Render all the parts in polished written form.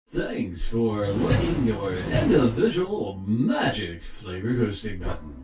Thanks for licking your individual magic flavor ghosting button.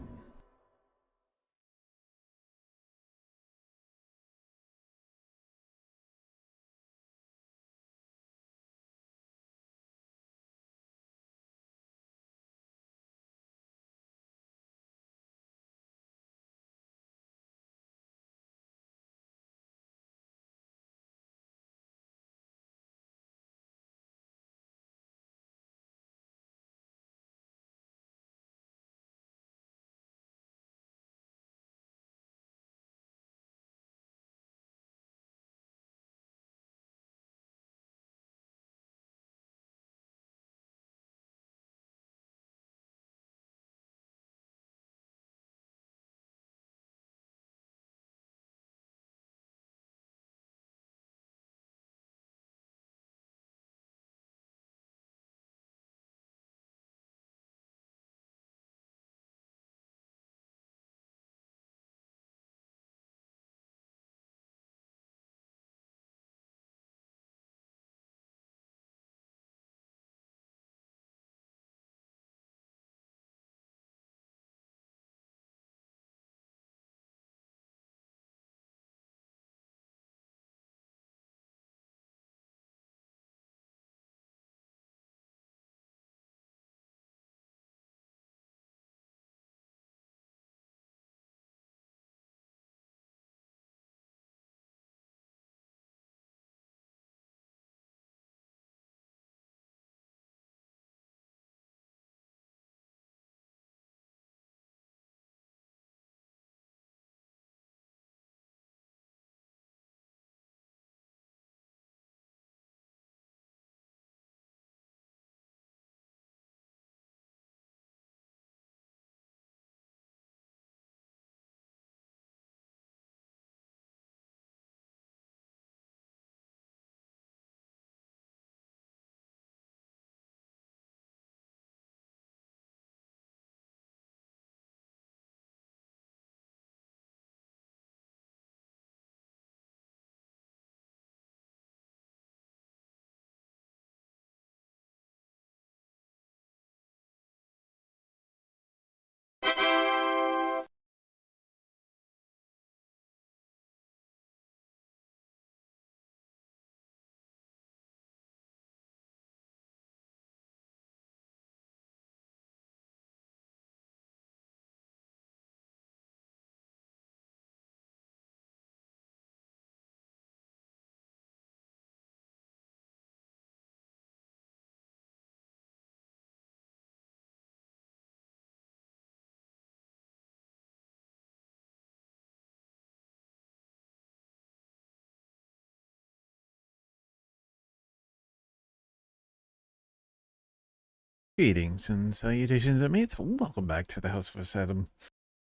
Greetings and salutations, mates. Welcome back to the House of Asylum.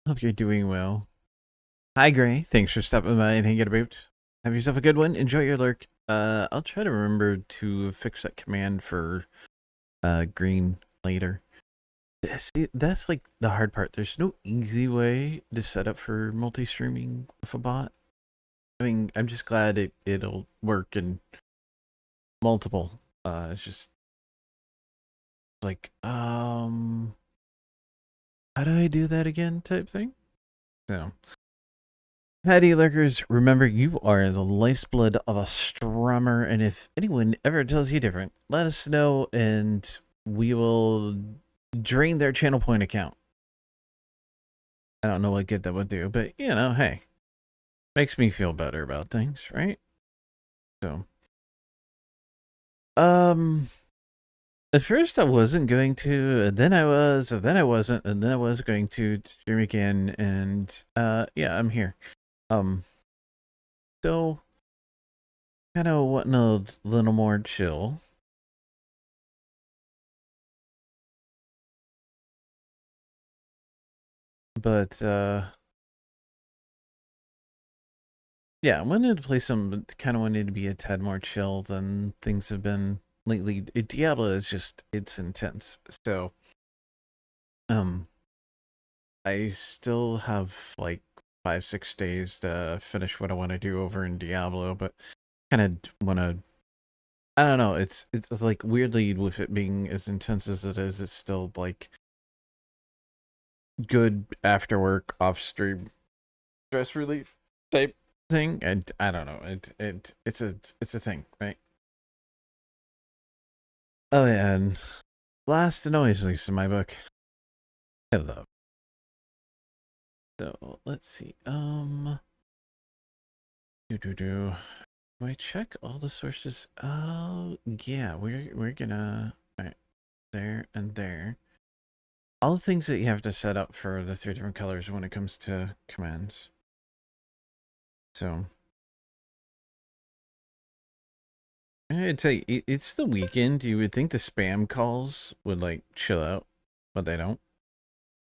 Hope you're doing well. Hi, Gray. Thanks for stopping by and hanging about. Have yourself a good one. Enjoy your lurk. I'll try to remember to fix that command for green later. See, that's like the hard part. There's no easy way to set up for multi-streaming with a bot. I mean, I'm just glad it'll work in multiple. It's just like how do I do that again type thing. So. Patty Lurkers, remember you are the lifeblood of a strummer, and if anyone ever tells you different, let us know and we will drain their channel point account. I don't know what good that would do, but you know, hey, makes me feel better about things, right? So, um, at first I wasn't going to, and then I was, and then I wasn't, and then I was going to stream again, and yeah, I'm here. Um, so kind of wanting a little more chill. But yeah, I wanted to play some, kind of wanted to be a tad more chill than things have been lately. Diablo is just, it's intense. So, um, I still have like 5, 6 days to finish what I want to do over in Diablo, but kind of want to I don't know. It's like weirdly with it being as intense as it is, it's still like good after work off stream stress relief type thing. And I don't know. It's a thing, right? Oh yeah, and last and always least in my book. Hello. So let's see. Do I check all the sources? Oh yeah, we're gonna all right, there and there. All the things that you have to set up for the 3 different colors when it comes to commands. So I'd say it's the weekend. You would think the spam calls would like chill out, but they don't.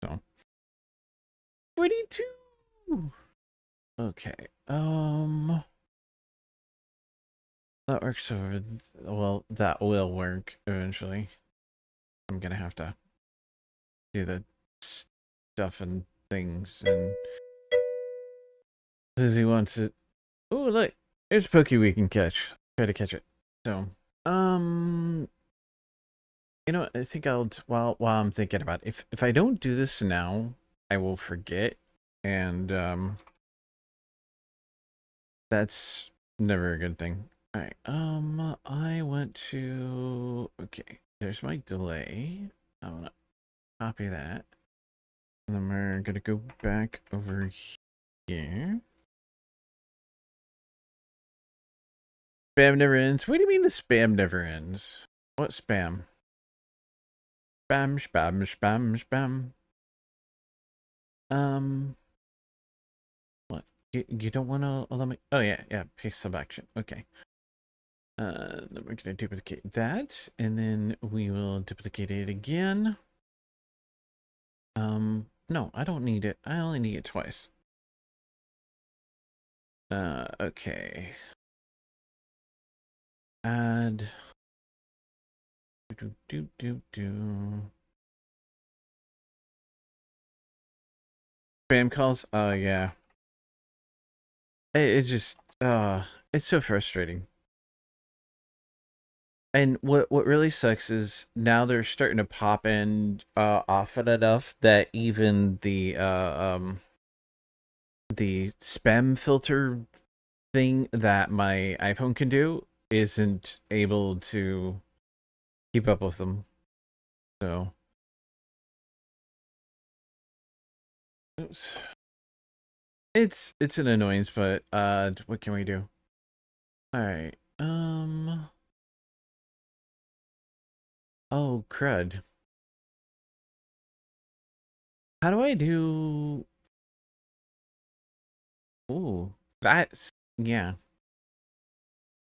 So 22. Okay. That works over. Well, that will work eventually. I'm gonna have to do the stuff and things, and because he wants it. Oh, look, there's Pokey we can catch. Try to catch it. So, um, I think I'll while I'm thinking about it, if I don't do this now, I will forget, and that's never a good thing. All right. I want to. Okay, there's my delay. I want to copy that, and then we're gonna go back over here. Spam never ends. What do you mean the spam never ends? What spam? Spam, spam, spam, spam. What? You don't want to allow me? Oh yeah, yeah. Paste selection. Okay. Then we're gonna duplicate that, and then we will duplicate it again. No, I don't need it. I only need it twice. Okay. Add. Do. Spam calls. Oh yeah. It's just. It's so frustrating. And what really sucks is now they're starting to pop in often enough that even the spam filter thing that my iPhone can do isn't able to keep up with them. So oops. It's an annoyance, but what can we do? All right. Oh crud. How do I do? Ooh, that's yeah.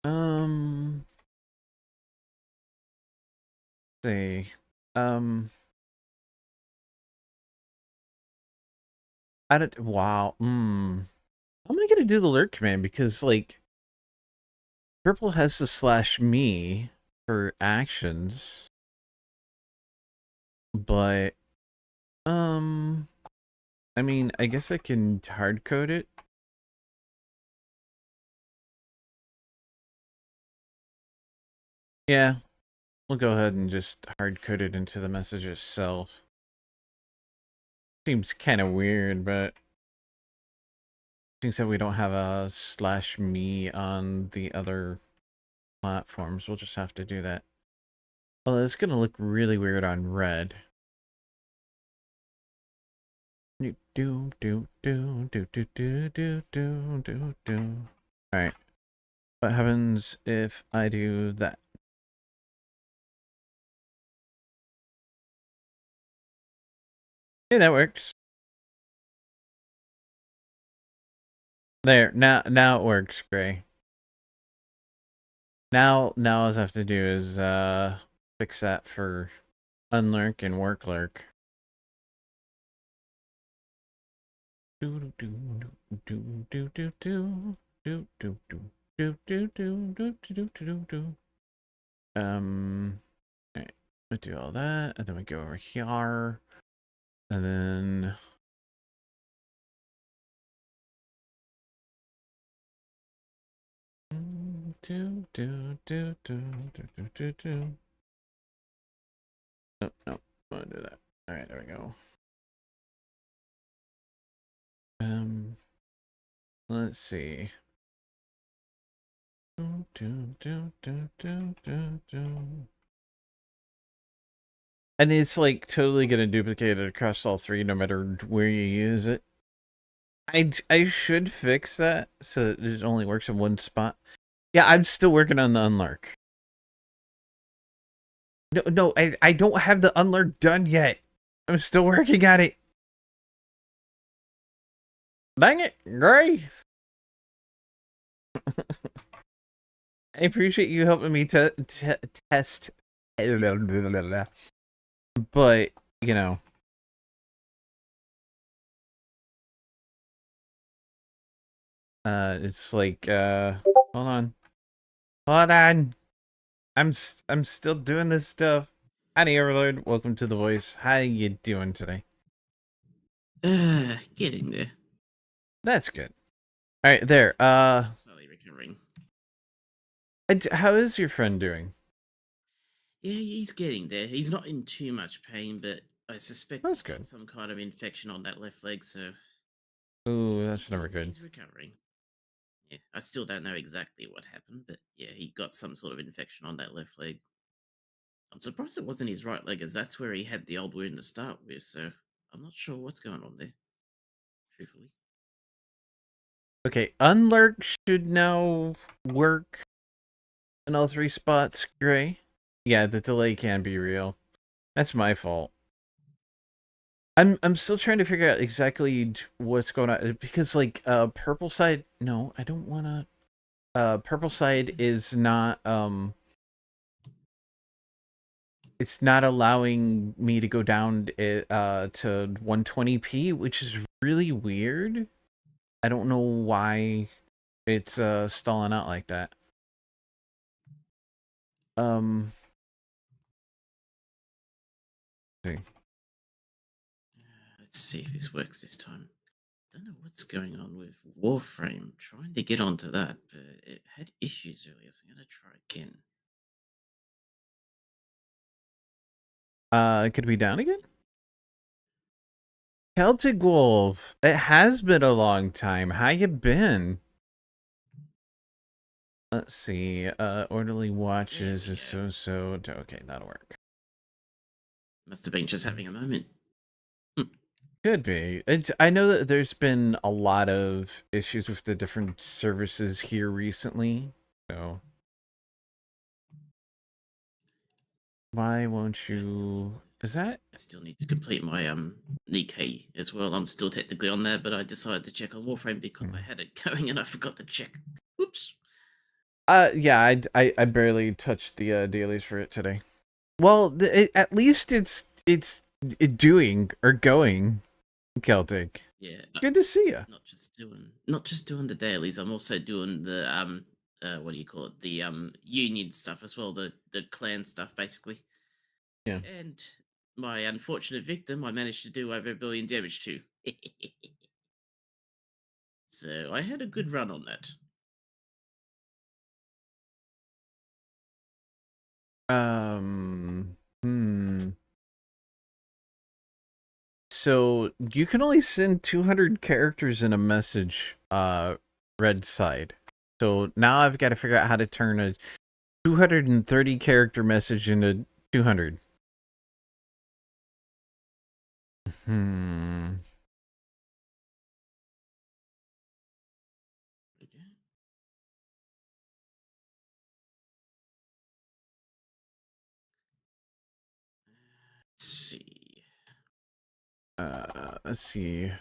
Um, say, um, I don't. Wow. How am I gonna do the lurk command? Because like, purple has to slash me for actions, but I mean, I guess I can hard code it. Yeah, we'll go ahead and just hard code it into the message itself. Seems kind of weird, but seems that we don't have a slash me on the other platforms, we'll just have to do that. Well, it's gonna look really weird on red. Alright. What happens if I do that? Hey, that works. There, now it works, Gray. Now all I have to do is fix that for unlurk and work lurk. Alright, we do all that, and then we go over here, and then do, do, do, do, do, do, do, do. No, no, I want to do that. All right, there we go. Let's see. Do, do, do, do, do, do, do. And it's like totally gonna duplicate it across all three, no matter where you use it. I should fix that so that it only works in one spot. Yeah, I'm still working on the unlark. No, I don't have the unlark done yet. I'm still working on it. Dang it, Gray. I appreciate you helping me to test. But, you know. It's like, hold on. Hold on. I'm still doing this stuff. Howdy, Overlord. Welcome to The Voice. How you doing today? Getting there. That's good. All right, there. Slowly recovering. And how is your friend doing? Yeah, he's getting there. He's not in too much pain, but I suspect That's he's got good. some kind of infection on that left leg, so Ooh, that's never good. he's recovering. Yeah, I still don't know exactly what happened, but yeah, he got some sort of infection on that left leg. I'm surprised it wasn't his right leg, as that's where he had the old wound to start with, so I'm not sure what's going on there, truthfully. Okay, unlurk should now work in all three spots. Gray. Yeah, the delay can be real. That's my fault. I'm still trying to figure out exactly what's going on because like purple side. No, I don't want to. Purple side is not it's not allowing me to go down to 120p, which is really weird. I don't know why it's stalling out like that. See. Let's see if this works this time. Don't know what's going on with Warframe. Trying to get onto that, but it had issues earlier, so I'm gonna try again. Could we down again? Celtic Wolf. It has been a long time. How you been? Let's see. Orderly watches is so. Okay, that'll work. Must have been just having a moment. Could be. I know that there's been a lot of issues with the different services here recently. So why won't you? Is that? I still need to complete my Nikkei as well. I'm still technically on there, but I decided to check on Warframe because I had it going and I forgot to check. Whoops. Yeah, I barely touched the dailies for it today. Well, at least it's doing or going Celtic. Yeah. Good to see you. Not just doing the dailies. I'm also doing the what do you call it? The union stuff as well. The clan stuff basically. Yeah. And my unfortunate victim, I managed to do over 1 billion damage to. So I had a good run on that. So you can only send 200 characters in a message, red side. So now I've got to figure out how to turn a 230 character message into 200. Let's see. Let's see.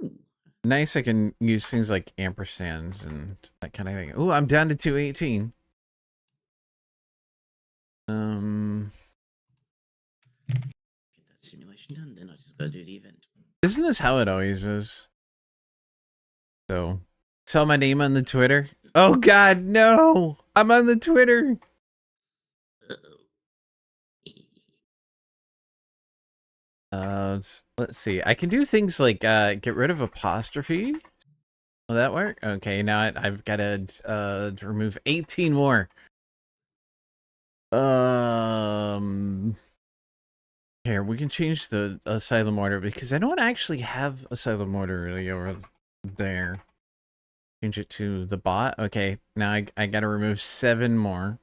And, nice, I can use things like ampersands and that kind of thing. Oh, I'm down to 218. Get that simulation done, then I just gotta do the event. Isn't this how it always is? So, saw my name on the Twitter. Oh God, no! I'm on the Twitter. Let's see. I can do things like get rid of apostrophe. Will that work? Okay, now I've got to remove 18 more. Here, we can change the asylum order because I don't actually have asylum order really over there. Change it to the bot. Okay, now I got to remove 7 more.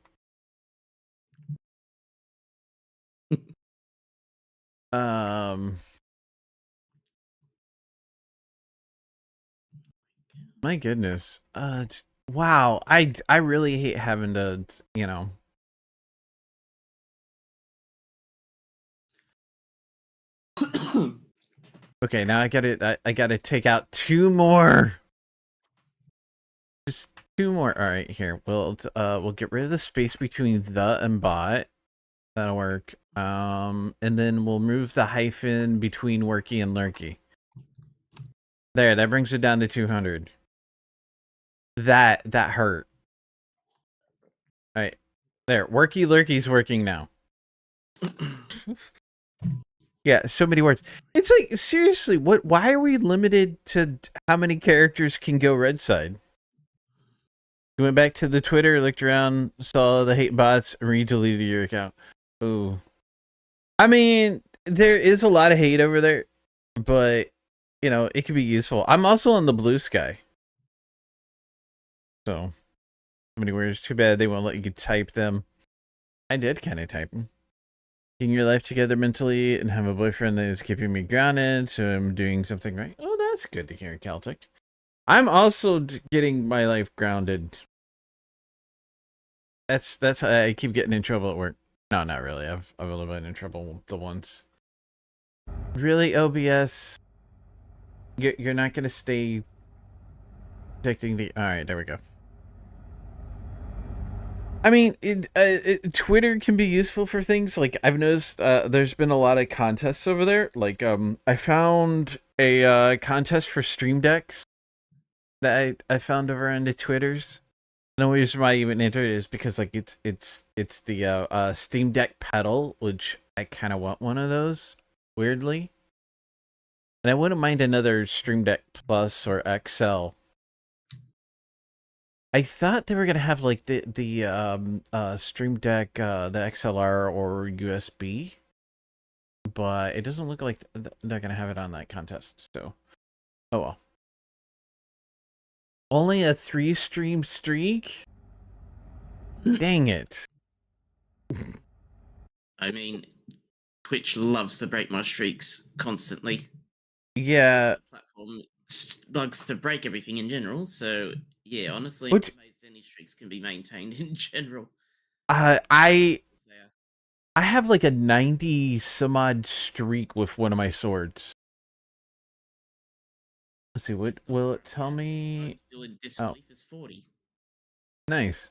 My goodness. Wow. I really hate having to, you know. Okay, now I gotta take out 2 more. Just 2 more. All right, here. We'll get rid of the space between the and bot. That'll work. And then we'll move the hyphen between worky and lurky. There, that brings it down to 200. That hurt. All right. There, worky lurky's working now. Yeah, so many words. It's like, seriously, why are we limited to how many characters can go red side? You went back to the Twitter, looked around, saw the hate bots, and re-deleted your account. Ooh. I mean, there is a lot of hate over there, but, you know, it can be useful. I'm also on the blue sky. So, many words. Too bad they won't let you type them. I did kind of type them. Getting your life together mentally and have a boyfriend that is keeping me grounded, so I'm doing something right. Oh, that's good to hear, Celtic. I'm also getting my life grounded. That's how I keep getting in trouble at work. No, not really. I've only been in trouble the once. Really, OBS? You're not gonna stay protecting the. All right, there we go. I mean, Twitter can be useful for things. Like, I've noticed there's been a lot of contests over there. Like, I found a contest for Stream Decks that I found over on the Twitters. The only reason why I even entered it is because, like, it's the Steam Deck pedal, which I kind of want one of those, weirdly. And I wouldn't mind another Stream Deck Plus or XL. I thought they were gonna have like the Stream Deck the XLR or USB, but it doesn't look like they're gonna have it on that contest. So, oh well. Only a 3-stream streak? Dang it! I mean, Twitch loves to break my streaks constantly. Yeah. The platform loves to break everything in general. So yeah, honestly, Which, I'm amazed any streaks can be maintained in general. I have like a 90 some odd streak with one of my swords. Let's see, what will it tell me? I'm still in disbelief. It's 40. Nice.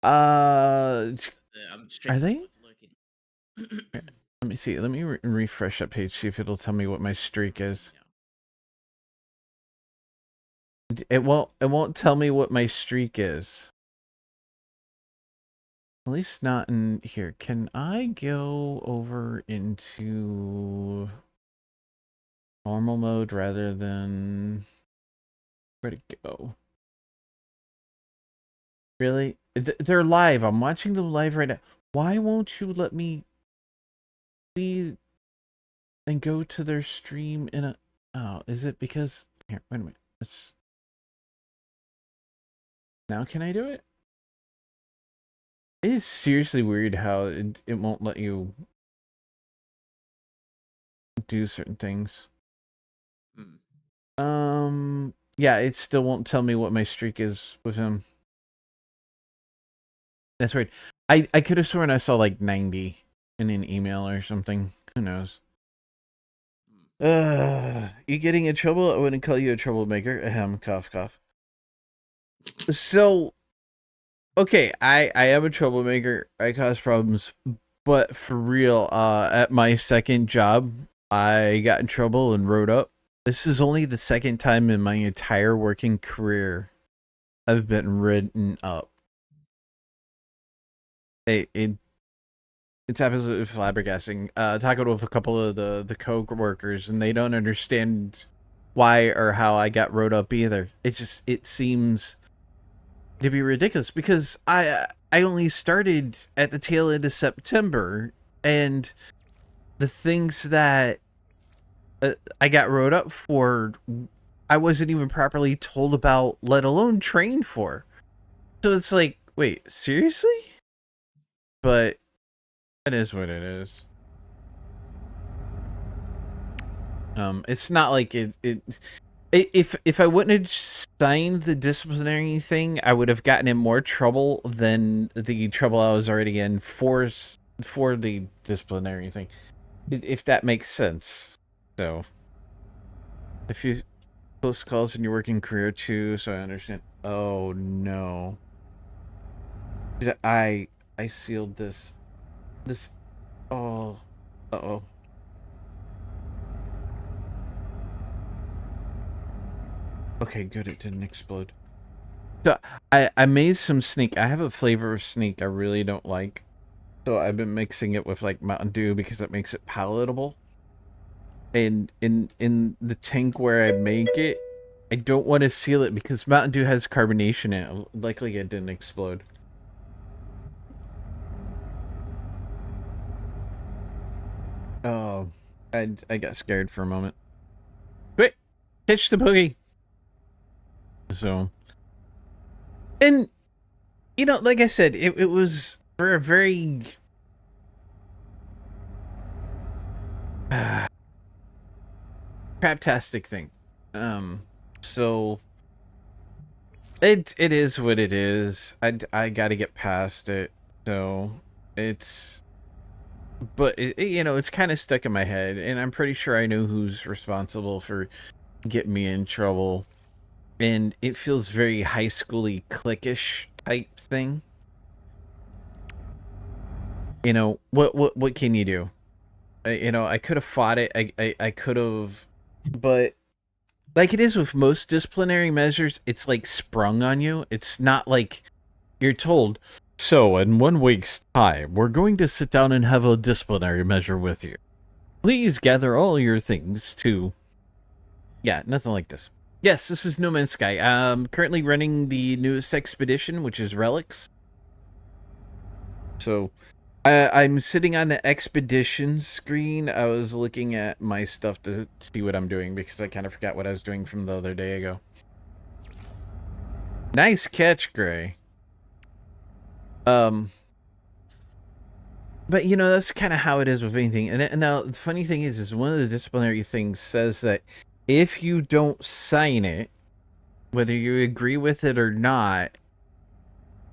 I'm Are they? lurking. Let me see. Let me refresh that page, see if it'll tell me what my streak is. It won't tell me what my streak is. At least not in here. Can I go over into normal mode rather than where'd it go? Really? They're live. I'm watching them live right now. Why won't you let me see and go to their stream in a... Oh, is it because... Here, wait a minute. Now can I do it? It is seriously weird how it won't let you do certain things. Yeah, it still won't tell me what my streak is with him. That's weird. I could have sworn I saw like 90 in an email or something. Who knows? You getting in trouble? I wouldn't call you a troublemaker. Ahem, cough, cough. So, okay, I am a troublemaker. I cause problems, but for real, at my second job, I got in trouble and wrote up. This is only the second time in my entire working career I've been written up. It's absolutely flabbergasting. Talking with a couple of the co-workers, and they don't understand why or how I got wrote up either. It seems to be ridiculous because I only started at the tail end of September, and the things that I got wrote up for, I wasn't even properly told about, let alone trained for. So it's like, wait, seriously? But it is what it is. It's not like if I wouldn't have signed the disciplinary thing, I would have gotten in more trouble than the trouble I was already in for the disciplinary thing, if that makes sense. So, if you close calls in your working career too, so I understand. Oh no! Did I sealed this? Oh, uh-oh. Okay, good, it didn't explode. So, I made some sneak. I have a flavor of sneak I really don't like. So I've been mixing it with, like, Mountain Dew because it makes it palatable. And in the tank where I make it, I don't want to seal it because Mountain Dew has carbonation in it. Likely it didn't explode. Oh, I got scared for a moment. Quick, catch the boogie. So, and you know, like I said, it was for a very craptastic thing. So it is what it is. I got to get past it. So it's, but you know, it's kind of stuck in my head, and I'm pretty sure I know who's responsible for getting me in trouble. And it feels very high schooly cliquish type thing. You know, what can you do? You know, I could have fought it. I could have, but like it is with most disciplinary measures, it's like sprung on you. It's not like you're told, so in 1 week's time, we're going to sit down and have a disciplinary measure with you. Please gather all your things to... Yeah, nothing like this. Yes, this is No Man's Sky. Currently running the newest expedition, which is Relics. So, I'm sitting on the expedition screen. I was looking at my stuff to see what I'm doing because I kind of forgot what I was doing from the other day ago. Nice catch, Gray. But you know, that's kind of how it is with anything. And now the funny thing is one of the disciplinary things says that if you don't sign it, whether you agree with it or not,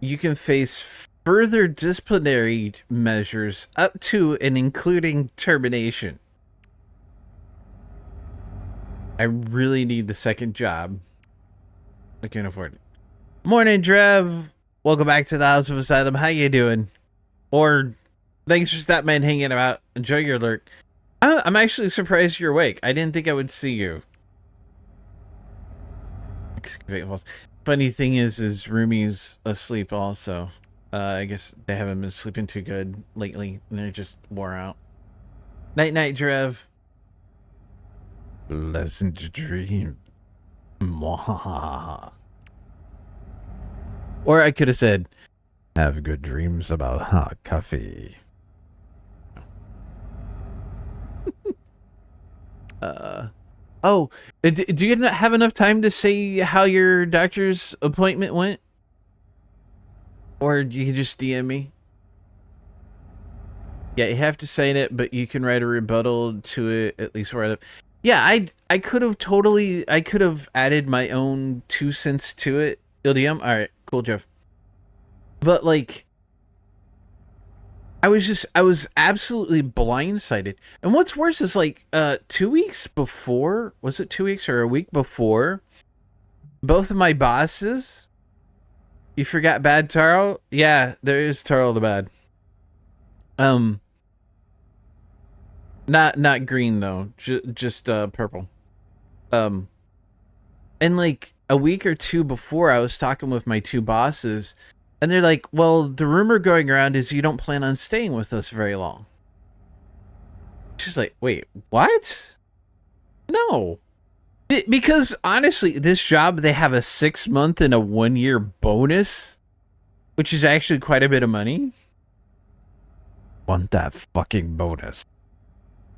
you can face further disciplinary measures up to and including termination. I really need the second job. I can't afford it. Morning, Trev. Welcome back to the House of Asylum. How you doing? Or thanks for stopping and hanging out. Enjoy your lurk. I'm actually surprised you're awake. I didn't think I would see you. Funny thing is Rumi's asleep also. I guess they haven't been sleeping too good lately, and they're just wore out. Night, night, Drev. Pleasant dream. Or I could have said, have good dreams about hot coffee. Oh, do you have enough time to say how your doctor's appointment went? Or you can just DM me? Yeah, you have to say it, but you can write a rebuttal to it, at least where yeah, I could have added my own 2 cents to it. Ildium? Alright, cool, Jeff. But, like, I was absolutely blindsided. And what's worse is, like, 2 weeks before, was it 2 weeks or a week before, both of my bosses, you forgot Bad Taro? Yeah, there is Taro the Bad. Not green though, just purple. And like a week or two before, I was talking with my 2 bosses, and they're like, "Well, the rumor going around is you don't plan on staying with us very long." She's like, "Wait, what? No." Because honestly, this job, they have a 6-month and a 1-year bonus, which is actually quite a bit of money. Want that fucking bonus.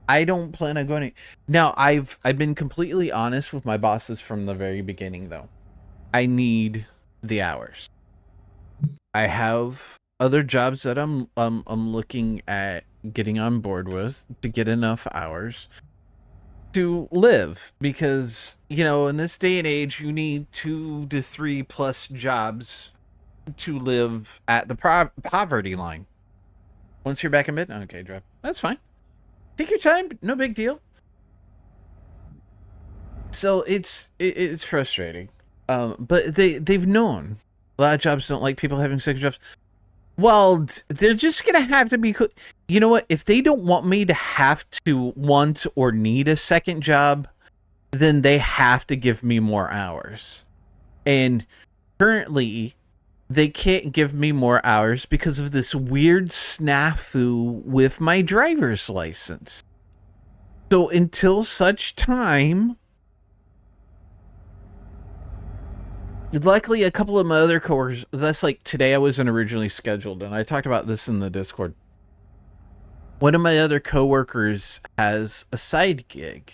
I don't plan on going to... Now, I've been completely honest with my bosses from the very beginning, though. I need the hours. I have other jobs that I'm looking at getting on board with to get enough hours to live, because in this day and age you need 2 to 3 plus jobs to live at the poverty line. Once you're back in mid, okay, drop. That's fine. Take your time, no big deal. So it's frustrating, but they've known a lot of jobs don't like people having second jobs. Well, they're just gonna have to be. You know what? If they don't want me to have to want or need a second job, then they have to give me more hours. And currently, they can't give me more hours because of this weird snafu with my driver's license. So until such time, luckily a couple of my other coworkers, that's like today I wasn't originally scheduled, and I talked about this in the Discord. One of my other coworkers has a side gig,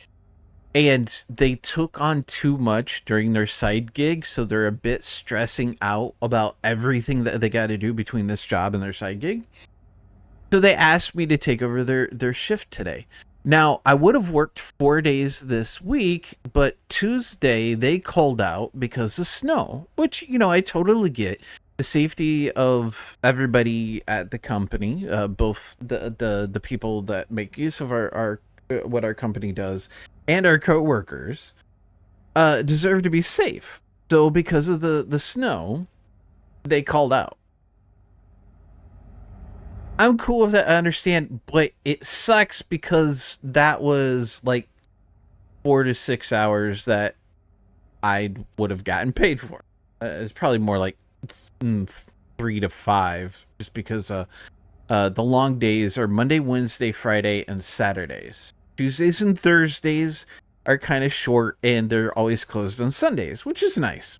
and they took on too much during their side gig, so they're a bit stressing out about everything that they got to do between this job and their side gig. So they asked me to take over their shift today. Now, I would have worked 4 days this week, but Tuesday they called out because of snow, which, I totally get. The safety of everybody at the company, both the people that make use of our what our company does and our coworkers, deserve to be safe. So because of the snow, they called out. I'm cool with that, I understand, but it sucks because that was like 4 to 6 hours that I would have gotten paid for. It's probably more like 3 to 5, just because the long days are Monday, Wednesday, Friday, and Saturdays. Tuesdays and Thursdays are kind of short, and they're always closed on Sundays, which is nice.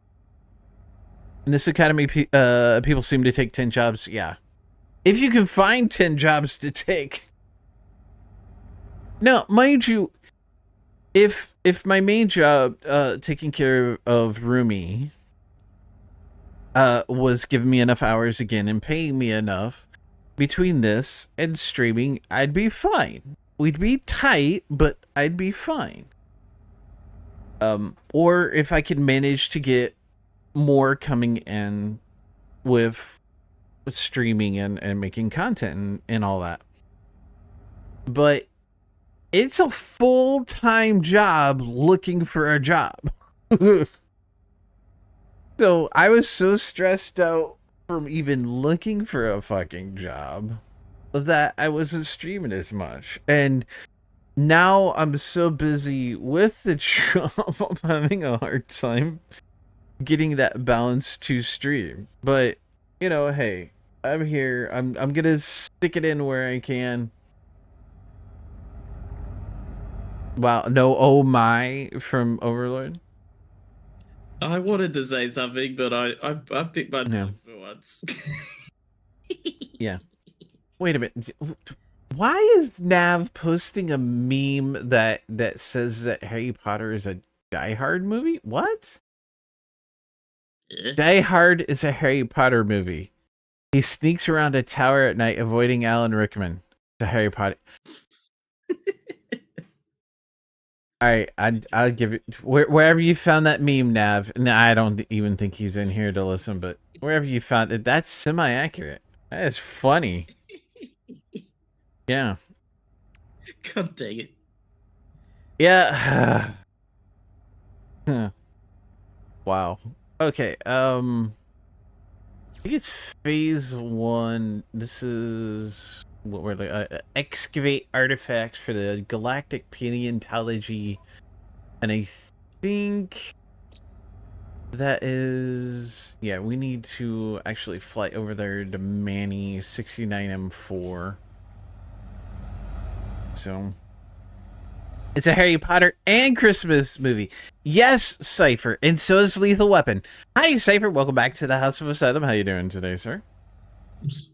In this economy, people seem to take 10 jobs. Yeah. If you can find 10 jobs to take. Now, mind you, if my main job, taking care of Rumi, was giving me enough hours again and paying me enough, between this and streaming, I'd be fine. We'd be tight, but I'd be fine. Or if I could manage to get more coming in with streaming and making content and all that. But it's a full-time job looking for a job. So I was so stressed out from even looking for a fucking job that I wasn't streaming as much. And now I'm so busy with the job, I'm having a hard time getting that balance to stream. But, hey, I'm here. I'm gonna stick it in where I can. Wow, no oh my from Overlord. I wanted to say something, but I picked my tongue for once. Yeah. Wait a minute. Why is Nav posting a meme that says that Harry Potter is a Die Hard movie? What? Yeah. Die Hard is a Harry Potter movie. He sneaks around a tower at night, avoiding Alan Rickman. The Harry Potter. All right, I'll give it wherever you found that meme, Nav. And I don't even think he's in here to listen, but wherever you found it, that's semi-accurate. That is funny. Yeah. God dang it. Yeah. Wow. Okay. I think it's phase 1. This is what we're like. Excavate artifacts for the galactic paleontology, and I think that is, yeah. We need to actually fly over there to Manny 69M4. So It's a Harry Potter and Christmas movie. Yes, Cypher, and so is Lethal Weapon. Hi, Cypher. Welcome back to the House of Asylum. How you doing today, sir? See,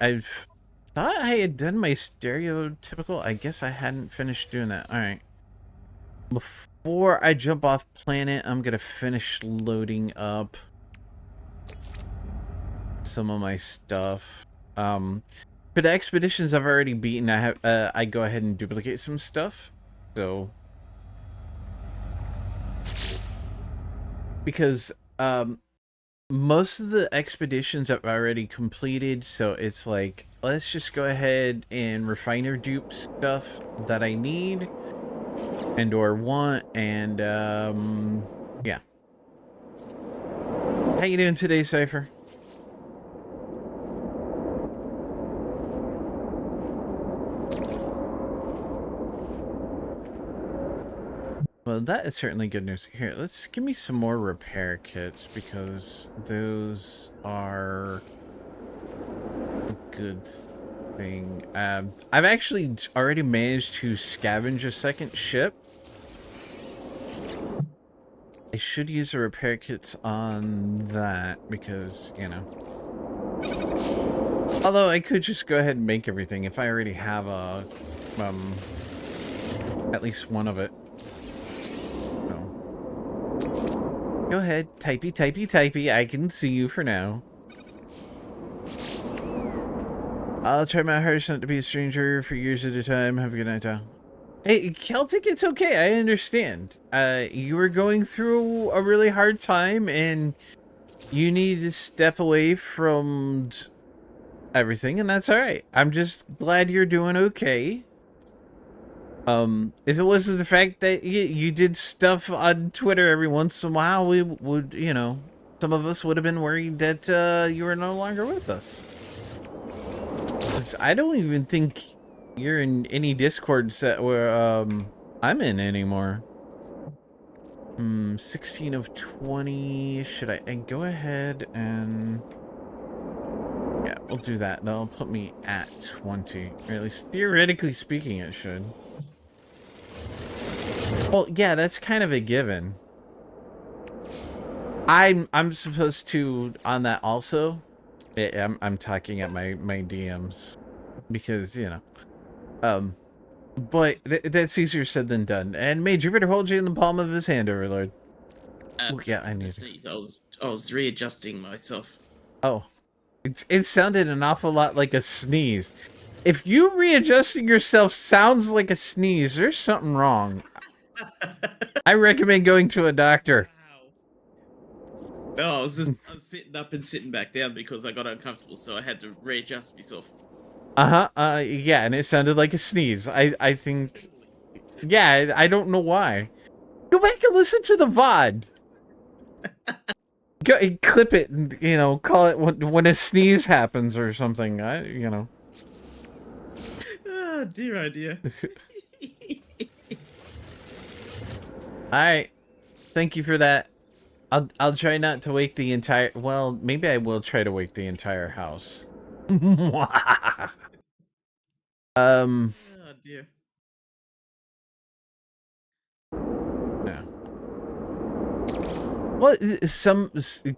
I've thought I had done my stereotypical. I guess I hadn't finished doing that. All right. Before I jump off planet, I'm gonna finish loading up some of my stuff. For the expeditions I've already beaten, I go ahead and duplicate some stuff. So because most of the expeditions I've already completed, so it's like, let's just go ahead and refiner dupe stuff that I need and or want, and yeah. How you doing today, Cypher? Well, that is certainly good news. Here, let's give me some more repair kits, because those are a good thing. I've actually already managed to scavenge a second ship. I should use the repair kits on that, because, you know. Although I could just go ahead and make everything if I already have a, at least one of it. Go ahead, typey, typey, typey. I can see you for now. I'll try my hardest not to be a stranger for years at a time. Have a good night, Tom. Hey, Celtic, it's okay. I understand. You were going through a really hard time, and you need to step away from everything, and that's all right. I'm just glad you're doing okay. If it wasn't the fact that you did stuff on Twitter every once in a while, we would, you know, some of us would have been worried that you were no longer with us. 'Cause I don't even think you're in any Discord set where I'm in anymore. 16 of 20. Should I go ahead and... Yeah, we'll do that. That'll put me at 20. Or at least theoretically speaking, it should. Well, yeah, that's kind of a given. I'm supposed to on that also. I'm talking at my DMs because, you know. But that's easier said than done. And may Jupiter hold you in the palm of his hand, Overlord. Oh, yeah, I need it. I was readjusting myself. Oh, it sounded an awful lot like a sneeze. If you readjusting yourself sounds like a sneeze, there's something wrong. I recommend going to a doctor. Wow. No, I was sitting up and sitting back down because I got uncomfortable, so I had to readjust myself. Yeah, and it sounded like a sneeze. I think... Yeah, I don't know why. Go back and listen to the VOD. Go and clip it and, you know, call it when a sneeze happens or something. You know. Oh, dear idea. Alright. Thank you for that. I'll try not to wake the entire... Well, maybe I will try to wake the entire house. Oh, dear. Yeah. Well,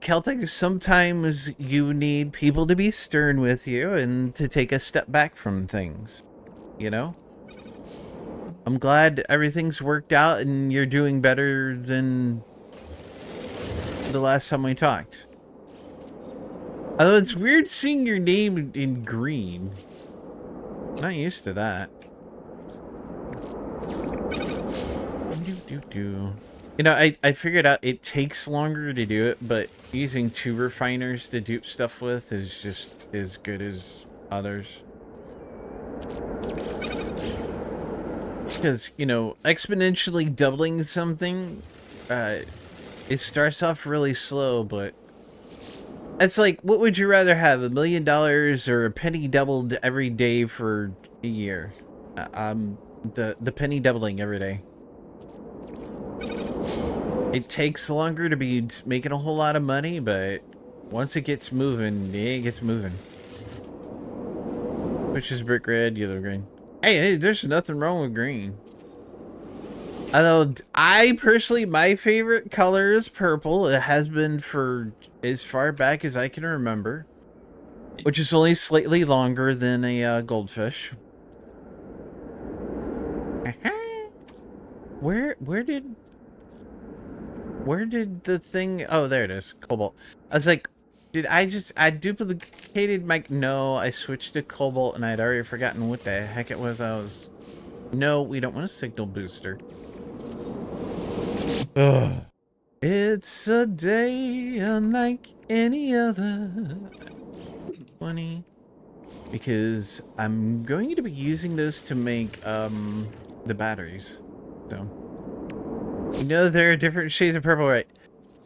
Celtic, sometimes you need people to be stern with you and to take a step back from things. You know? I'm glad everything's worked out and you're doing better than the last time we talked. Although it's weird seeing your name in green. Not used to that. You know, I figured out it takes longer to do it, but using 2 refiners to dupe stuff with is just as good as others. Because, you know, exponentially doubling something, it starts off really slow, but it's like, what would you rather have, $1 million or a penny doubled every day for a year? The penny doubling every day. It takes longer to be making a whole lot of money, but once it gets moving, it gets moving. Which is brick red, yellow green. Hey, there's nothing wrong with green. Although I personally, my favorite color is purple. It has been for as far back as I can remember, which is only slightly longer than a goldfish. Where did the thing? Oh, there it is. Cobalt. I was like, I duplicated my? No, I switched to cobalt, and I'd already forgotten what the heck it was. No, we don't want a signal booster. Ugh. It's a day unlike any other. 20. Because I'm going to be using this to make the batteries. So you know there are different shades of purple, right?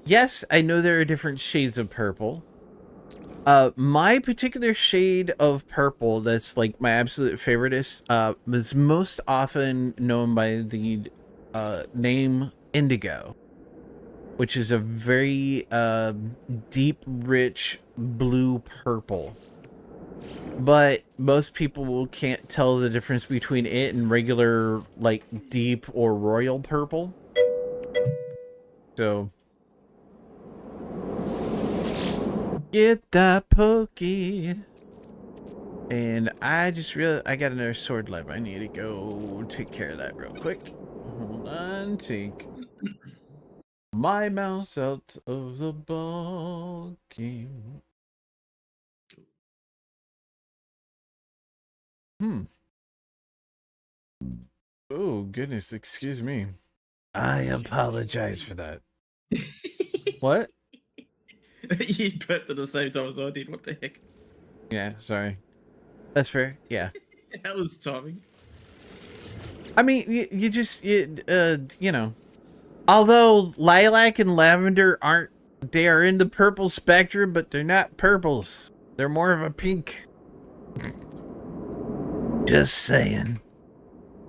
Yes, I know there are different shades of purple. My particular shade of purple that's like my absolute favorite is most often known by the name indigo, which is a very deep, rich blue purple. But most people can't tell the difference between it and regular, like, deep or royal purple. So, get that pokey. And I just realized I got another sword left. I need to go take care of that real quick. Hold on, take my mouse out of the ball game. Oh, goodness, excuse me. I apologize for that. What? You burped at the same time as I did. What the heck? Yeah, sorry. That's fair. Yeah. That was timing. I mean, you know, although lilac and lavender they are in the purple spectrum, but they're not purples. They're more of a pink. Just saying.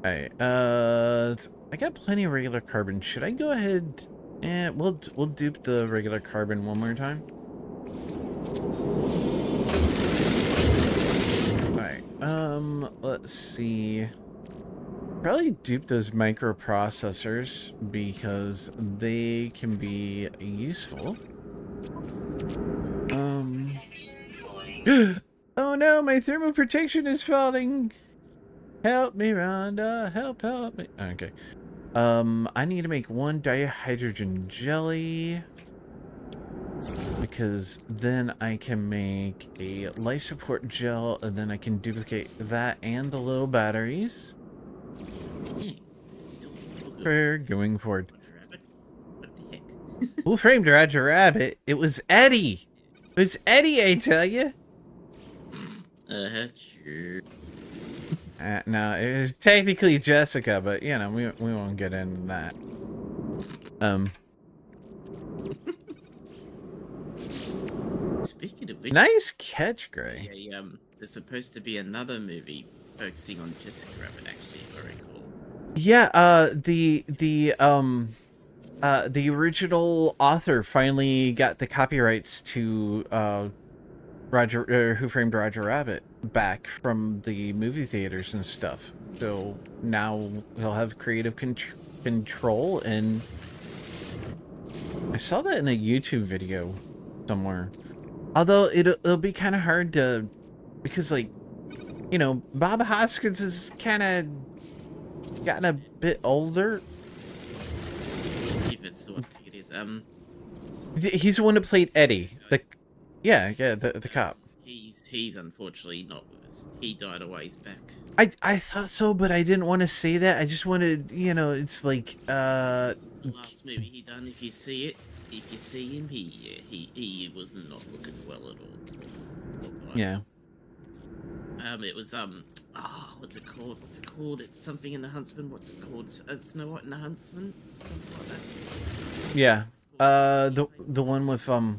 Alright, I got plenty of regular carbon. Should I go ahead and we'll dupe the regular carbon one more time? Alright, let's see. Probably dupe those microprocessors because they can be useful. Oh no, my thermal protection is falling. Help me, Rhonda. Help me. Okay. I need to make one dihydrogen jelly because then I can make a life support gel and then I can duplicate that and the little batteries for going forward. What the heck? Who framed Roger Rabbit? It was Eddie. It was Eddie, I tell you. Sure. No, it was technically Jessica, but you know, we won't get into that. Speaking of which, Nice catch, Gray. yeah, there's supposed to be another movie focusing on Jessica Rabbit, actually, if I recall. Yeah, the original author finally got the copyrights to Who Framed Roger Rabbit back from the movie theaters and stuff. So now he'll have creative control, and I saw that in a YouTube video somewhere. Although it'll be kind of hard to, because like, you know, Bob Hoskins has kind of gotten a bit older. If it's the one it is, He's the one who played Eddie. The cop. He's unfortunately not with us. He died a ways back. I thought so, but I didn't want to say that. I just wanted, you know, it's like The last movie he done, if you see him, he was not looking well at all. Yeah. It was what's it called? It's something in the Huntsman. What's it called? Snow White and the Huntsman, something like that. Yeah. The one with I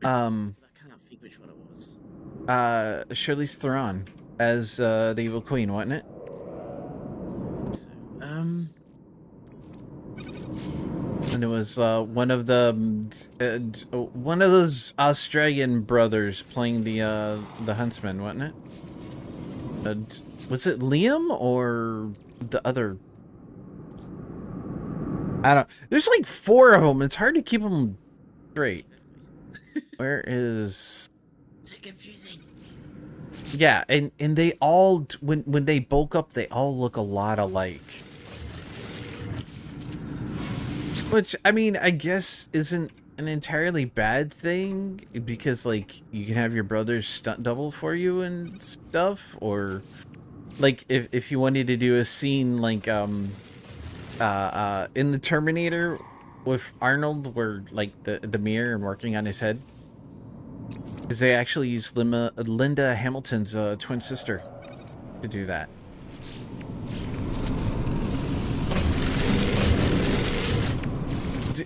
can't think which one it was. Charlize Theron as the evil queen, wasn't it? I think so. And it was one of those Australian brothers playing the huntsman, wasn't it? Was it Liam or the other? I don't. There's like 4 of them. It's hard to keep them straight. Where is? So confusing. Yeah, and they all when they bulk up, they all look a lot alike. Which, I mean, I guess isn't an entirely bad thing, because, like, you can have your brother's stunt double for you and stuff, or, like, if you wanted to do a scene, like, in the Terminator with Arnold, where, like, the mirror and working on his head, because they actually used Linda Hamilton's twin sister to do that.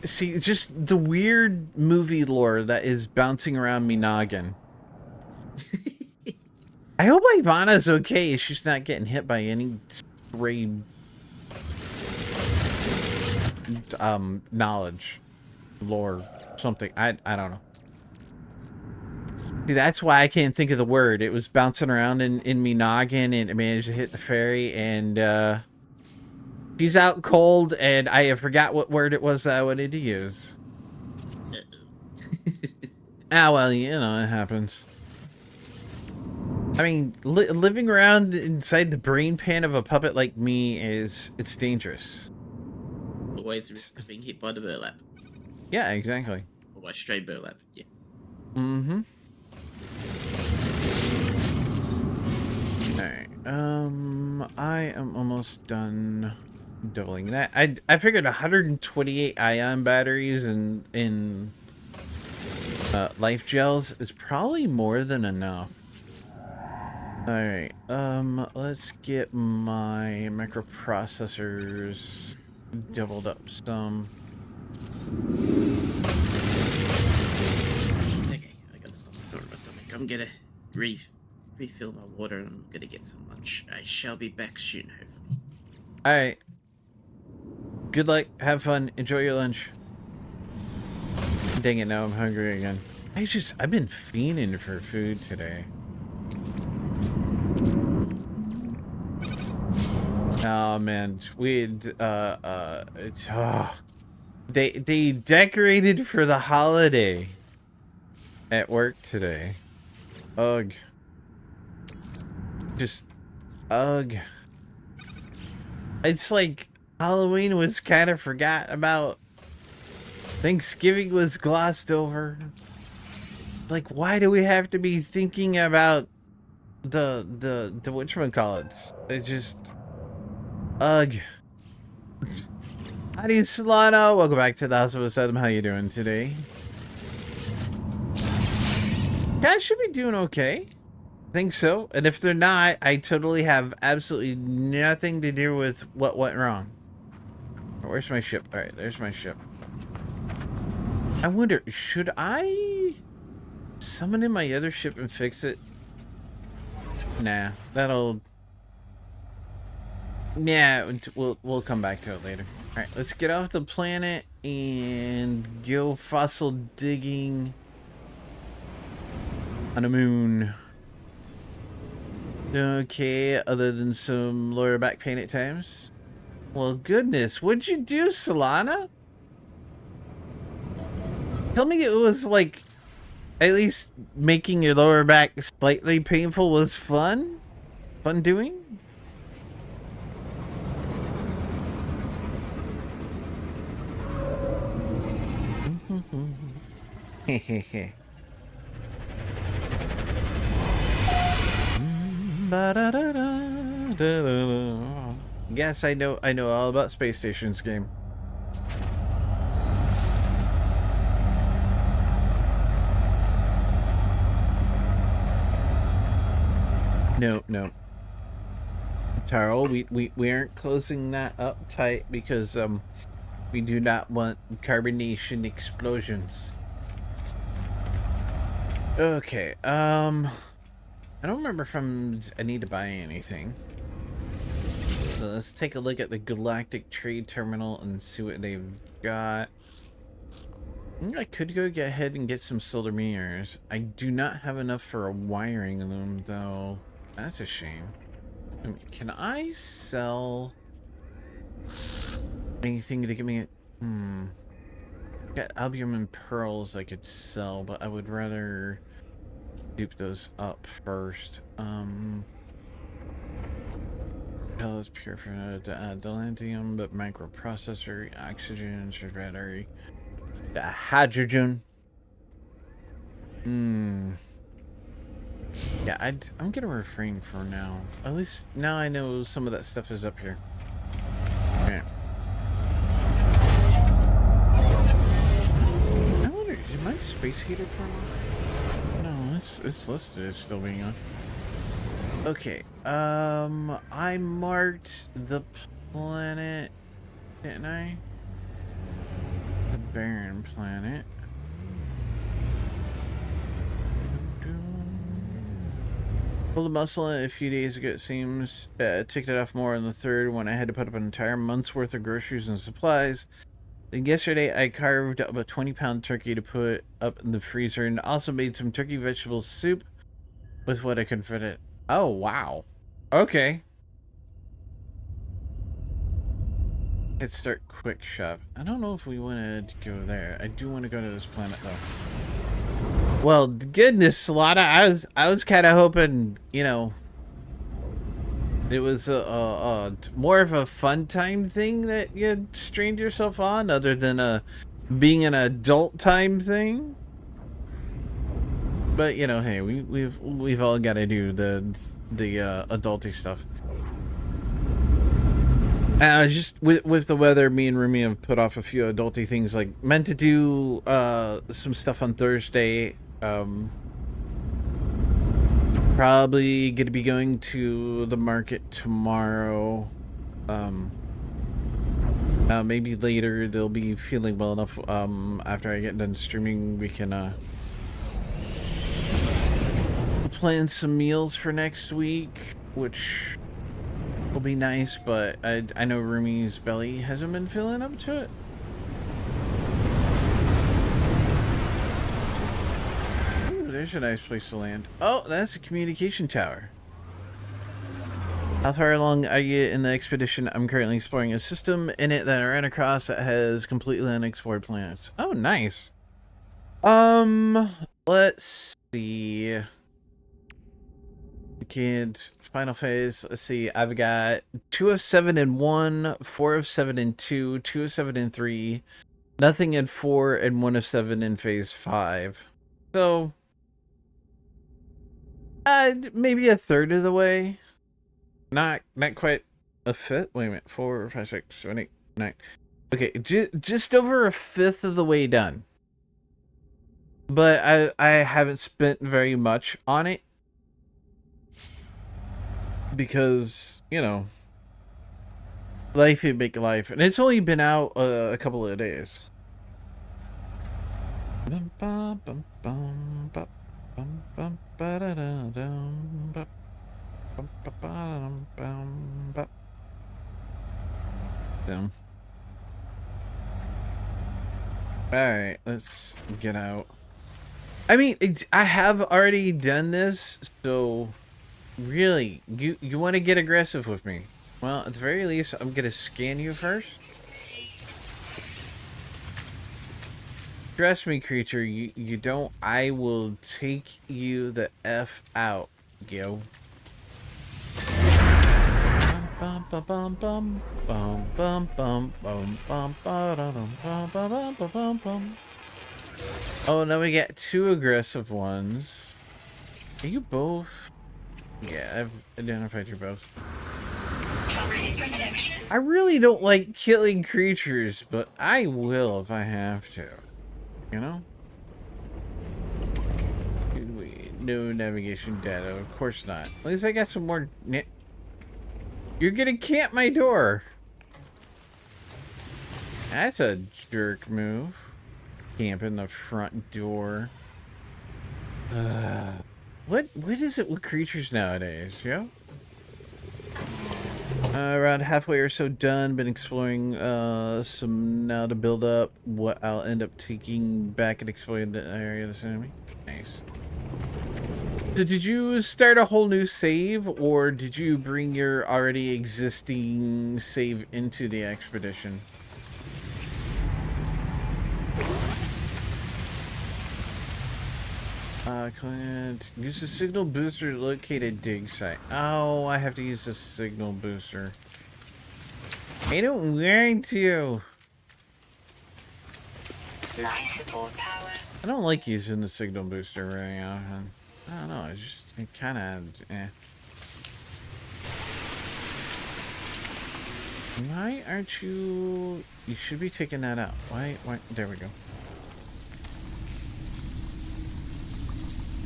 See, just the weird movie lore that is bouncing around me noggin. I hope Ivana's okay. She's not getting hit by any stray knowledge, lore, something. I don't know. See, that's why I can't think of the word. It was bouncing around in me noggin, and it managed to hit the fairy, and she's out cold, and I forgot what word it was that I wanted to use. Well, you know, it happens. I mean, living around inside the brain pan of a puppet like me it's dangerous. Always risk of being hit by the burlap. Yeah, exactly. Or by stray burlap, yeah. Mm-hmm. Alright, I am almost done doubling that. I figured 128 ion batteries in life gels is probably more than enough. Alright, let's get my microprocessors doubled up some. Okay, I gotta stop my stomach. I'm gonna refill my water and I'm gonna get some lunch. I shall be back soon, hopefully. Alright. Good luck, have fun, enjoy your lunch. Dang it, now I'm hungry again. I've been fiending for food today. Oh man, they decorated for the holiday at work today. Ugh. Just ugh. It's like Halloween was kind of forgot about. Thanksgiving was glossed over. Like, why do we have to be thinking about the whatchamacallits? It just ugh. Howdy, Solano. Welcome back to the House of Asylum. How you doing today? Guys should be doing okay. Think so. And if they're not, I totally have absolutely nothing to do with what went wrong. Where's my ship? Alright, there's my ship. I wonder, should I summon in my other ship and fix it? Nah, that'll... Yeah, we'll come back to it later. Alright, let's get off the planet and go fossil digging on a moon. Okay, other than some lower back pain at times. Well, goodness, what'd you do, Solana? Tell me it was like, at least making your lower back slightly painful was fun? Fun doing? Hehehe. Yes, I know all about Space Station's game. No. Taro, we aren't closing that up tight because we do not want carbonation explosions. Okay, I don't remember if I need to buy anything. So let's take a look at the Galactic Trade Terminal and see what they've got. I could go ahead and get some solar mirrors. I do not have enough for a wiring loom, though. That's a shame. Can I sell anything to give me a... Got albumin pearls I could sell, but I would rather dupe those up first. Hell is pure for dilithium, but microprocessor, oxygen, battery, hydrogen. Yeah, I'm gonna refrain for now. At least now I know some of that stuff is up here. Okay. I wonder, is my space heater turned on? No, it's listed as still being on. Okay, I marked the planet, didn't I? The barren planet. Pulled a muscle in a few days ago, it seems. Ticked it off more on the 3rd when I had to put up an entire month's worth of groceries and supplies. And yesterday, I carved up a 20-pound turkey to put up in the freezer and also made some turkey vegetable soup with what I could fit it. Oh, wow. Okay. Let's start quick shop. I don't know if we wanted to go there. I do want to go to this planet, though. Well, goodness, Slaughter, I was kind of hoping, you know, it was more of a fun time thing that you strained yourself on, other than being an adult time thing. But you know, hey, we've all got to do the adulty stuff. Just with the weather, me and Rumi have put off a few adulty things. Like meant to do some stuff on Thursday. Probably gonna be going to the market tomorrow. Maybe later they'll be feeling well enough. After I get done streaming, we can plan some meals for next week, which will be nice. But I know Rumi's belly hasn't been feeling up to it. There's a nice place to land. Oh, that's a communication tower. How far along are you in the expedition? I'm currently exploring a system in it that I ran across that has completely unexplored planets. Oh, nice. Let's see. Kids, final phase. Let's see. I've got 2 of 7 in 1, 4 of 7 in 2, 2 of 7 in 3, nothing in 4, and 1 of 7 in phase 5. So maybe a third of the way. Not quite a fifth. Wait a minute. 4, 5, 6, 7, 8, 9. Okay, just over a fifth of the way done. But I haven't spent very much on it because, you know, life would make life, and it's only been out a couple of days. Down. Alright, let's get out. I mean, I have already done this, so really, you want to get aggressive with me? Well, at the very least, I'm gonna scan you first. Trust me, creature, you don't. I will take you the F out, yo. Oh, now we got 2 aggressive ones. Are you both? Yeah, I've identified you both. I really don't like killing creatures, but I will if I have to. You know? No navigation data. Of course not. At least I got some more. You're gonna camp my door. That's a jerk move. Camping the front door. What is it with creatures nowadays, yo? Around halfway or so done. Been exploring some now to build up what I'll end up taking back and exploring the area of the enemy. Nice. So did you start a whole new save, or did you bring your already existing save into the expedition? Client, use the signal booster to locate a dig site. Oh, I have to use the signal booster. I don't want to. Life support power. I don't like using the signal booster very often. I don't know, it kind of, Why aren't you... You should be taking that out. Why, there we go.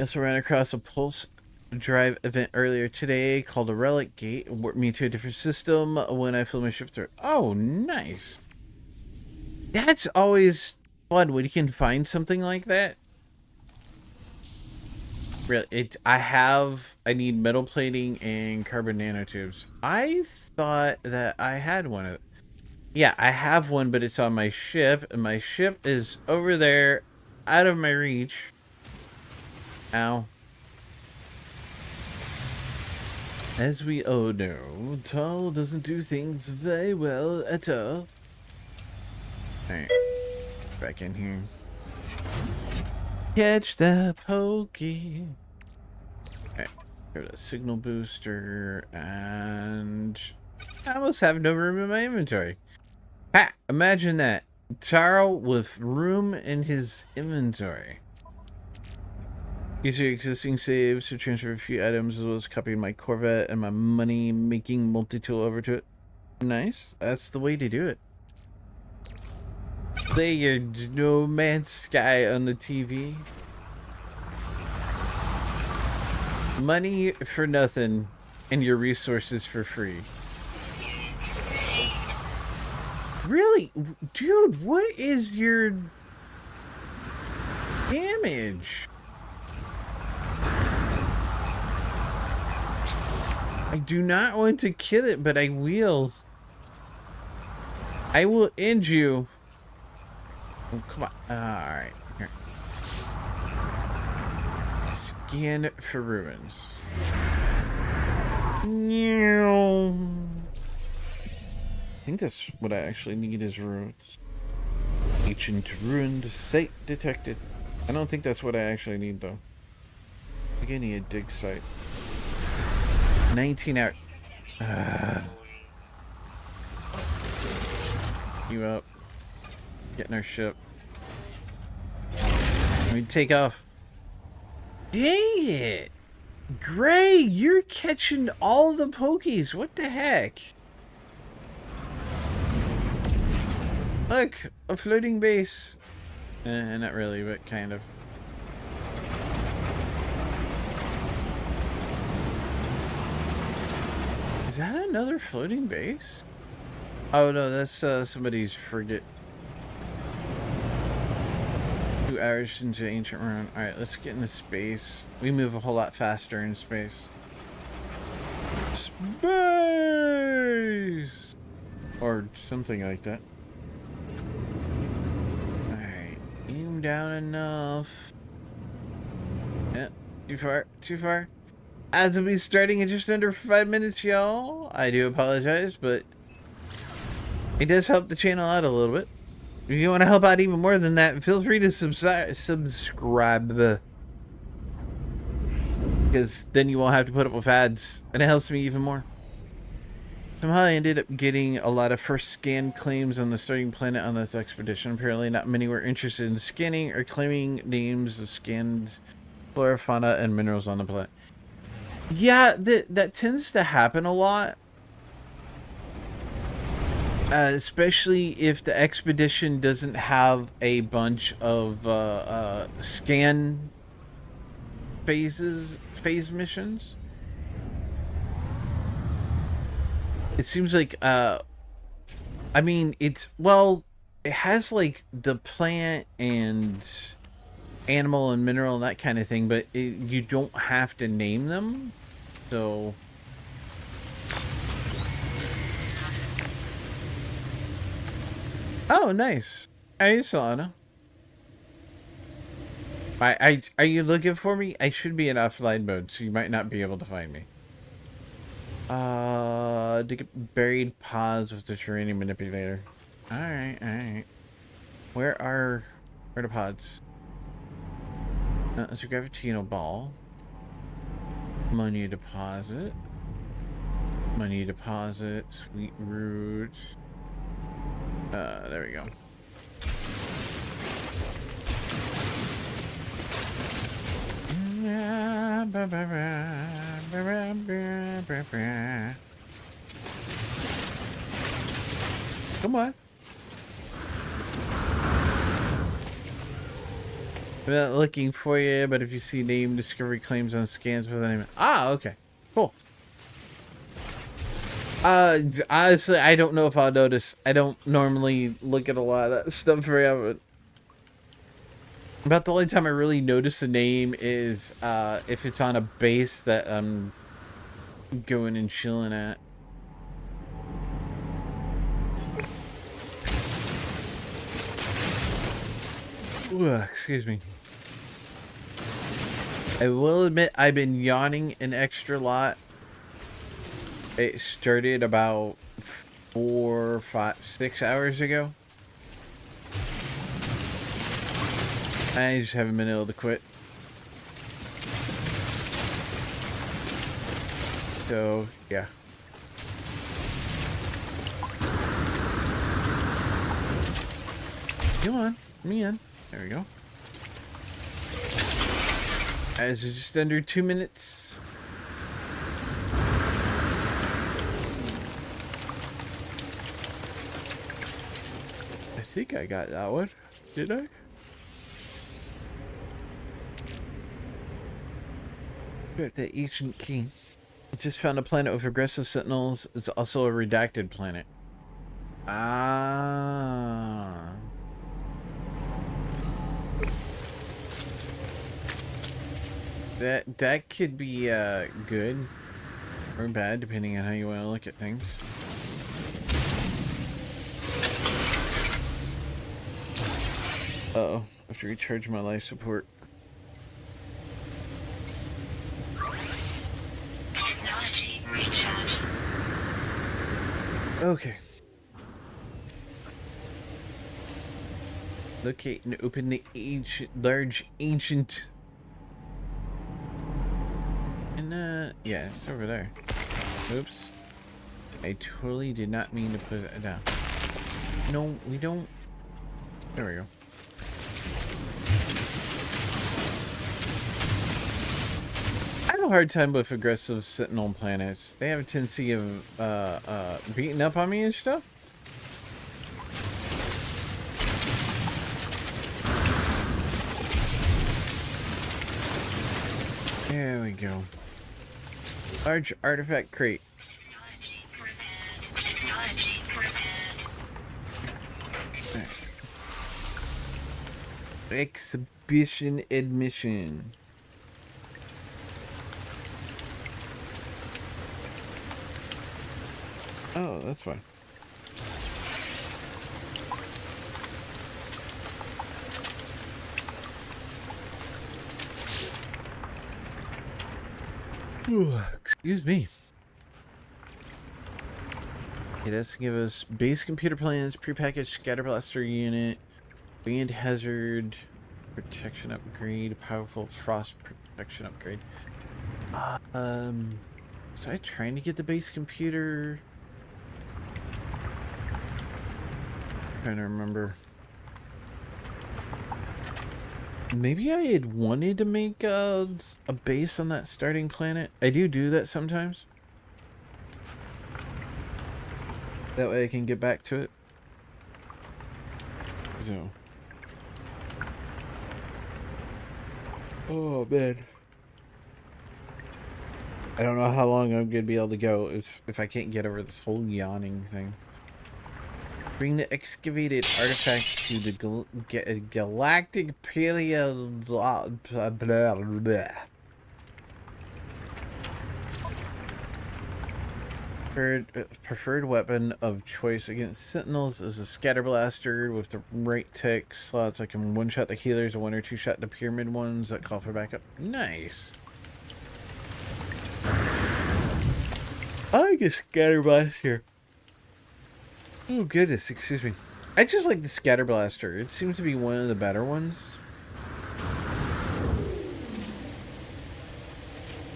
Also ran across a pulse drive event earlier today called a Relic Gate. It warped me to a different system when I flew my ship through. Oh, nice. That's always fun when you can find something like that. Really, I need metal plating and carbon nanotubes. I thought that I had one of... Yeah, I have one, but it's on my ship, and my ship is over there, out of my reach. Ow. As we all know, Tall doesn't do things very well at all. Alright, back in here. Catch the pokey. Alright, go to the signal booster, and I almost have no room in my inventory. Ha! Imagine that. Taro with room in his inventory. Use your existing saves to transfer a few items as well as copying my Corvette and my money-making multi-tool over to it. Nice. That's the way to do it. Play your No Man's Sky on the TV. Money for nothing and your resources for free. Really? Dude, what is your damage? I do not want to kill it, but I will. I will end you. Oh, come on. Alright. Here. Scan for ruins. I think that's what I actually need is ruins. Ancient ruined site detected. I don't think that's what I actually need though. I think I need a dig site. 19 hours. You up. Getting our ship. We take off. Dang it! Gray, you're catching all the pokies. What the heck? Look, a floating base. Not really, but kind of. Is that another floating base? Oh no, that's somebody's frigate. 2 hours into ancient ruin. Alright, let's get into space. We move a whole lot faster in space. Space! Or something like that. Alright, aim down enough. Yeah, too far, too far. As will be starting in just under 5 minutes, y'all. I do apologize, but it does help the channel out a little bit. If you want to help out even more than that, feel free to subscribe. Because then you won't have to put up with ads, and it helps me even more. Somehow I ended up getting a lot of first scan claims on the starting planet on this expedition. Apparently not many were interested in scanning or claiming names of scanned flora, fauna, and minerals on the planet. Yeah, that tends to happen a lot. Especially if the expedition doesn't have a bunch of scan phase missions. It seems like I mean it has like the plant and animal and mineral and that kind of thing, but you don't have to name them, so oh nice. Hey Solana. Are you looking for me? I should be in offline mode, so you might not be able to find me. To get buried pods with the terrain manipulator. Alright. Where are the pods? That's a gravitino ball. Money deposit. Money deposit. Sweet root. There we go. Come on. I'm not looking for you, but if you see name discovery claims on scans with the name. Ah, okay. Cool. Honestly, I don't know if I'll notice. I don't normally look at a lot of that stuff very often. About the only time I really notice a name is if it's on a base that I'm going and chilling at. Ooh, excuse me. I will admit I've been yawning an extra lot. It started about 4, 5, 6 hours ago. I just haven't been able to quit. So, yeah. Come on, me in. There we go. As it's just under 2 minutes. I think I got that one. Did I? Got the ancient key. I just found a planet with aggressive sentinels. It's also a redacted planet. Ah. That could be good or bad depending on how you want to look at things. Uh-oh, I have to recharge my life support. Technology recharge. Okay. Locate and open the large ancient. And yeah, it's over there. Oops. I totally did not mean to put it down. No, we don't. There we go. I have a hard time with aggressive sentinel planets. They have a tendency of beating up on me and stuff. There we go. Large artifact crate. Technology prepared. Exhibition admission. Oh, that's fine. Ooh, excuse me. It has to give us base computer plans, prepackaged scatter blaster unit, band hazard, protection upgrade, powerful frost protection upgrade. Was I trying to get the base computer? Trying to remember. Maybe I had wanted to make a base on that starting planet. I do that sometimes. That way I can get back to it. So. Oh, man. I don't know how long I'm going to be able to go if I can't get over this whole yawning thing. Bring the excavated artifacts to the galactic paleo... Blah, blah, blah, blah. Preferred weapon of choice against sentinels is a scatter blaster with the right tech slots. I can one-shot the healers and 1 or 2 shot the pyramid ones that call for backup. Nice. I like a scatter blaster. Oh goodness, excuse me. I just like the scatter blaster. It seems to be one of the better ones.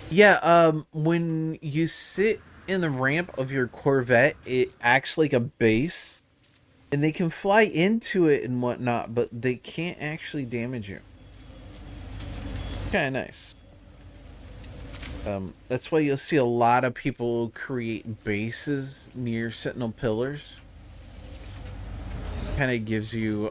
Yeah, when you sit in the ramp of your Corvette, it acts like a base, and they can fly into it and whatnot, but they can't actually damage you. Kind of nice. That's why you'll see a lot of people create bases near Sentinel pillars. Kind of gives you,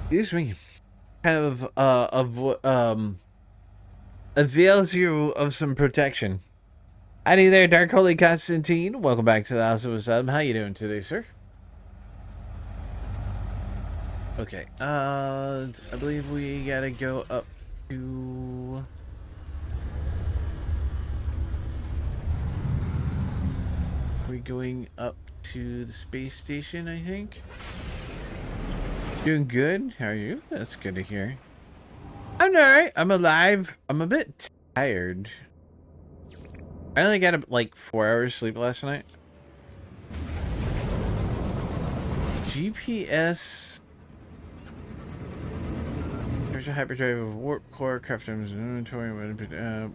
excuse me. Kind of, avails you of some protection. Howdy there, Dark Holy Constantine. Welcome back to the House of Asylum. How you doing today, sir? Okay, I believe we gotta go up to... We're going up to the space station, I think. Doing good? How are you? That's good to hear. I'm alright. I'm alive. I'm a bit tired. I only got like 4 hours sleep last night. GPS... There's a hyperdrive of warp core, craft items, inventory.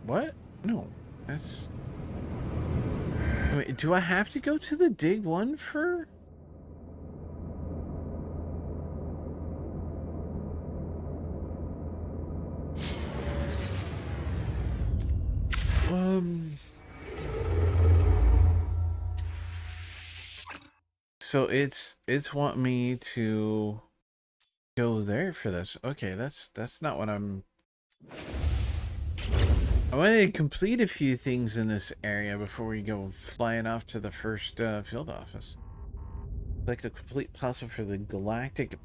What? No, that's. Wait, do I have to go to the dig one for? So it's want me to go there for this. Okay, that's not what I'm... I wanted to complete a few things in this area before we go flying off to the first field office. I'd like the complete puzzle for the Galactic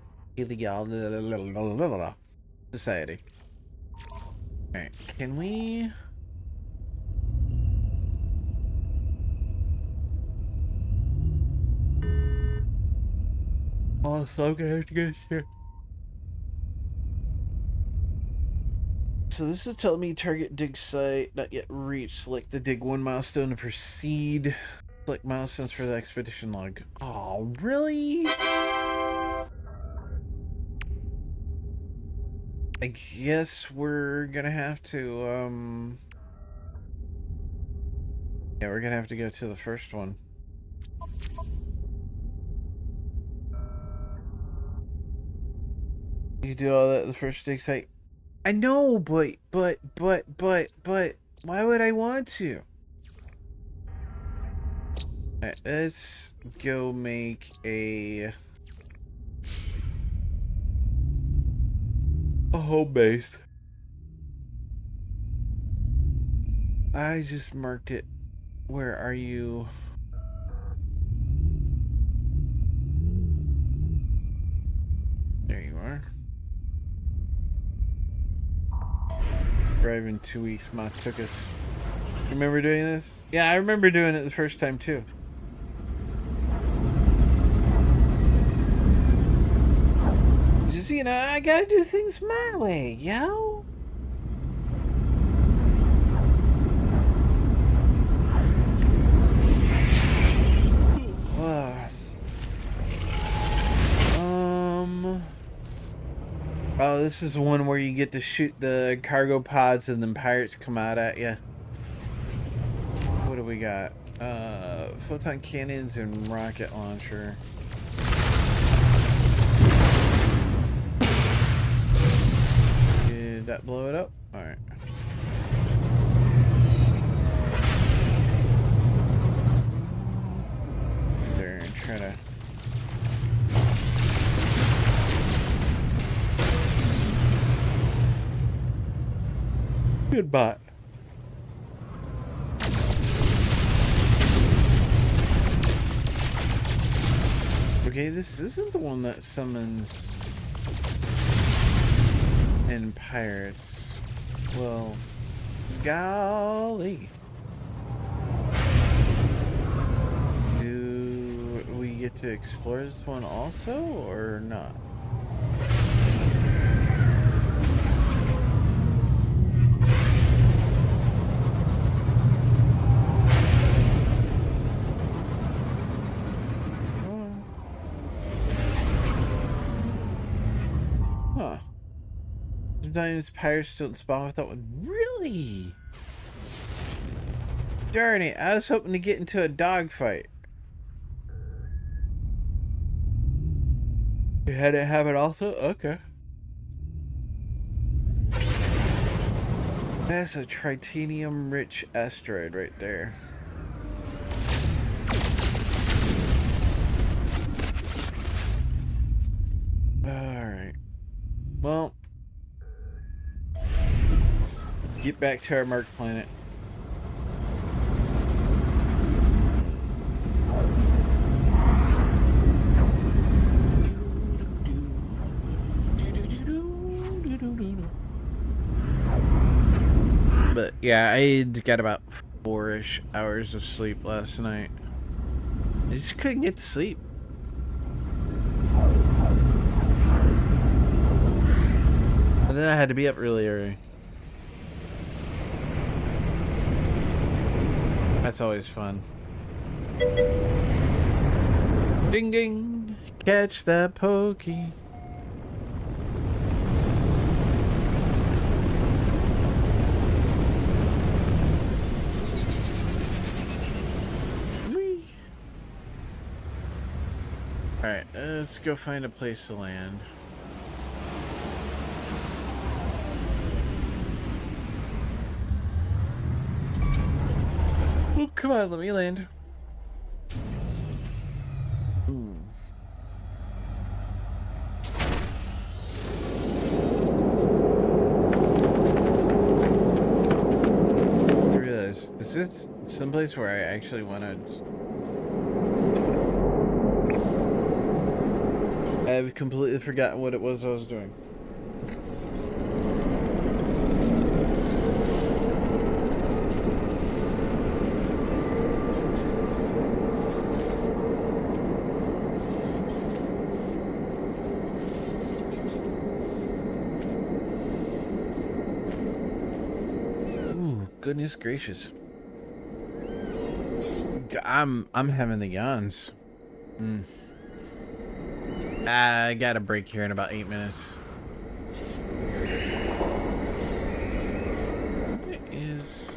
Society. Alright, can we... Oh, so I'm gonna have to get here. So this is telling me target dig site not yet reached. Select the dig 1 milestone to proceed. Select milestones for the expedition log. Oh, really? I guess we're gonna have to, yeah, we're gonna have to go to the first one. You do all that at the first dig site. I know, but, why would I want to? Alright, let's go make a home base. I just marked it. Where are you? There you are. Drive in 2 weeks. Ma took us. Remember doing this? Yeah, I remember doing it the first time too. Just, you know, I gotta do things my way, yo. Oh, this is the one where you get to shoot the cargo pods and then pirates come out at you. What do we got? Photon cannons and rocket launcher. Did that blow it up? Alright. There, try to... Good bot. Okay, this isn't the one that summons in pirates. Well, golly. Do we get to explore this one also, or not? Huh. Sometimes pirates don't spawn with that one. Really? Darn it, I was hoping to get into a dogfight. You had it happen also? Okay. That's a tritanium-rich asteroid right there. Alright. Well, let's get back to our marked planet. But yeah, I got about 4-ish hours of sleep last night. I just couldn't get to sleep. And then I had to be up really early. That's always fun. Ding ding! Catch that pokey. Alright, let's go find a place to land. Oh, come on, let me land. Ooh. I realize, is this someplace where I actually want to... I've completely forgotten what it was I was doing. Ooh, goodness gracious. I'm having the yawns. I got a break here in about 8 minutes. What is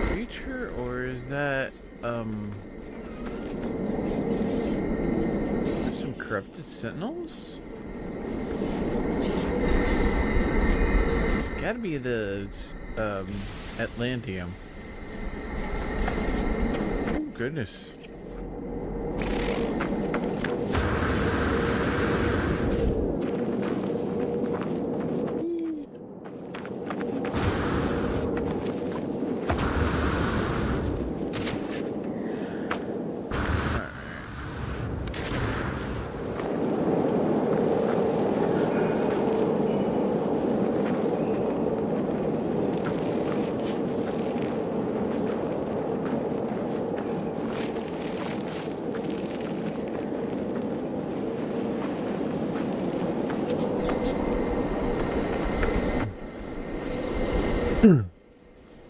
creature, or is that some corrupted sentinels? It's gotta be the Atlanteum. Oh goodness.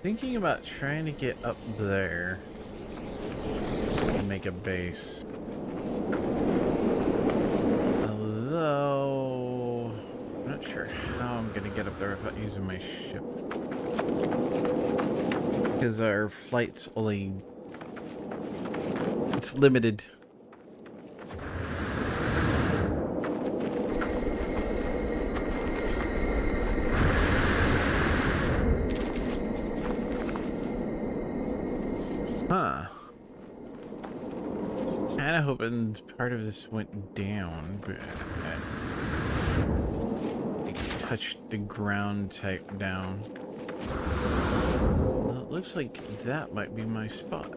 Thinking about trying to get up there and make a base. Although I'm not sure how I'm gonna get up there without using my ship. Because our flight's only... it's limited. Huh. Kinda hoping part of this went down, but it touched the ground type down. Well, it looks like that might be my spot.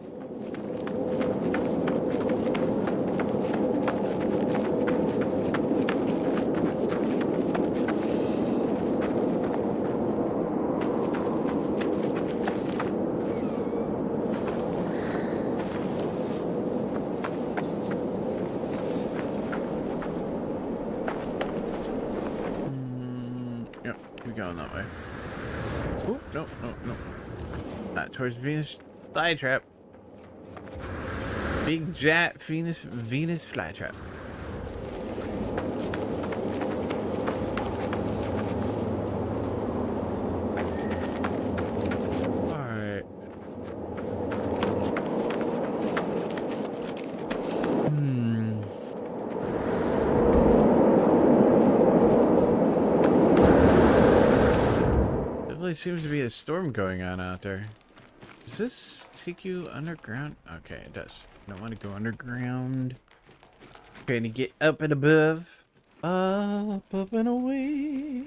Keep going that way. Oh, no, no, no. Not towards Venus flytrap. Big jet Venus flytrap. Alright. Definitely seems to be a storm going on out there. Does this take you underground? Okay, it does. Don't want to go underground. Trying to get up and above. Up and away.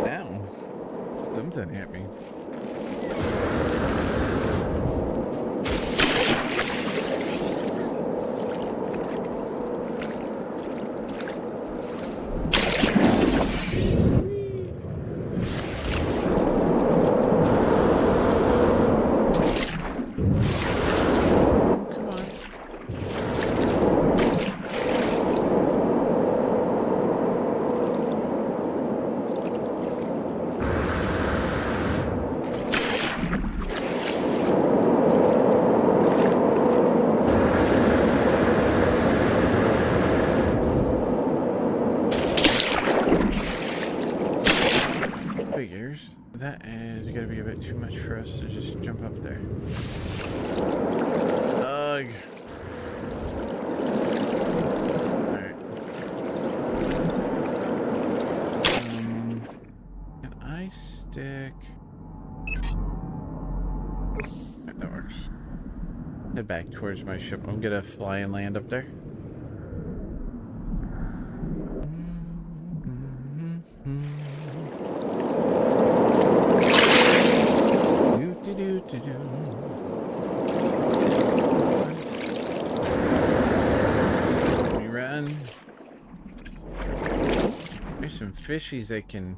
Ow. Something hit me. Figures. That is gonna be a bit too much for us to just jump up there. Ugh. Alright. Can I stick? Right, that works. Head back towards my ship. I'm gonna fly and land up there. Let me run. There's some fishies I can.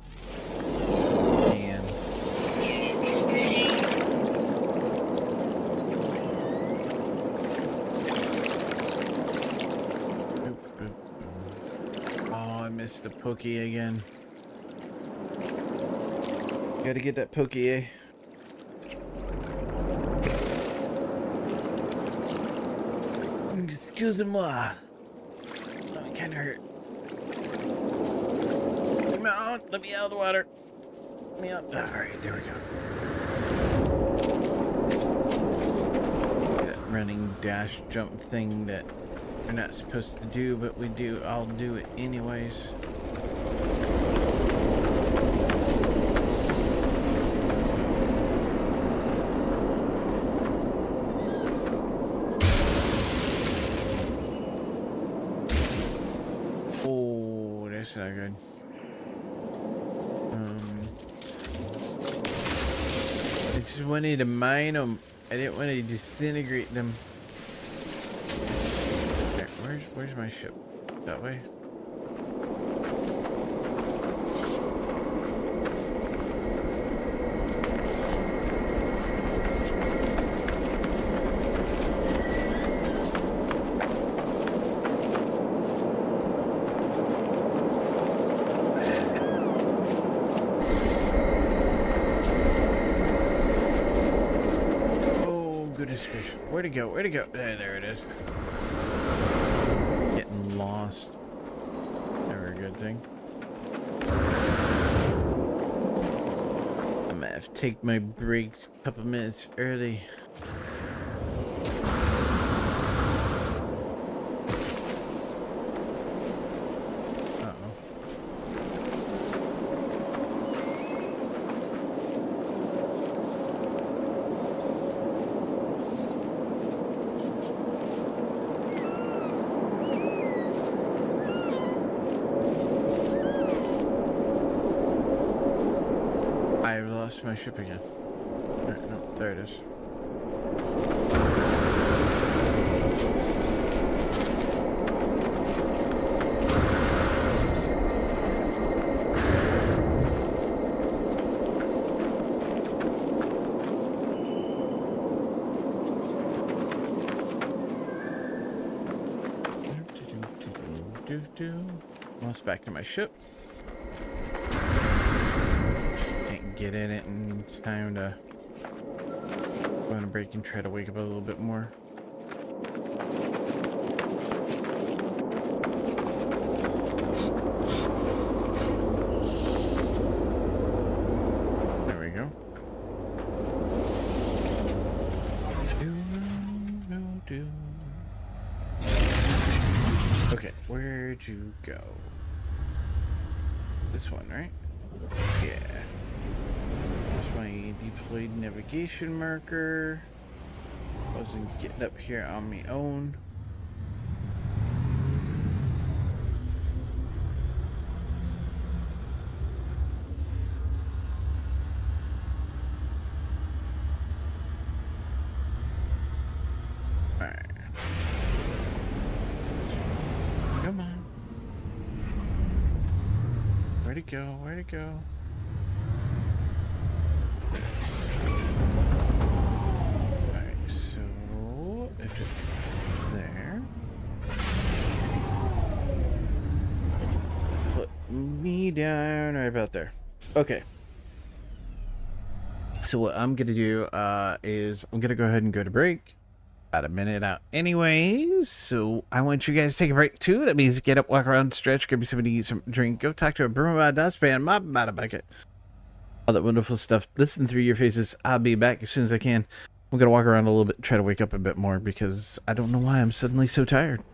Oh, I missed the pokey again. Gotta get that pokey, eh? Excuse-moi. Oh, it kinda hurt. Come on, let me out of the water. Let me out. Alright, there we go. That running dash jump thing that we're not supposed to do, but we do. I'll do it anyways. Oh, that's not good. I just wanted to mine them. I didn't want to disintegrate them. Okay, where's my ship? That way? Fish. Where'd it go? Where'd it go? There it is. Getting lost. Never a good thing. I'm gonna have to take my break a couple minutes early. My ship again. No, there it is. Almost back to my ship. Can't get in it in time to go on a break and try to wake up a little bit more. There we go. Okay, where'd you go? This one, right? Yeah. There's my deployed navigation marker. Wasn't getting up here on my own. Alright. Come on. Where'd it go? Where'd it go? Alright, so if it's there, put me down right about there. Okay. So what I'm gonna do is I'm gonna go ahead and go to break. About a minute out anyways, so I want you guys to take a break too. That means get up, walk around, stretch, grab you something to eat, some drink, go talk to a broom about dustpan, mop about a bucket, all that wonderful stuff. Listen through your faces. I'll be back as soon as I can. I'm gonna walk around a little bit, try to wake up a bit more because I don't know why I'm suddenly so tired.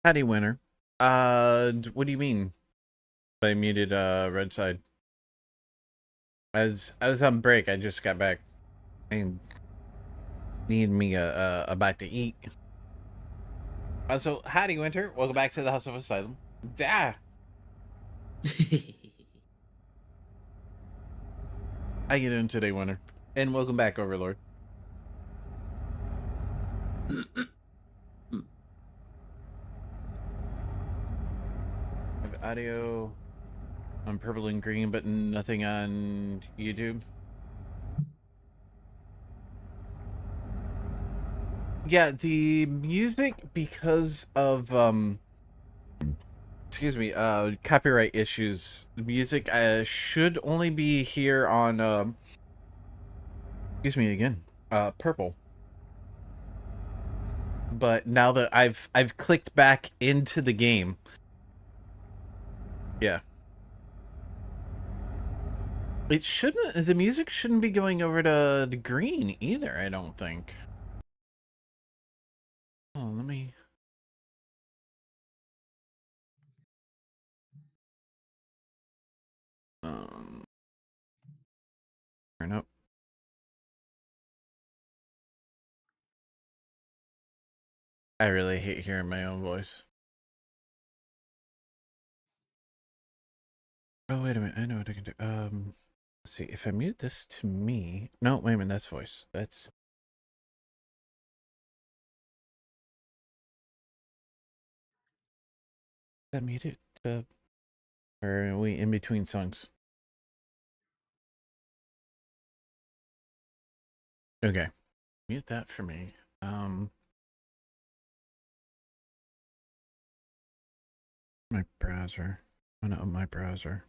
Howdy, winner. What do you mean? I muted red side. As I was on break, I just got back. I need me a bite to eat. So howdy, Winter. Welcome back to the House of Asylum. How you doing today, Winter? And welcome back, Overlord. Have audio on purple and green, but nothing on YouTube. Yeah, the music, because of excuse me, copyright issues, the music should only be here on excuse me again, purple. But now that I've clicked back into the game, yeah, it shouldn't. The music shouldn't be going over to the green either. I don't think. Oh, let me. Turn up. I really hate hearing my own voice. Oh, wait a minute. I know what I can do. Let's see. If I mute this to me. No, wait a minute. That's voice. That's. That mute it to. Or are we in between songs? Okay. Mute that for me. My browser. Oh no, my browser.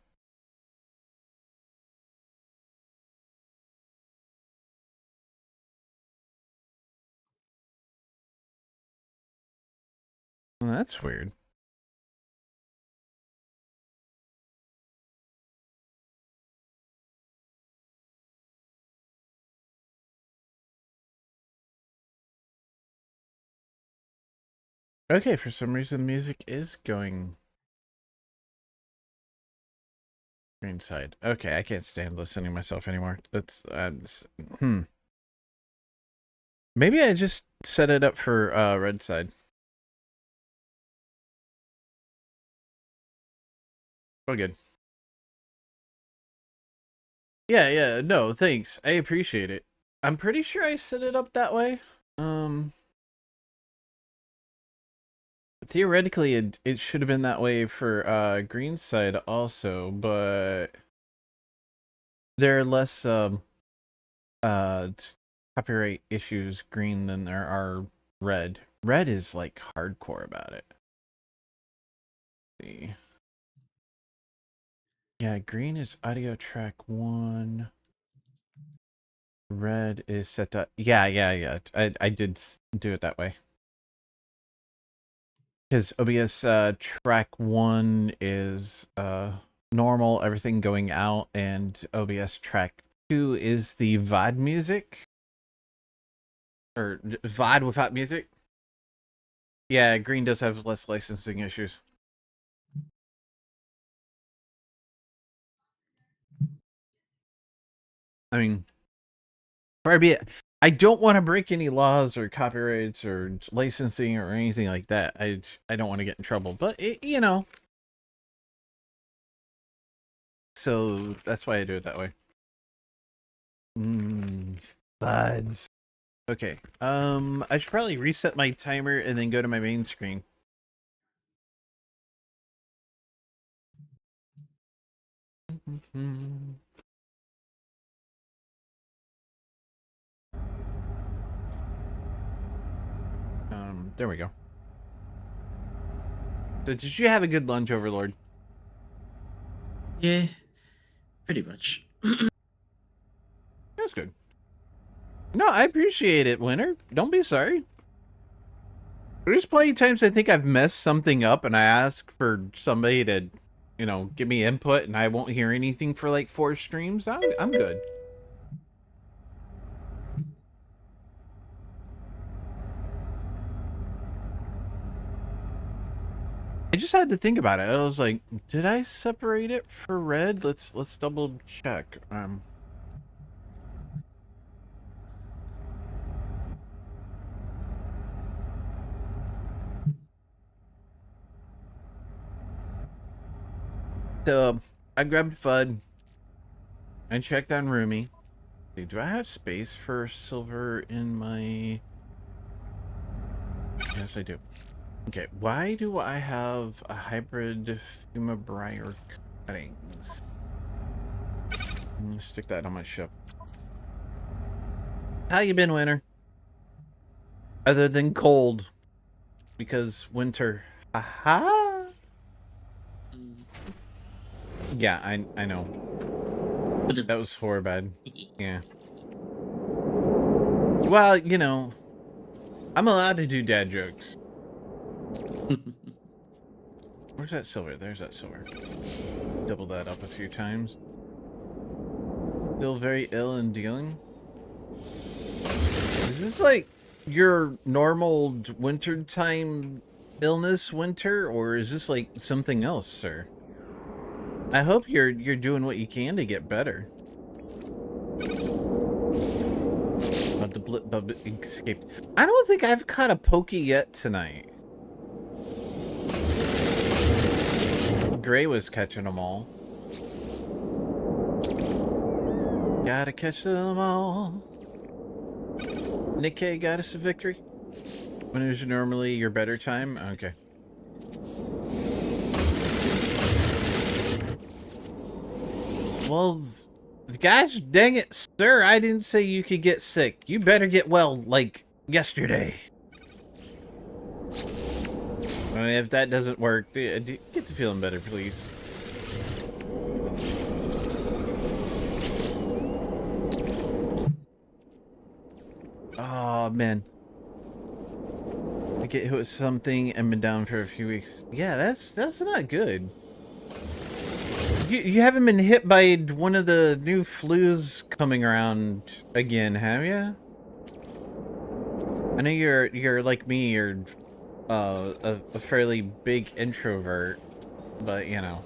Well, that's weird. Okay, for some reason the music is going green side. Okay, I can't stand listening to myself anymore. That's Maybe I just set it up for red side. Oh, good. Yeah, no, thanks. I appreciate it. I'm pretty sure I set it up that way. Theoretically, it should have been that way for green side also, but there are less copyright issues green than there are red. Red is like hardcore about it. Let's see. Yeah, green is audio track 1. Red is set to yeah. I did do it that way. Because OBS track 1 is normal, everything going out, and OBS track 2 is the VOD music. Or VOD without music. Yeah, green does have less licensing issues. I mean, I don't want to break any laws or copyrights or licensing or anything like that. I don't want to get in trouble, but you know. So that's why I do it that way. Buds. Okay. I should probably reset my timer and then go to my main screen. There we go. So did you have a good lunch, Overlord? Yeah, pretty much. That's good. No, I appreciate it, Winter. Don't be sorry. There's plenty of times I think I've messed something up and I ask for somebody to, you know, give me input and I won't hear anything for like 4 streams. I'm good. just had to think about it. I was like, did I separate it for red? Let's double check. So I grabbed FUD. I checked on Roomy. Do I have space for silver in my... Yes, I do. Okay, why do I have a hybrid Fumabriar cuttings? I'm gonna stick that on my ship. How you been, Winter? Other than cold. Because winter. Aha! Yeah, I know. That was horrible. Yeah. Well, you know, I'm allowed to do dad jokes. Where's that silver? There's that silver. Double that up a few times. Still very ill and dealing. Is this like your normal winter time illness winter, or is this like something else, sir? I hope you're doing what you can to get better. But the blip bub escaped. I don't think I've caught a pokey yet tonight. Gray was catching them all. Gotta catch them all. Nick K got us a victory. When is normally your better time? Okay. Well, gosh dang it, sir, I didn't say you could get sick. You better get well, like, yesterday. I mean, if that doesn't work, get to feeling better, please. Oh, man. I get hit with something and been down for a few weeks. Yeah, that's not good. You haven't been hit by one of the new flus coming around again, have you? I know you're like me, you're a fairly big introvert, but you know.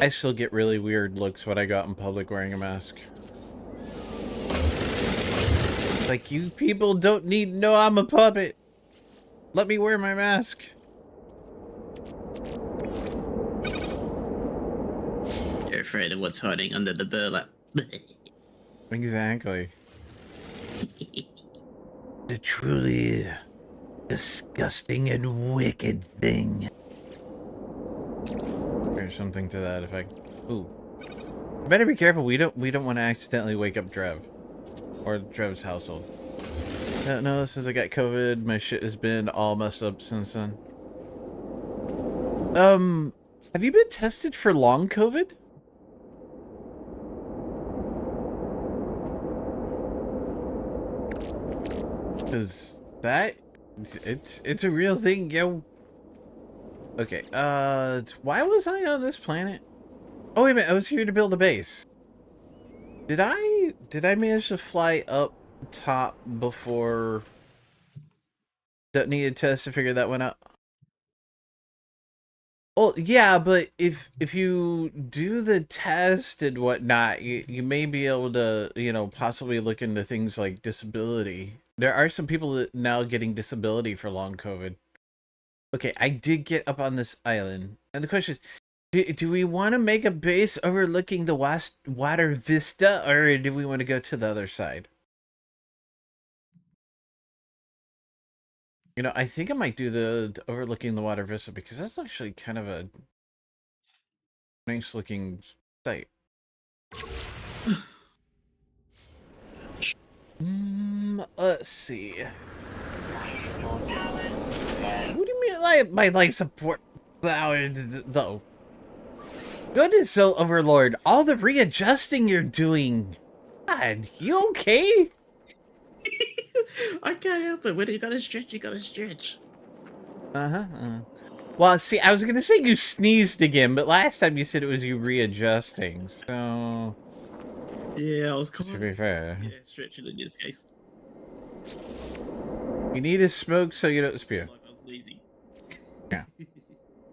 I still get really weird looks when I go out in public wearing a mask. Like, you people don't need to know I'm a puppet. Let me wear my mask. You're afraid of what's hiding under the burlap. Exactly. The truly disgusting and wicked thing. There's something to that effect. Ooh. Better be careful. We don't want to accidentally wake up Drev. Or Drev's household. No, since I got COVID, my shit has been all messed up since then. Have you been tested for long COVID? Cause that, it's a real thing, yo. Okay, why was I on this planet? Oh wait a minute, I was here to build a base. Did I manage to fly up top before that needed test to figure that one out? Well, yeah, but if you do the test and whatnot, you may be able to, you know, possibly look into things like disability. There are some people that now getting disability for long COVID. Okay, I did get up on this island, and the question is, do we want to make a base overlooking the water vista, or do we want to go to the other side? You know, I think I might do the overlooking the water vista, because that's actually kind of a nice looking site. Let's see. What do you mean, like, my life support power, though? Goodness, so Overlord, all the readjusting you're doing. God, you okay? I can't help it. When you gotta stretch, you gotta stretch. Well, see, I was gonna say you sneezed again, but last time you said it was you readjusting, so... Yeah, I was To kind be of fair. stretching in this case. You need to smoke so you don't Felt spew. like I was lazy. Yeah.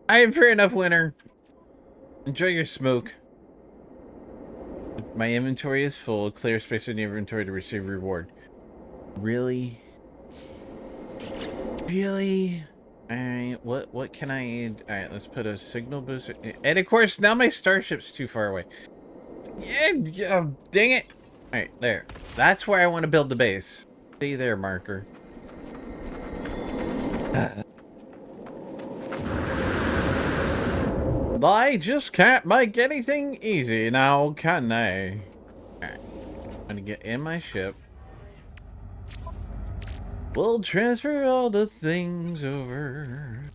I am fair enough, winner. Enjoy your smoke. If my inventory is full, clear space in the inventory to receive reward. Really? Really? Alright, what can I... Alright, let's put a signal booster... And of course, now my starship's too far away. Yeah, dang it! Alright, there. That's where I want to build the base. Stay there, marker. I just can't make anything easy now, can I? Alright, I'm gonna get in my ship. We'll transfer all the things over.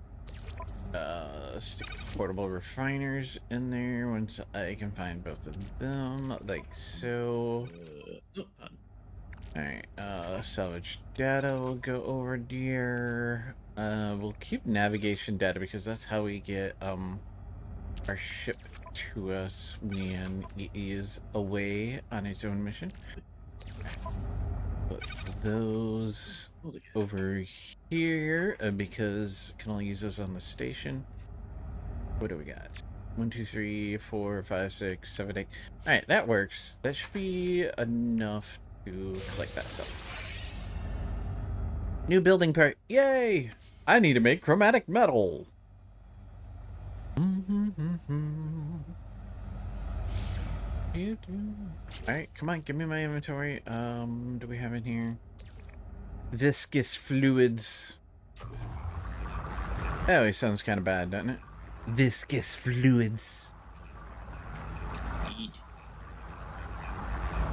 Stick portable refiners in there once I can find both of them, like so. Alright, salvage data will go over here. We'll keep navigation data because that's how we get, our ship to us when he is away on his own mission. Put those over here because I can only use those on the station. What do we got? 1, 2, 3, 4, 5, 6, 7, 8. All right, that works. That should be enough to collect that stuff. New building part. Yay! I need to make chromatic metal. Alright, come on, give me my inventory. Do we have in here? Viscous fluids. That always sounds kind of bad, doesn't it? Viscous fluids.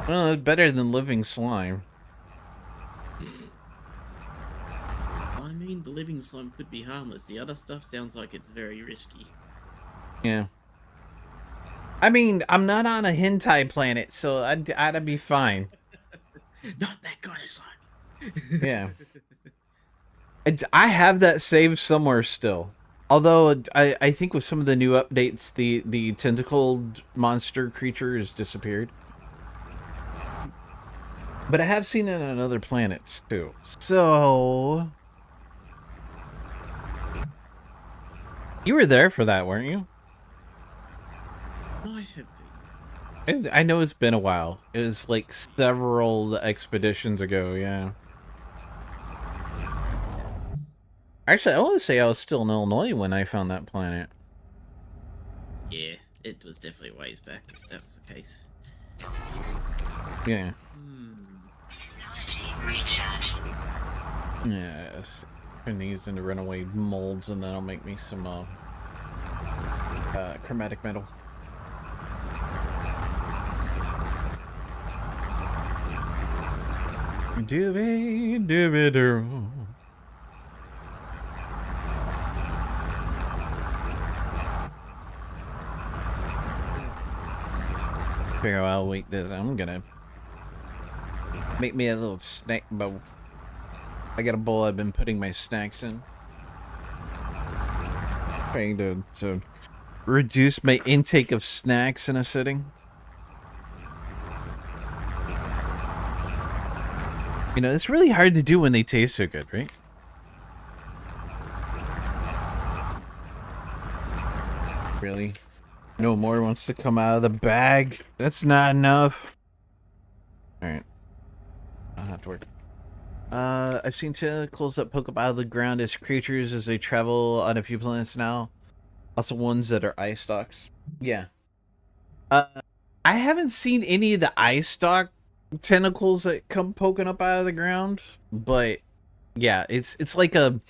Well, it's better than living slime. I mean, the living slime could be harmless. The other stuff sounds like it's very risky. Yeah. I mean, I'm not on a hentai planet, so I'd be fine. Not that kind of slime. Yeah. I have that saved somewhere still. Although, I think with some of the new updates, the tentacled monster creature has disappeared. But I have seen it on other planets, too. So... You were there for that, weren't you? Might have been. I know it's been a while. It was like several expeditions ago, yeah. Actually, I want to say I was still in Illinois when I found that planet. Yeah, it was definitely ways back, if that's the case. Yeah. Technology recharge. Yes. Turn these into runaway molds and that'll make me some chromatic metal. Doobie doobie doo. Figure out I'll wait this. I'm gonna make me a little snack bowl. I got a bowl I've been putting my snacks in. Trying to reduce my intake of snacks in a sitting. You know, it's really hard to do when they taste so good, right? Really? No more wants to come out of the bag? That's not enough. Alright. I'll have to work. I've seen tentacles that poke up out of the ground as creatures as they travel on a few planets now. Also ones that are eye stalks. Yeah. I haven't seen any of the eye stalk tentacles that come poking up out of the ground, but yeah, it's like a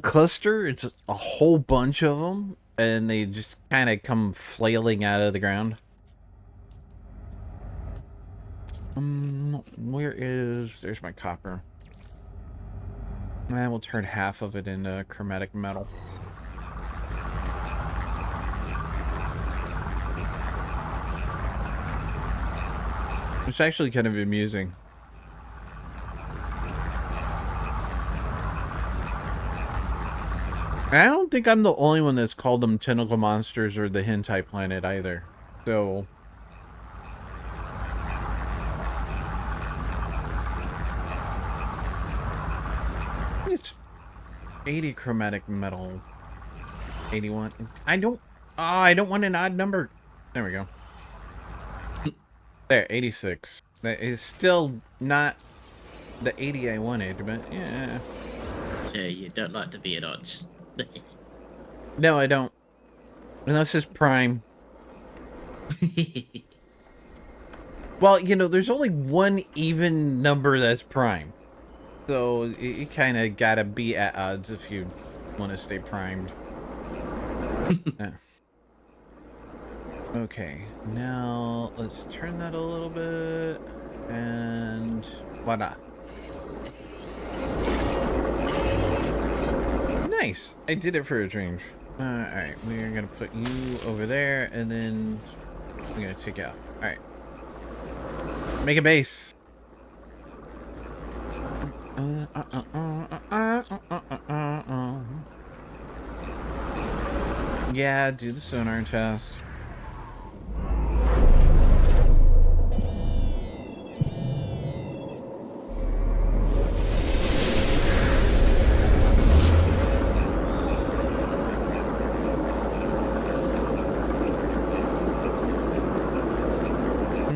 cluster. It's a whole bunch of them, and they just kind of come flailing out of the ground. Where is... There's my copper. And we'll turn half of it into chromatic metal. It's actually kind of amusing. I don't think I'm the only one that's called them tentacle monsters or the hentai planet either. So... 80 chromatic metal. 81. I don't want an odd number. There we go. There, 86. That is still not the 80 I wanted, but yeah. Yeah, you don't like to be at odds. No, I don't. Unless it's prime. Well, you know, there's only one even number that's prime. So you kind of gotta be at odds if you want to stay primed. Yeah. Okay, now let's turn that a little bit. And voila. Nice! I did it for a change. Alright, we're gonna put you over there, and then I'm gonna take out. Alright. Make a base. Yeah, do the sonar test.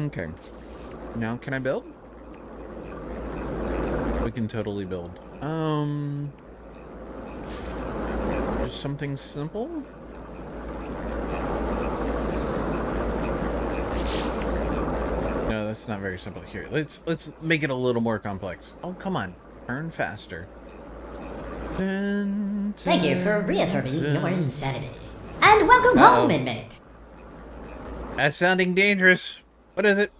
Okay. Now can I build? We can totally build. Just something simple? No, that's not very simple. Here, let's make it a little more complex. Oh, come on. Turn faster. Thank you for reaffirming your insanity. And welcome home, inmate. That's sounding dangerous. What is it?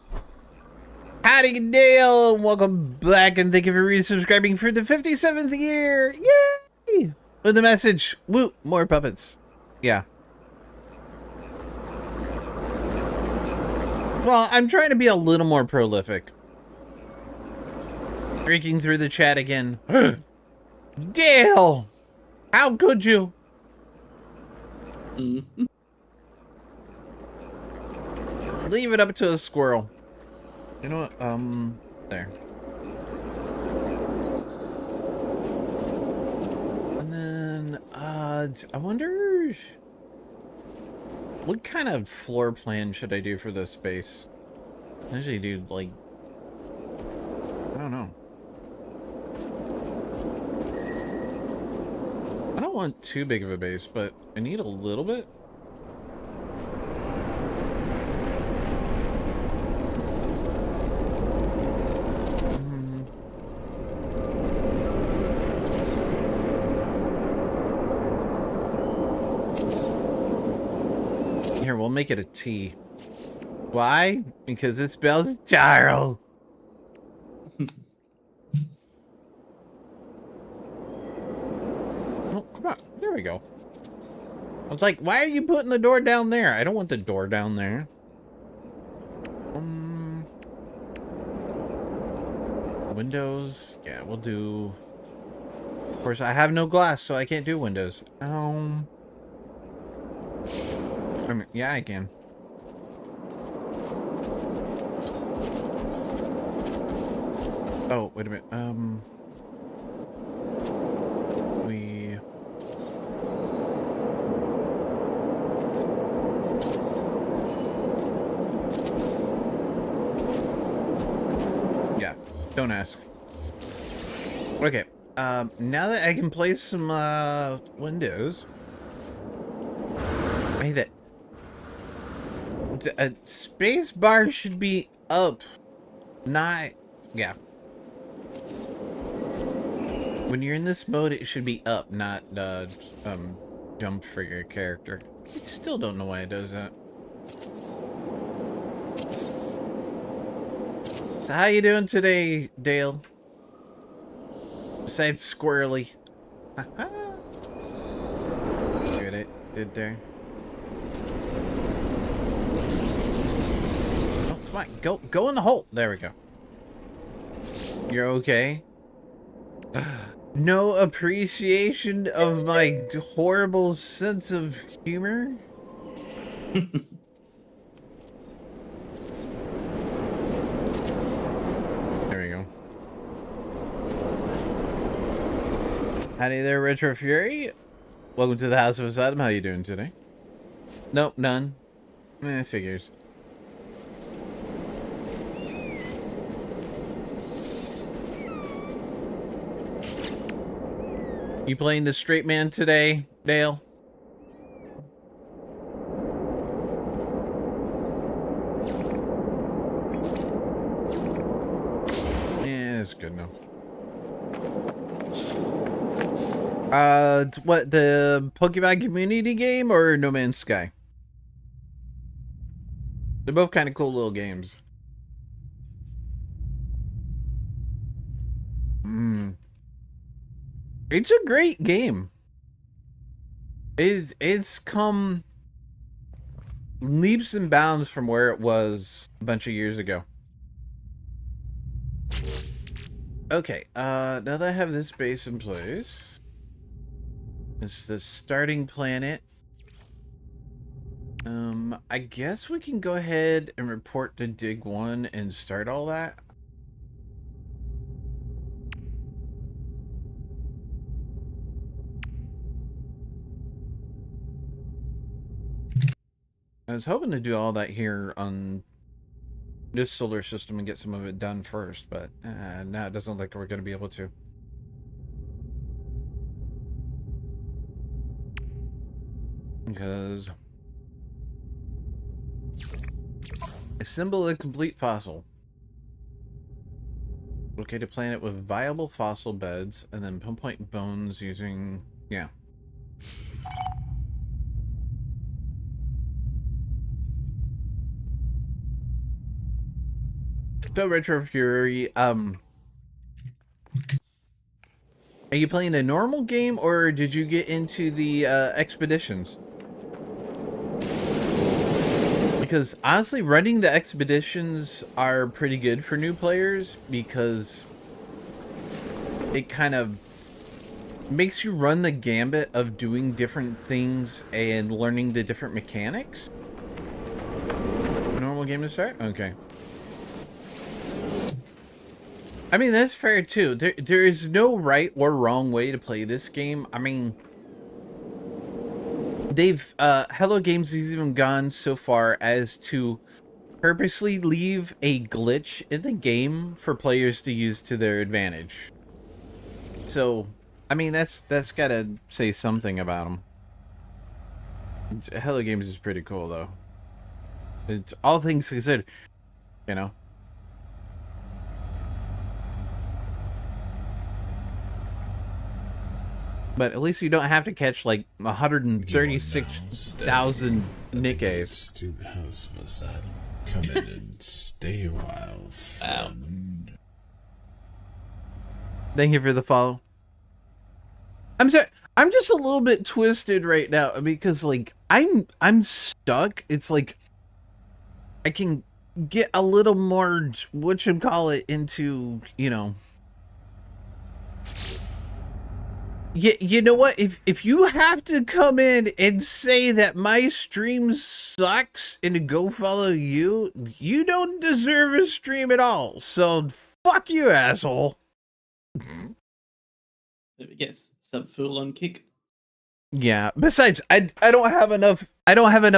Howdy, Dale, and welcome back, and thank you for resubscribing for the 57th year. Yay! With the message, woo, more puppets. Yeah. Well, I'm trying to be a little more prolific. Breaking through the chat again. Dale! How could you? Leave it up to a squirrel. You know what? There. And then, I wonder... What kind of floor plan should I do for this space? I usually do, like... I don't know. I don't want too big of a base, but I need a little bit. Here, we'll make it a T. Why? Because it spells Charles. Oh, come on. There we go. I was like, why are you putting the door down there? I don't want the door down there. Windows. Yeah, we'll do... Of course, I have no glass, so I can't do windows. I mean, yeah, I can. Oh, wait a minute. Yeah, don't ask. Okay, now that I can place some, windows... Hey, that... A space bar should be up, not... Yeah. When you're in this mode, it should be up, not, jump for your character. I still don't know why it does that. So how you doing today, Dale? Besides squirrely. Haha. See what I did there? Oh, come on, go in the hole. There we go. You're okay? No appreciation of my horrible sense of humor? There we go. Howdy there, Retro Fury. Welcome to the House of Asylum. How you doing today? Nope, none. Figures. You playing the straight man today, Dale? Yeah, it's good enough. What, the Pokemon community game or No Man's Sky? They're both kind of cool little games. It's a great game. It's come leaps and bounds from where it was a bunch of years ago. Okay, now that I have this base in place, it's the starting planet. I guess we can go ahead and report to Dig 1 and start all that. I was hoping to do all that here on this solar system and get some of it done first, but now it doesn't look like we're going to be able to. Because assemble a complete fossil. Locate a planet with viable fossil beds, and then pinpoint bones using... yeah. So, Retro Fury, are you playing a normal game, or did you get into the expeditions? Because honestly, running the expeditions are pretty good for new players because it kind of makes you run the gambit of doing different things and learning the different mechanics. Normal game to start? Okay. I mean, that's fair too. There is no right or wrong way to play this game. I mean, they've Hello Games has even gone so far as to purposely leave a glitch in the game for players to use to their advantage. So, I mean, that's gotta say something about them. Hello Games is pretty cool though. It's all things considered, you know. But at least you don't have to catch like 136,000 Nikkeis. To the House of Asylum. Come in and stay a while, friend. Thank you for the follow. I'm sorry. I'm just a little bit twisted right now because like I'm stuck. It's like I can get a little more whatchamacallit into, you know. You know what? If you have to come in and say that my stream sucks and go follow you, you don't deserve a stream at all. So fuck you, asshole. There we go. Some full on kick. Yeah. Besides, I don't have enough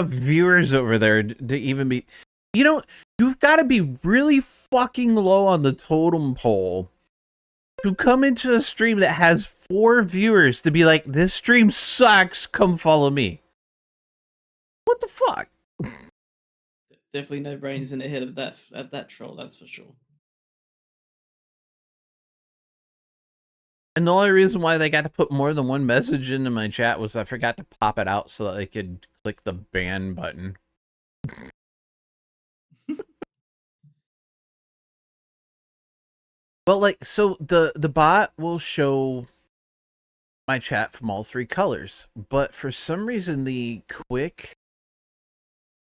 viewers over there to even be. You know, you've got to be really fucking low on the totem pole to come into a stream that has 4 viewers to be like, this stream sucks, come follow me. What the fuck? Definitely no brains in the head of that troll, that's for sure. And the only reason why they got to put more than one message into my chat was I forgot to pop it out so that I could click the ban button. Well, like, so the bot will show my chat from all 3 colors, but for some reason the quick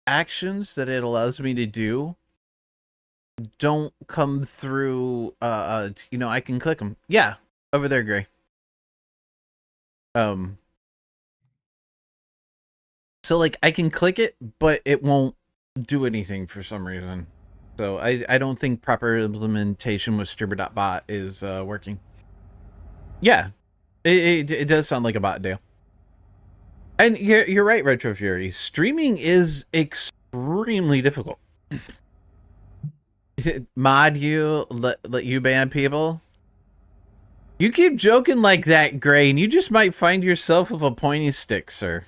actions that it allows me to do don't come through. You know, I can click them. Yeah, over there, Gray. So like I can click it, but it won't do anything for some reason. So I don't think proper implementation with streamer.bot is working. Yeah, It does sound like a bot deal. And you're right, Retro Fury. Streaming is extremely difficult. Mod you, let you ban people. You keep joking like that, Gray, and you just might find yourself with a pointy stick, sir.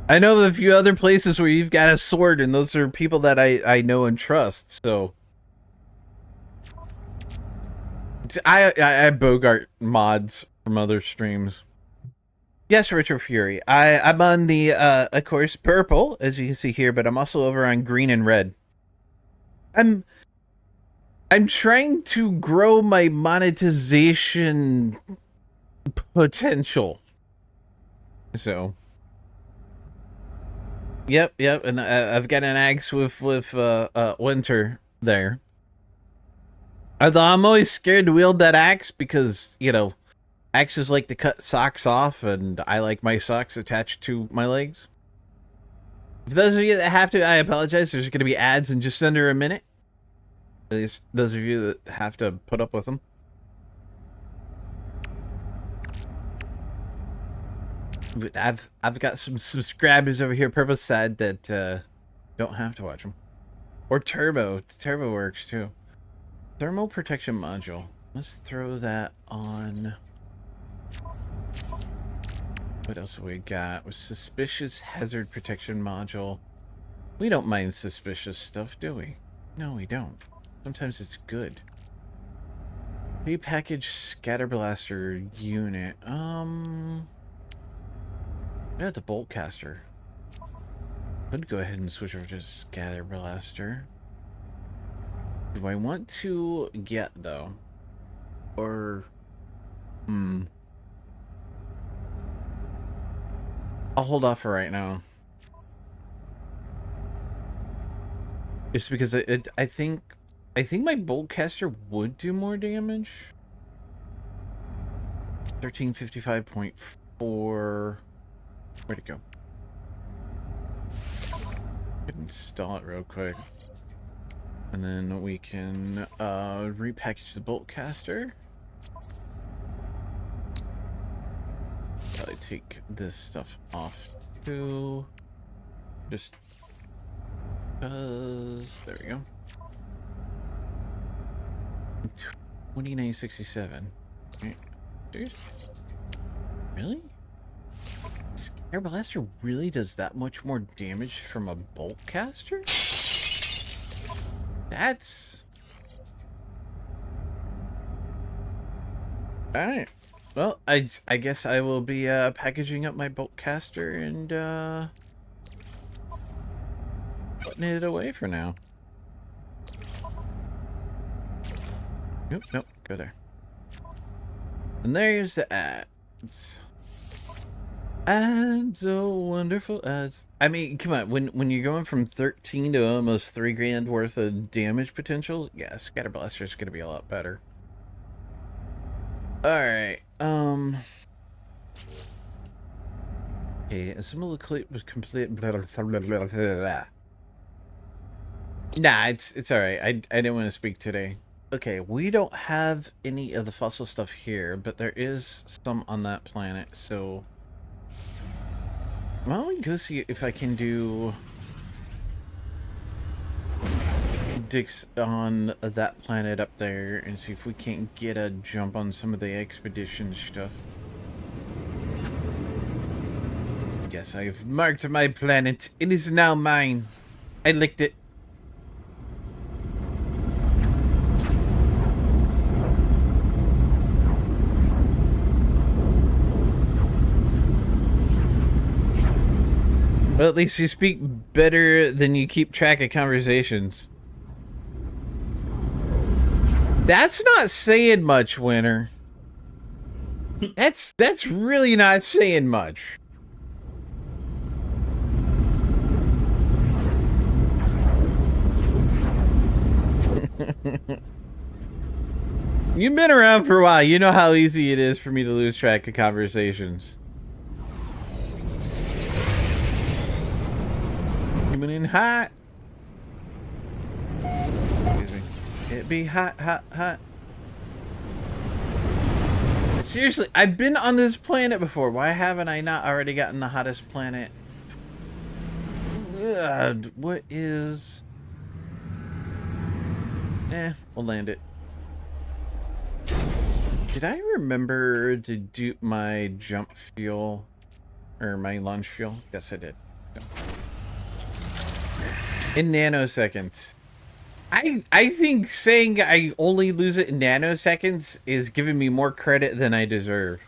I know of a few other places where you've got a sword, and those are people that I know and trust, so... I Bogart mods from other streams. Yes, Retro Fury. I'm on the, of course, purple, as you can see here, but I'm also over on green and red. I'm trying to grow my monetization potential. So. Yep, and I've got an axe with Winter there. Although I'm always scared to wield that axe because, you know, axes like to cut socks off, and I like my socks attached to my legs. For those of you that have to, I apologize. There's going to be ads in just under a minute. At least those of you that have to put up with them. But I've got some subscribers over here, Purple side, that don't have to watch them. Or Turbo. Turbo works too. Thermal protection module. Let's throw that on. What else have we got? With suspicious hazard protection module. We don't mind suspicious stuff, do we? No, we don't. Sometimes it's good. Repackage scatter blaster unit. Yeah, the bolt caster. Could go ahead and switch over to scatter blaster. Do I want to get though? Or I'll hold off for right now. Just because I think my bolt caster would do more damage. 1355.4. Where'd it go? Install it real quick. And then we can repackage the bolt caster. Probably take this stuff off too. Just because. There we go. 2967. Right. Dude. Really? Air Blaster really does that much more damage from a bolt caster? That's... Alright. Well, I guess I will be packaging up my bolt caster and putting it away for now. Nope, go there. And there's the ads. Ads, oh wonderful ads. I mean, come on, when you're going from 13 to almost $3,000 worth of damage potential, yeah, Scatter Blaster is gonna be a lot better. Alright, okay, assemble the clip was complete. Nah, it's alright. I didn't want to speak today. Okay, we don't have any of the fossil stuff here, but there is some on that planet, so why don't we go see if I can do digs on that planet up there and see if we can't get a jump on some of the expedition stuff. Yes, I've marked my planet. It is now mine. I licked it. Well, at least you speak better than you keep track of conversations. That's not saying much, Winter. That's really not saying much. You've been around for a while. You know how easy it is for me to lose track of conversations. Coming in hot. It'd be hot, hot, hot. Seriously, I've been on this planet before. Why haven't I not already gotten the hottest planet? God, what is... we'll land it. Did I remember to do my jump fuel? Or my launch fuel? Yes, I did. In nanoseconds. I think saying I only lose it in nanoseconds is giving me more credit than I deserve.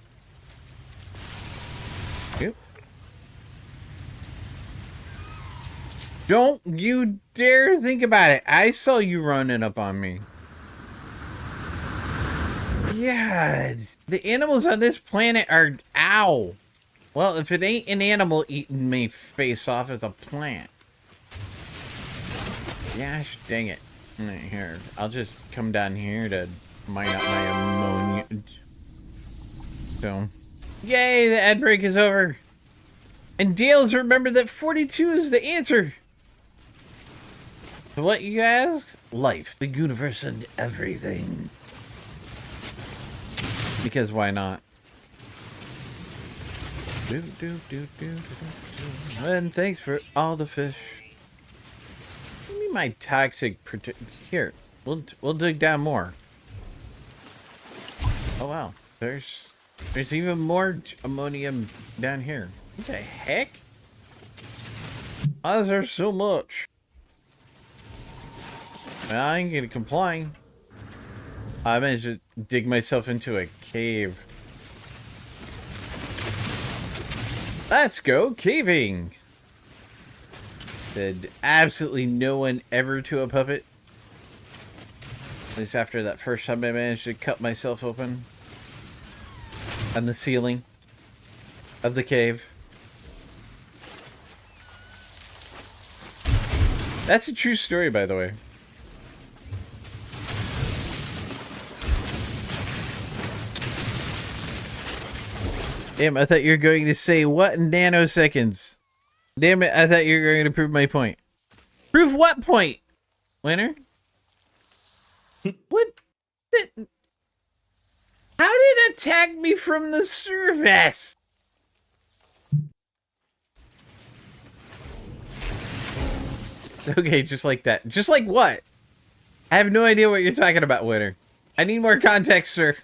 Yep. Don't you dare think about it. I saw you running up on me. God, the animals on this planet are... Ow. Well, if it ain't an animal eating me face off, it's a plant. Gosh dang it. Right, here, I'll just come down here to mine up my ammonia. So, yay, the ad break is over. And Dale's remembered that 42 is the answer. So what you ask? Life, the universe, and everything. Because why not? And thanks for all the fish. Give me my toxic here. We'll dig down more. Oh wow, there's even more ammonium down here. What the heck? Why is there so much? Well, I ain't gonna complain. I managed to dig myself into a cave. Let's go caving! Said absolutely no one ever to a puppet. At least after that first time I managed to cut myself open on the ceiling of the cave. That's a true story, by the way. Damn, I thought you were going to say what in nanoseconds? Damn it, I thought you were going to prove my point. Prove what point? Winner? What? How did it attack me from the surface? Okay, just like that. Just like what? I have no idea what you're talking about, Winner. I need more context, sir.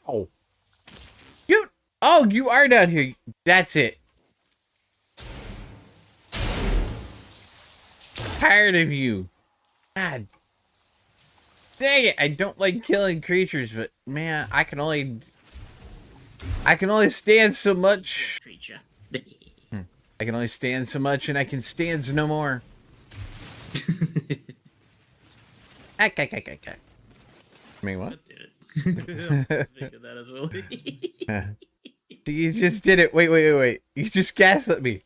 Ow. Dude. Oh, you are down here. That's it. Tired of you. God. Dang it. I don't like killing creatures, but man, I can only stand so much. Creature. I can only stand so much, and I can stand no more. I mean, what? I did it. I was thinking that as well. You just did it. Wait. You just gaslit me.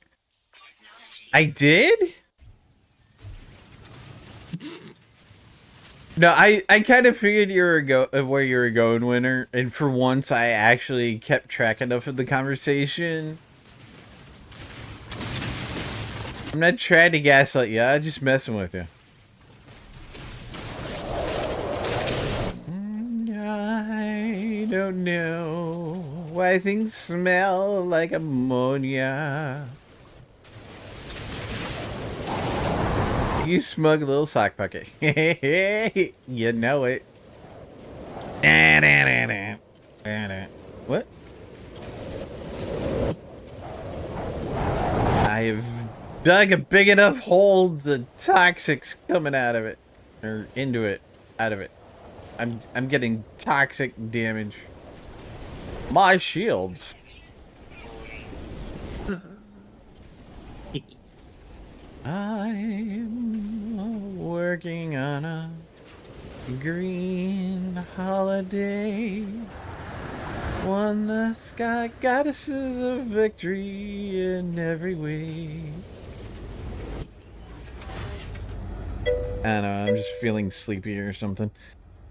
I did? No, I kind of figured you were where you were going, Winner. And for once, I actually kept track enough of the conversation. I'm not trying to gaslight you. I'm just messing with you. I don't know why things smell like ammonia. You smug little sock bucket. You know it. What? I've dug a big enough hole, the toxic's coming out of it. Or into it. Out of it. I'm getting toxic damage. My shields. I'm working on a green holiday. One that's got goddesses of victory in every way. I don't know, I'm just feeling sleepy or something.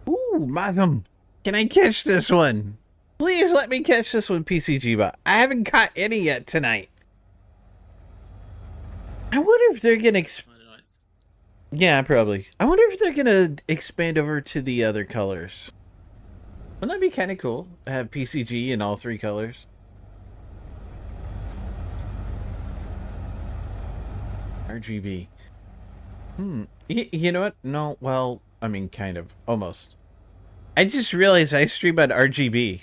Ooh, Markham, can I catch this one? Please let me catch this one, PCGbot. I haven't caught any yet tonight. I wonder if they're gonna Yeah, probably. I wonder if they're gonna expand over to the other colors. Wouldn't that be kind of cool? Have PCG in all 3 colors. RGB. You know what? No, well, I mean, kind of. Almost. I just realized I stream on RGB.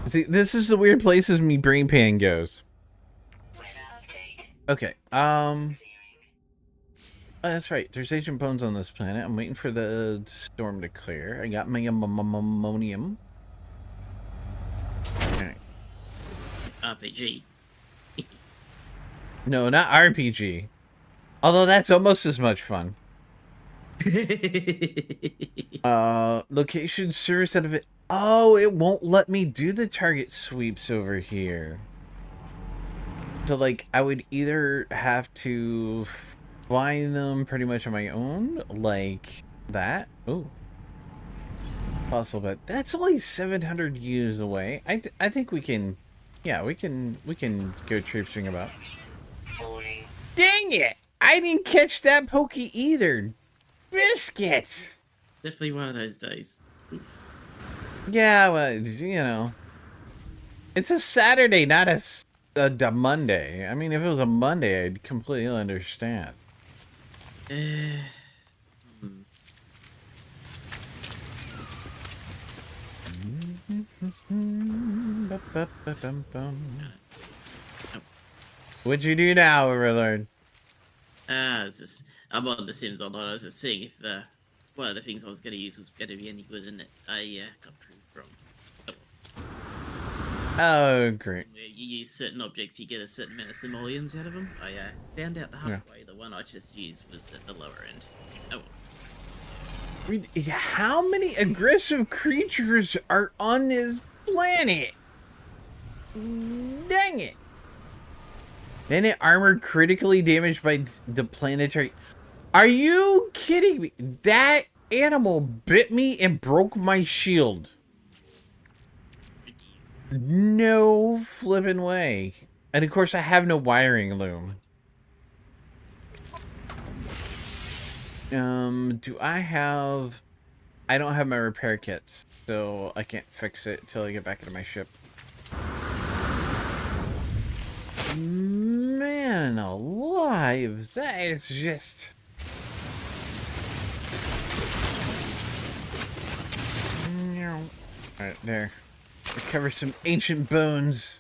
See, this is the weird places me brain pan goes. Okay, that's right. There's ancient bones on this planet. I'm waiting for the storm to clear. I got my ammonium. Okay. RPG. No, not RPG. Although that's almost as much fun. Location service out of it. Oh, it won't let me do the target sweeps over here. So, like, I would either have to find them pretty much on my own, like that. Ooh. Possible, but that's only 700 years away. I think we can, yeah, we can go traipsing about. Dang it! I didn't catch that pokey either. Biscuit! Definitely one of those days. Yeah, well, you know. It's a Saturday, not a Monday. I mean, if it was a Monday, I'd completely understand. What'd you do now, Overlord? I'm on The Sims Online. I was just seeing if one of the things I was going to use was going to be any good, and I got proved wrong. Oh, great. Where you use certain objects, you get a certain amount of simoleons out of them. I found out the hard way. The one I just used was at the lower end. Oh well. How many aggressive creatures are on this planet? Dang it. Then it armored critically damaged by the planetary... Are you kidding me? That animal bit me and broke my shield. No flipping way. And of course I have no wiring loom. Do I have... I don't have my repair kits, so I can't fix it till I get back into my ship. Man alive, that is just... Alright, there. Recover some ancient bones.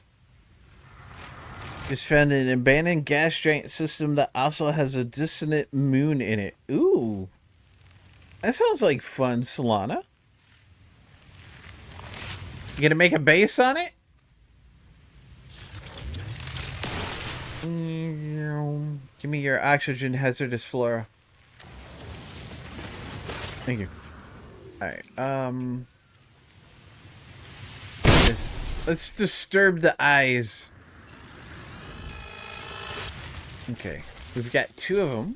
Just found an abandoned gas giant system that also has a dissonant moon in it. Ooh. That sounds like fun, Solana. You gonna make a base on it? Give me your oxygen hazardous flora. Thank you. Alright, let's disturb the eyes. Okay, we've got 2 of them.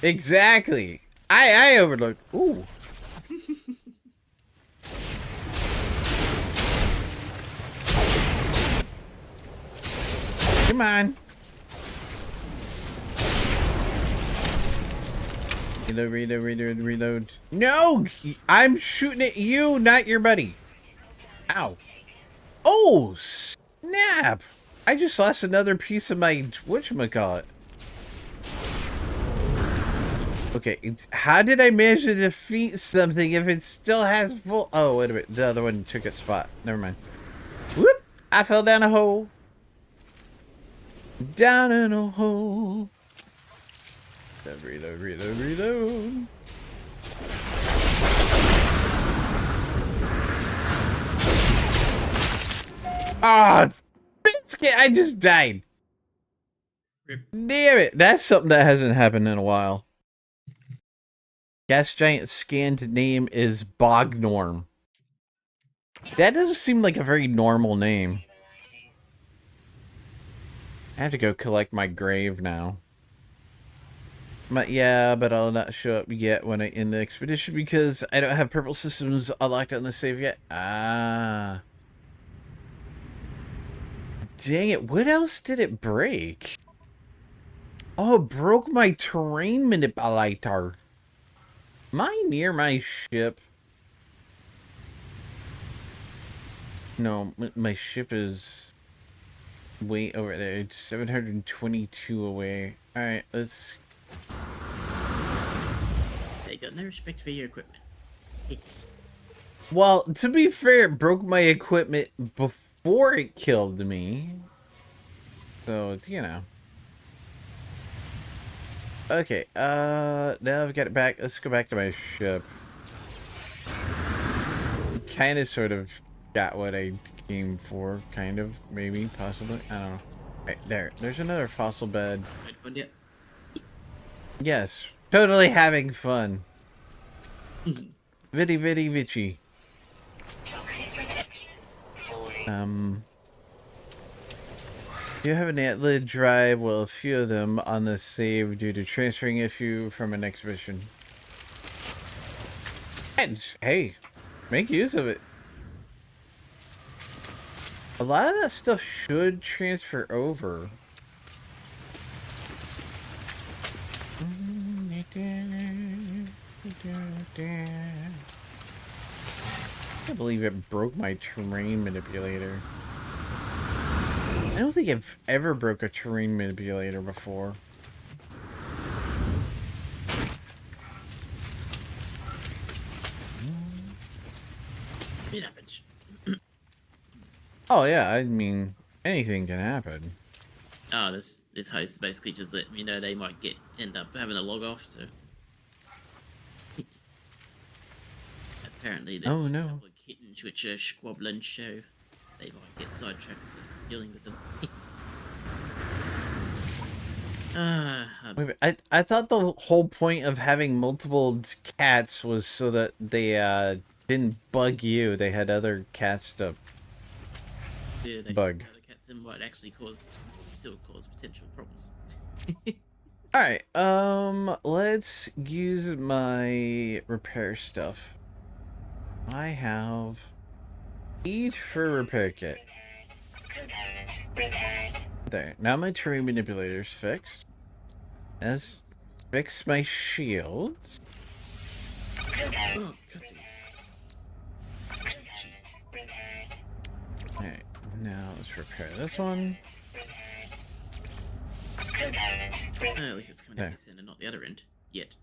Exactly. I overlooked. Ooh. Come on. Reload. No! I'm shooting at you, not your buddy. Ow. Oh, snap! I just lost another piece of my whatchamacallit. Okay, how did I manage to defeat something if it still has full... Oh, wait a minute. The other one took its spot. Never mind. Whoop! I fell down a hole. Down in a hole. Reload. Ah, biscuit! I just died. Damn it! That's something that hasn't happened in a while. Gas giant scanned name is Bognorm. That doesn't seem like a very normal name. I have to go collect my grave now. Yeah, but I'll not show up yet when I end the expedition because I don't have purple systems unlocked on the save yet. Ah. Dang it, what else did it break? Oh, it broke my terrain manipulator. Am I near my ship? No, my ship is way over there. It's 722 away. Alright, let's... They got no respect for your equipment. Well, to be fair, it broke my equipment before it killed me. So, you know. Okay, now I've got it back. Let's go back to my ship. Kind of, sort of got what I came for. Kind of, maybe, possibly. I don't know. Right, there. There's another fossil bed. Yes, totally having fun. Vitty vitty vitchy. Toxic protection. Falling. You have an Atlas drive, well, a few of them on the save due to transferring issue from an exhibition. And, hey, make use of it. A lot of that stuff should transfer over. I can't believe it broke my terrain manipulator. I don't think I've ever broke a terrain manipulator before. It happens. Oh yeah, I mean, anything can happen. Oh, this host basically just let me know they might end up having a log off, so apparently there's Oh, no. a couple of kittens which are squabbling, so they might get sidetracked dealing with them. Wait, I thought the whole point of having multiple cats was so that they didn't bug you. They had other cats to yeah, they bug. other cats and might actually still cause potential problems. Alright, let's use my repair stuff. I have each for repair kit. Component repaired. There. Now my terrain manipulator's fixed. Let's fix my shields. Component Oh, repaired. Alright, now let's repair this one. Component repaired. at least it's coming out this end and not the other end yet.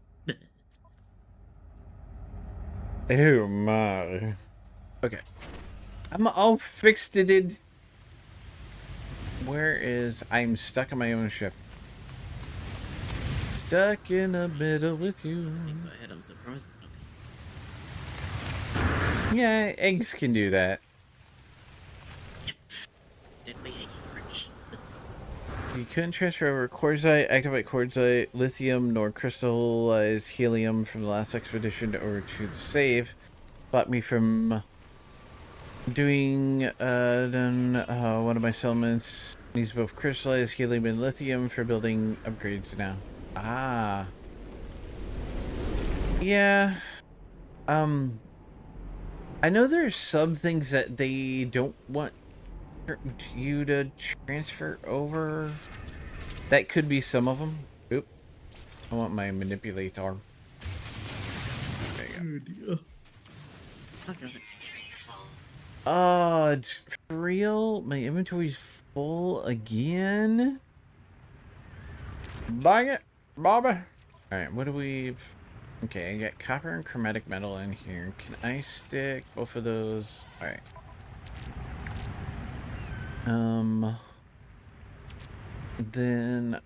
Oh my. Okay. I'm all fixed it. Where is... I'm stuck on my own ship. Stuck in the middle with you. If I had, I'm surprised it's not. Yeah, eggs can do that. Deadly eggy French. You couldn't transfer over quartzite, activate quartzite, lithium, nor crystallize helium from the last expedition over to the save. Blocked me from doing one of my settlements needs both crystallized helium and lithium for building upgrades now. Ah. Yeah. I know there's some things that they don't want you to transfer over. That could be some of them. Oop. I want my manipulator. There you go. I got it. It's real. My inventory's full again. Bang it, Bobby. Alright, what do we... Okay, I got copper and chromatic metal in here. Can I stick both of those? Alright. Then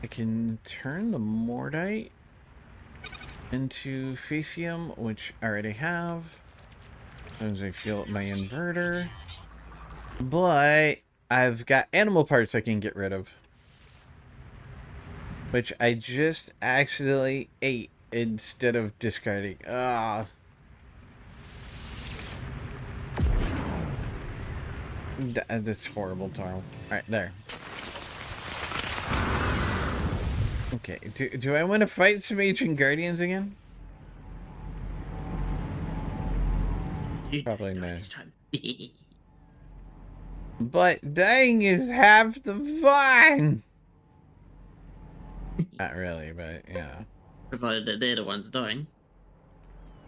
I can turn the mordite into Phaefium, which I already have. As I fill up my inverter. But I've got animal parts I can get rid of. Which I just accidentally ate instead of discarding. Ah. That's horrible, Tarl. Alright, there. Okay, do I want to fight some ancient guardians again? You Probably don't know no. this time. But dying is half the fun! Not really, but yeah. Provided that they're the ones dying.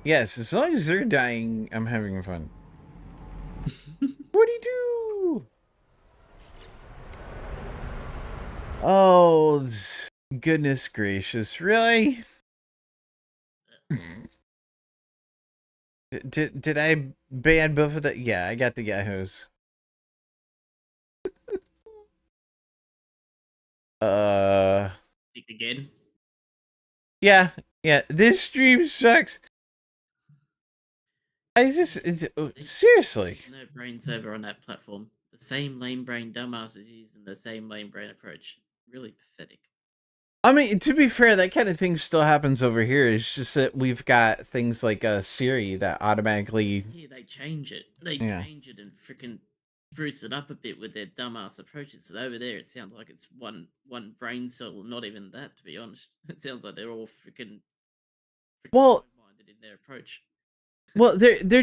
Yes, as long as they're dying, I'm having fun. What do you do? Oh, goodness gracious, really? Did I ban both of the? Yeah, I got the Yahoos. Think again. Yeah, this stream sucks. Seriously. No brain server on that platform. The same lame brain dumbasses using the same lame brain approach. Really pathetic. I mean, to be fair, that kind of thing still happens over here. It's just that we've got things like Siri that automatically. Yeah, they change it. They Yeah. change it and freaking spruce it up a bit with their dumbass approaches. So over there, it sounds like it's one brain cell. Not even that, to be honest. It sounds like they're all freaking Well, minded in their approach. well, they're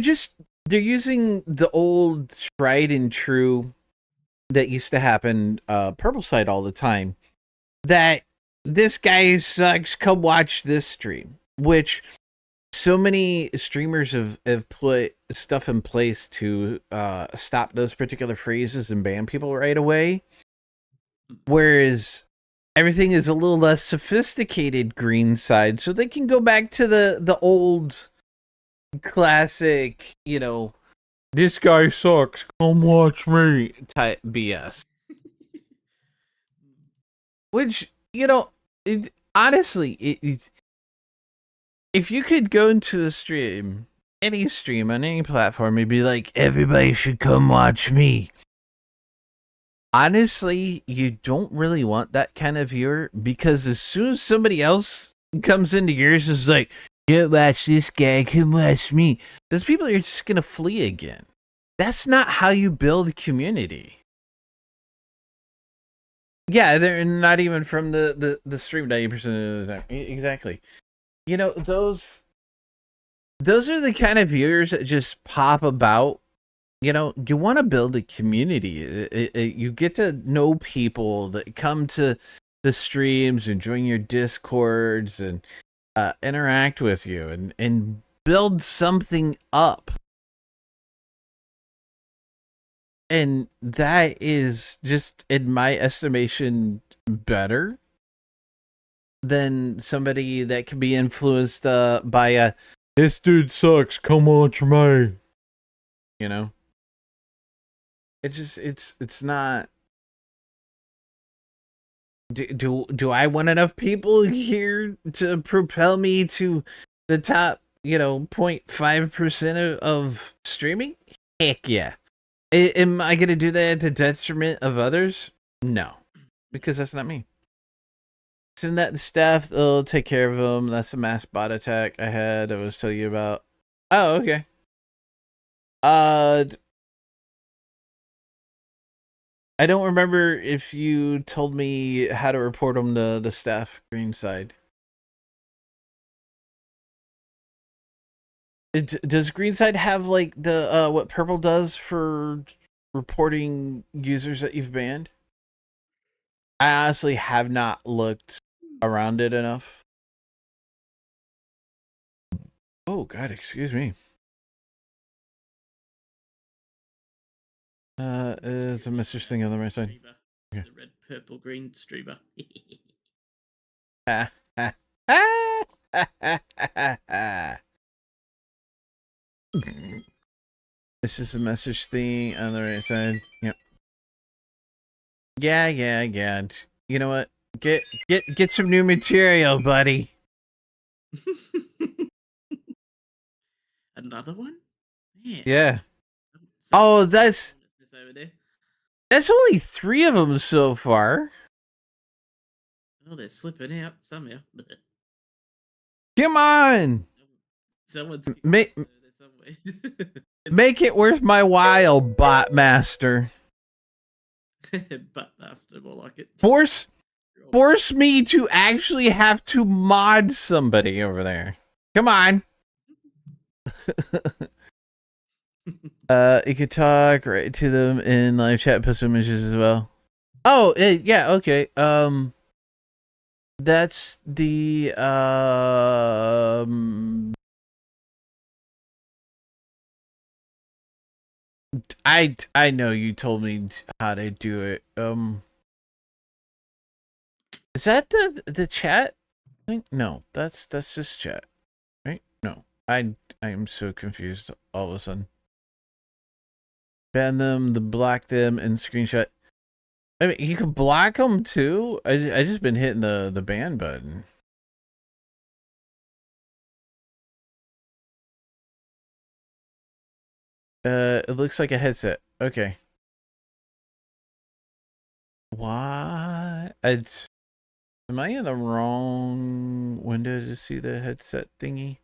using the old tried and true that used to happen purple side all the time. That this guy sucks. Come watch this stream, which so many streamers have put stuff in place to stop those particular phrases and ban people right away. Whereas everything is a little less sophisticated green side, so they can go back to the old classic, this guy sucks, come watch me type BS. Which, honestly, if you could go into a stream, any stream on any platform, and be like, everybody should come watch me. Honestly, you don't really want that kind of viewer, because as soon as somebody else comes into yours, is like, don't watch this guy, come watch me. Those people are just gonna flee again. That's not how you build community. Yeah, they're not even from the stream 90% of the time. Exactly. Those are the kind of viewers that just pop about. You want to build a community. You get to know people that come to the streams and join your discords and interact with you and build something up. And that is just, in my estimation, better than somebody that can be influenced by this dude sucks, come watch me. It's not. Do I want enough people here to propel me to the top, 0.5% of streaming? Heck yeah. Am I going to do that at the detriment of others? No, because that's not me. Send that to staff. They'll take care of them. That's a mass bot attack I was telling you about. Oh, okay. I don't remember if you told me how to report them to the staff green side. Does Greenside have like the what purple does for reporting users that you've banned? I honestly have not looked around it enough. Oh God, excuse me. Is a message thing on the right side? The red, purple, green streamer. Ha ha ha ha ha ha. This is a message thing on the right side. Yep. Yeah. You know what? Get some new material, buddy. Another one? Man. Yeah. Oh, that's only 3 of them so far. Oh, they're slipping out somehow. Come on. Someone's make it worth my while, bot master. Butt master, more like it. Force force me to actually have to mod somebody over there. Come on. You could talk right to them in live chat, post images as well. Oh, yeah, okay. That's the I know you told me how to do it. Is that the chat thing? No, that's just chat, right? No, I am so confused all of a sudden. Ban them, block them, and screenshot. I mean, you can block them too. I just been hitting the ban button. It looks like a headset. Okay. Why? Am I in the wrong window to see the headset thingy?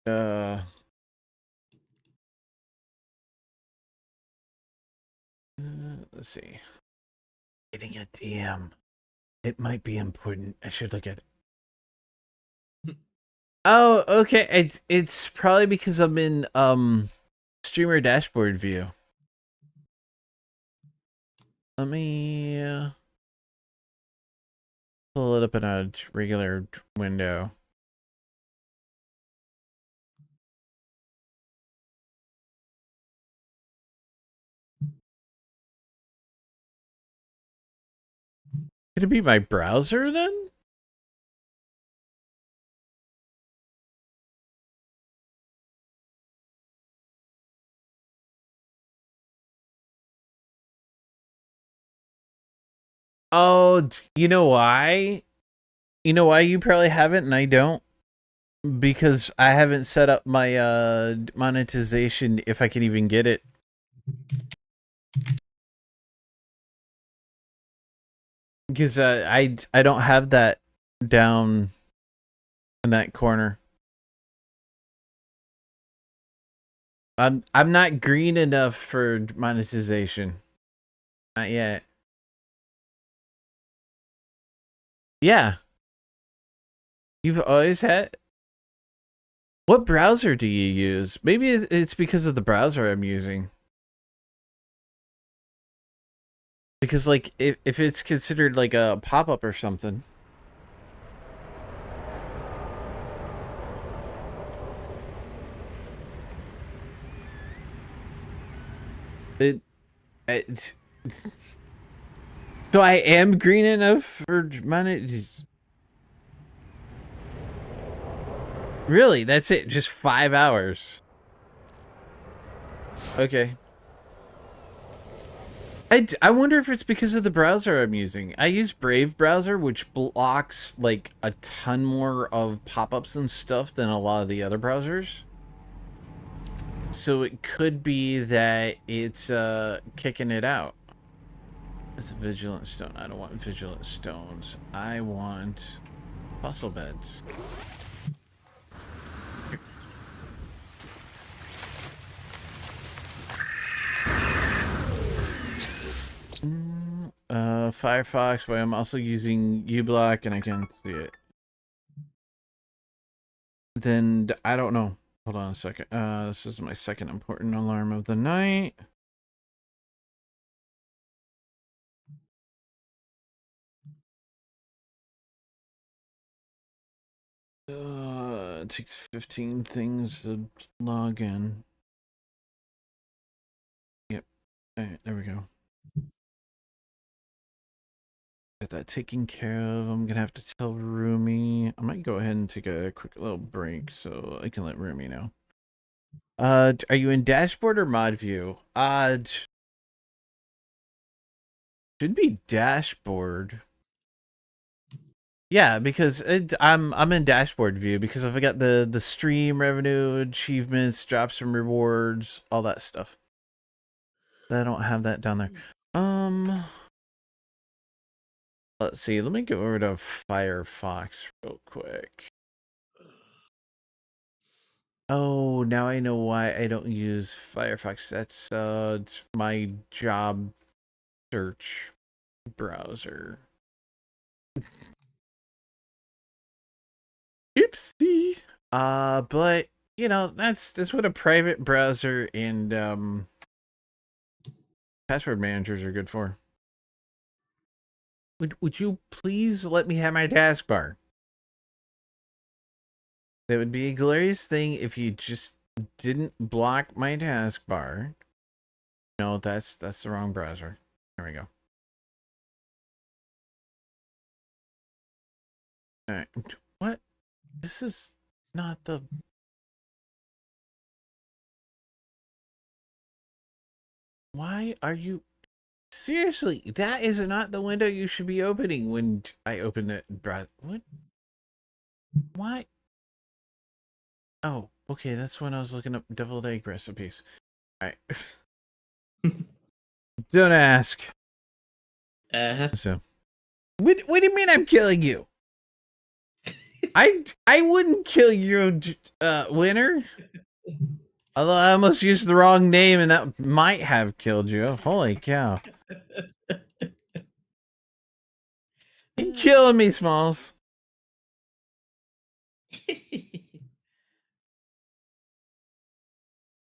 uh, let's see. Getting a DM. It might be important. I should look at it. Oh, okay. It's probably because I'm in streamer dashboard view. Let me pull it up in a regular window. Could it be my browser then? Oh, you know why? You know why you probably haven't and I don't? Because I haven't set up my monetization if I can even get it. Because I don't have that down in that corner. I'm not green enough for monetization. Not yet. Yeah. You've always had. What browser do you use? Maybe it's because of the browser I'm using. Because like if it's considered like a pop-up or something. It so I am green enough for money. Really? That's it? Just 5 hours? Okay. I wonder if it's because of the browser I'm using. I use Brave browser, which blocks like a ton more of pop-ups and stuff than a lot of the other browsers. So it could be that it's kicking it out. It's a vigilant stone. I don't want vigilant stones. I want fossil beds. Firefox, but I'm also using uBlock and I can't see it. Then I don't know. Hold on a second. This is my second important alarm of the night. It takes 15 things to log in. Yep. Alright, there we go. Get that taken care of. I'm gonna have to tell Rumi. I might go ahead and take a quick little break so I can let Rumi know. Are you in dashboard or mod view? Should be dashboard. Yeah, because I'm in dashboard view because I've got the stream revenue, achievements, drops and rewards, all that stuff. I don't have that down there. Let's see. Let me go over to Firefox real quick. Oh, now I know why I don't use Firefox. That's it's my job search browser. Oopsie. But you know, that's what a private browser and password managers are good for. Would you please let me have my taskbar? That would be a glorious thing if you just didn't block my taskbar. No, that's the wrong browser. There we go. Alright. What? This is not the... Why are you... Seriously, that is not the window you should be opening when I open it. What? Why? Oh, okay, that's when I was looking up deviled egg recipes. Alright. Don't ask. So, what do you mean I'm killing you? I wouldn't kill you, winner. Although I almost used the wrong name and that might have killed you. Holy cow. You're killing me, Smalls.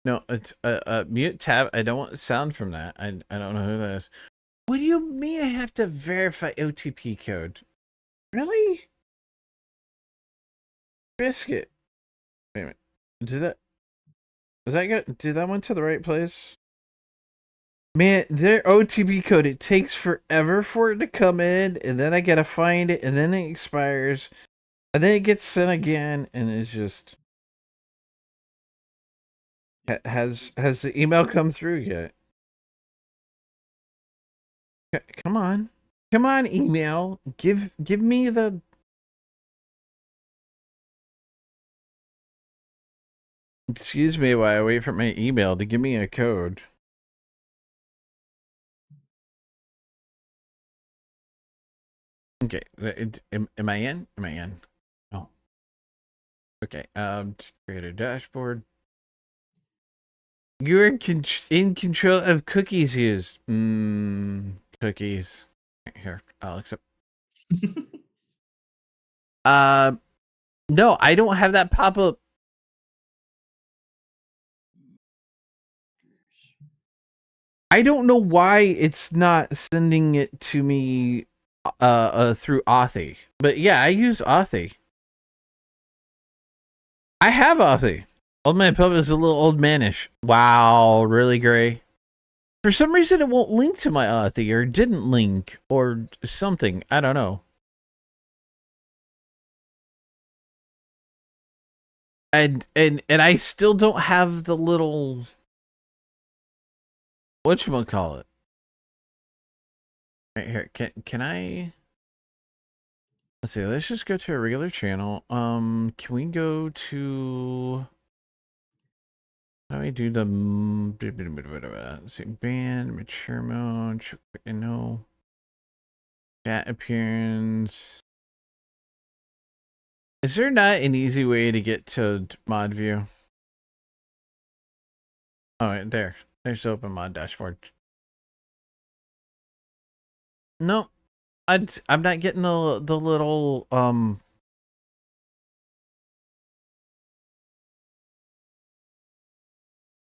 No, it's mute tab. I don't want sound from that. I don't know who that is. What do you mean I have to verify OTP code? Really? Biscuit. Wait a minute. Was that good? Did that went to the right place? Man, their OTP code, it takes forever for it to come in, and then I gotta find it, and then it expires, and then it gets sent again, and it's just... Has the email come through yet? Come on. Come on, email. Give me the... Excuse me while I wait for my email to give me a code. Okay, am I in? Am I in? Oh. Okay, create a dashboard. You're in control of cookies used. Cookies. Here, I'll accept. No, I don't have that pop up. I don't know why it's not sending it to me through Authy. But yeah, I use Authy. I have Authy. Old Man Pub is a little old manish. Wow, really, Gray? For some reason, it won't link to my Authy, or didn't link, or something. I don't know. And I still don't have the little... Whatchamacallit? Right here, can I... Let's see, let's just go to a regular channel. Can we go to... How do we do the... Let's see, band, mature mode, no. Chat appearance. Is there not an easy way to get to mod view? Oh, right, there. There's the open mod dashboard. No, I'm not getting the little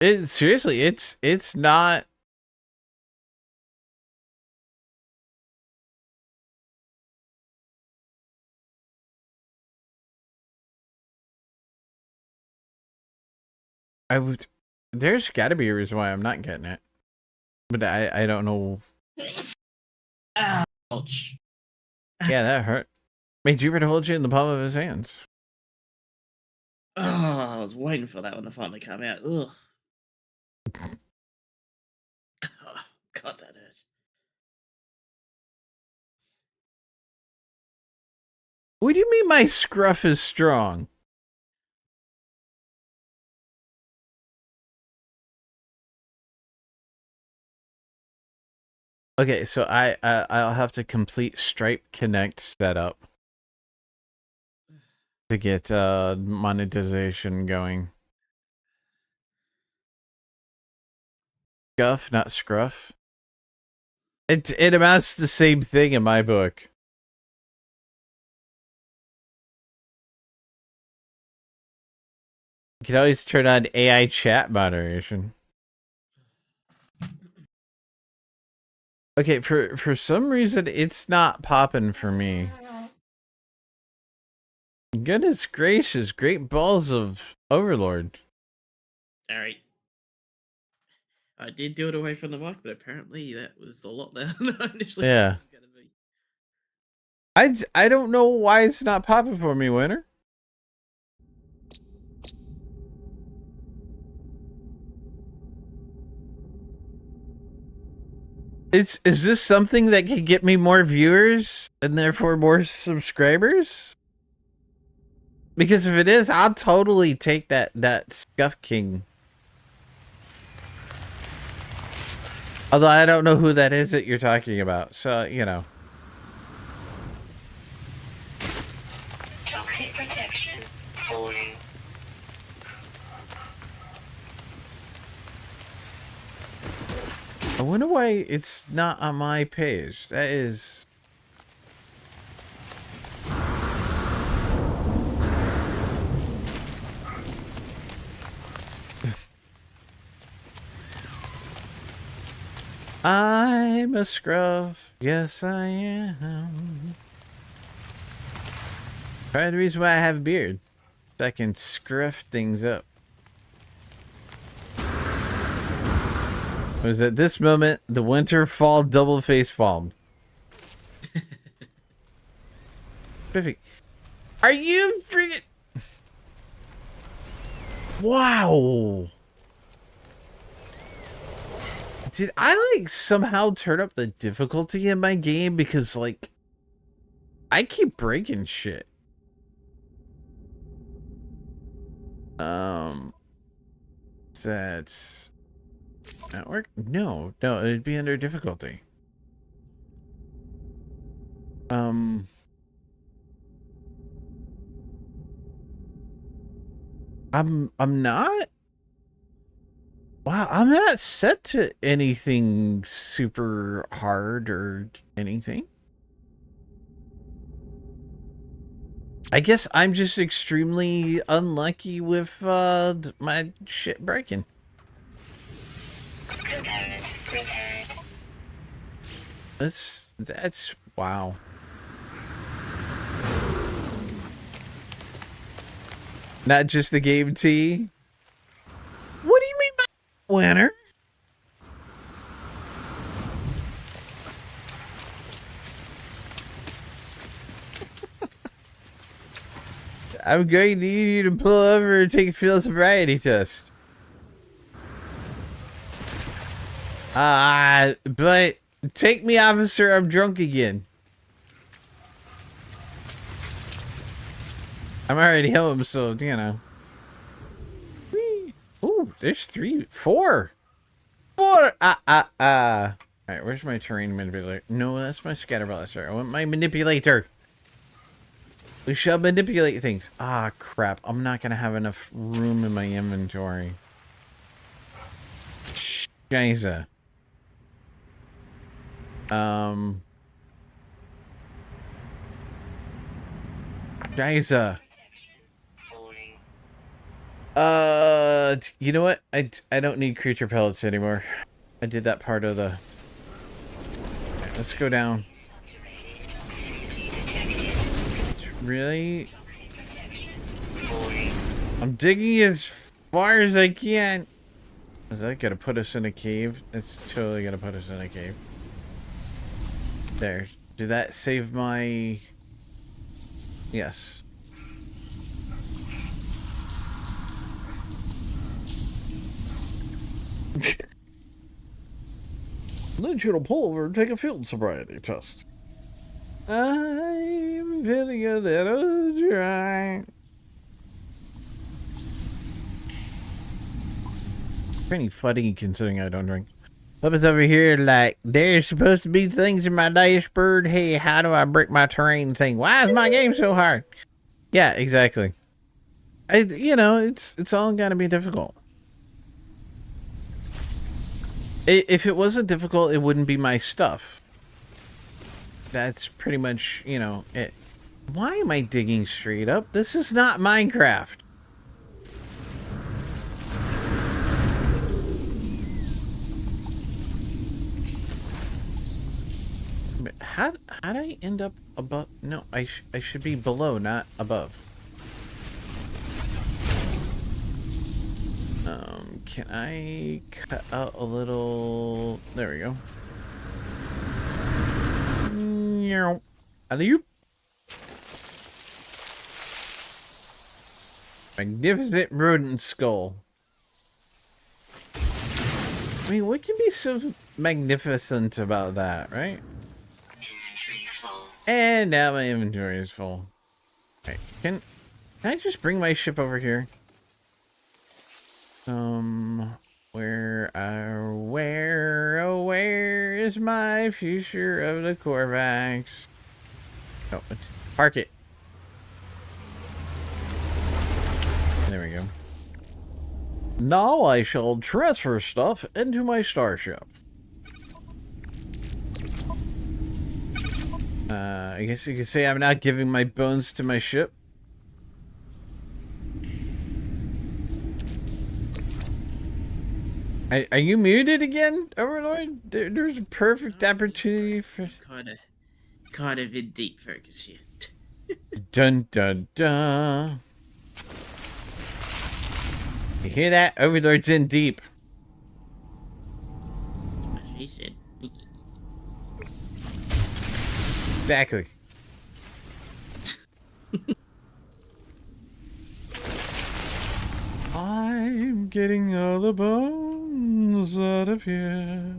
seriously, it's not. There's got to be a reason why I'm not getting it, but I don't know. Ouch. Yeah, that hurt. Made Jupiter hold you in the palm of his hands. Oh, I was waiting for that one to finally come out. Ugh. Oh, God, that hurt. What do you mean my scruff is strong? Okay, so I'll have to complete Stripe Connect setup to get monetization going. scuff, not scruff. It amounts to the same thing in my book. You can always turn on AI chat moderation. Okay, for some reason it's not popping for me. Goodness gracious, great balls of Overlord. Alright. I did do it away from the mic, but apparently that was a lot louder than I initially Yeah. thought it was going to be. I don't know why it's not popping for me, Winter. Is this something that can get me more viewers and therefore more subscribers? Because if it is, I'll totally take that Scuff King. Although I don't know who that is that you're talking about, so you know. Toxic protection falling. I wonder why it's not on my page. That is... I'm a scruff. Yes, I am. Part of the reason why I have a beard. So I can scruff things up. Was at this moment the winter fall double face palm. Perfect. Are you freaking... Wow. Did I like somehow turn up the difficulty in my game because like I keep breaking shit. That's not work? No, it'd be under difficulty. I'm not. Wow, I'm not set to anything super hard or anything. I guess I'm just extremely unlucky with my shit breaking. Component repaired. That's wow. Not just the game T. What do you mean by winner? I'm going to need you to pull over and take a field sobriety test. But take me, officer. I'm drunk again. I'm already home, so you know. Whee. Ooh, there's 4. Alright, where's my terrain manipulator? No, that's my scatter blaster. I want my manipulator. We shall manipulate things. Ah, crap. I'm not gonna have enough room in my inventory. Scheiße. Scheiße. You know what? I don't need creature pellets anymore. I did that part of the... Right, let's go down. Really? I'm digging as far as I can. Is that gonna put us in a cave? It's totally gonna put us in a cave. There. Did that save my... Yes. Then you'll pull over and take a field sobriety test. I'm feeling a little dry. Pretty funny considering I don't drink. Puppet's over here like, there's supposed to be things in my dashboard. Hey, how do I break my terrain thing? Why is my game so hard? Yeah, exactly. You know, it's all gotta be difficult. If it wasn't difficult, it wouldn't be my stuff. That's pretty much, you know, it. Why am I digging straight up? This is not Minecraft. How did I end up above? No, I should be below, not above. Can I cut out a little? There we go. Alley-oop. Magnificent rodent skull. I mean, what can be so magnificent about that, right? Inventory full. And now my inventory is full. Okay, can I just bring my ship over here? Where is my future of the Corvax? Oh, park it. There we go. Now I shall transfer stuff into my starship. I guess you could say I'm not giving my bones to my ship. Are you muted again, Overlord? There's a perfect opportunity for... Kind of in deep focus here. Dun dun dun. You hear that? Overlord's in deep. That's what she said. Exactly. I'm getting all the bones out of here.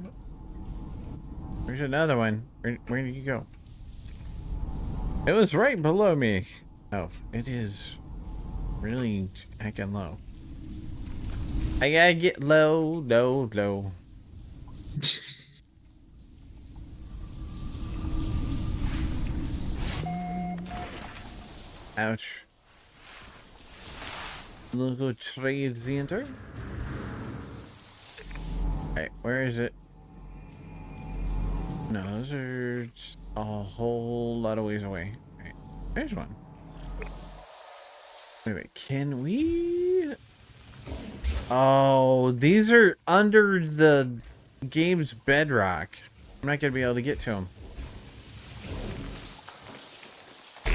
There's another one. Where did you go? It was right below me. Oh, it is really heckin' low. I gotta get low. Ouch. Local trade center. Alright, where is it? No, those are just a whole lot of ways away. Alright, there's one. Wait, can we... Oh, these are under the game's bedrock. I'm not gonna be able to get to them.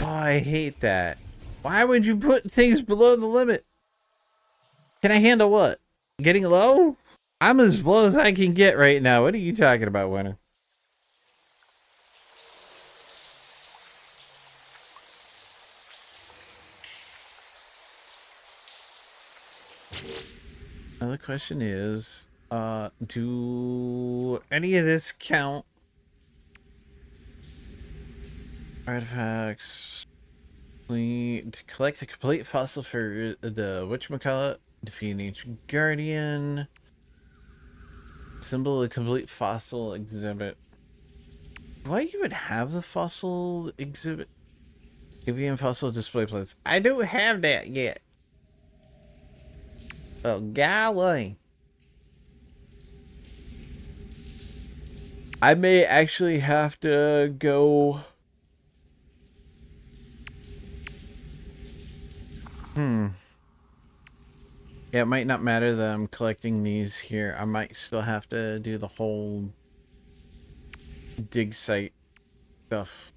Oh, I hate that. Why would you put things below the limit? Can I handle what? Getting low? I'm as low as I can get right now. What are you talking about, Winter? Now the question is, do any of this count? Artifacts. To collect a complete fossil for the whatchamacallit, defeat an ancient guardian. Symbol of complete fossil exhibit. Do I even have the fossil exhibit? Avian fossil display place. I don't have that yet. Oh, golly. I may actually have to go... Yeah, it might not matter that I'm collecting these here. I might still have to do the whole dig site stuff.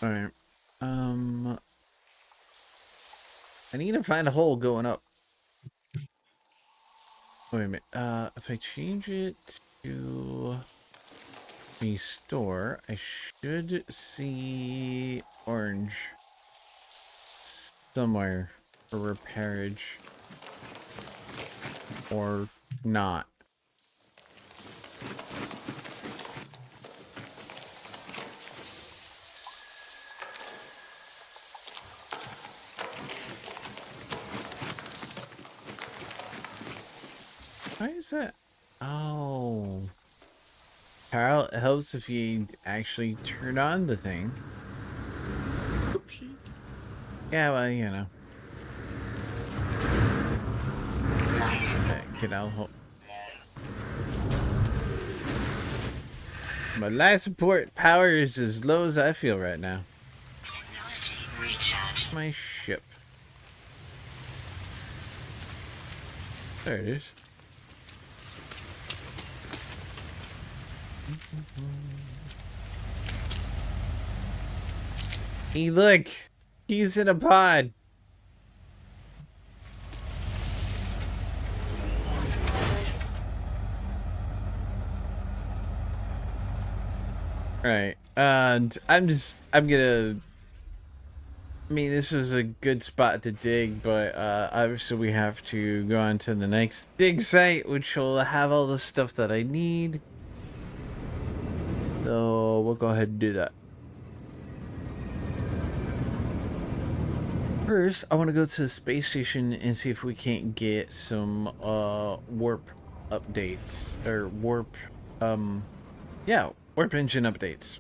Alright. I need to find a hole going up. Wait a minute. If I change it to restore, I should see orange somewhere for repairage. Or not. Why is that? Oh. Carl, it helps if you actually turn on the thing. Oopsie. Yeah, well, you know. Okay, get out. My life support power is as low as I feel right now. Technology recharge. My ship. There it is. Hey, look! He's in a pod! Right, and I'm gonna... I mean, this was a good spot to dig, but obviously we have to go on to the next dig site, which will have all the stuff that I need. So we'll go ahead and do that. First, I want to go to the space station and see if we can't get some warp updates or warp warp engine updates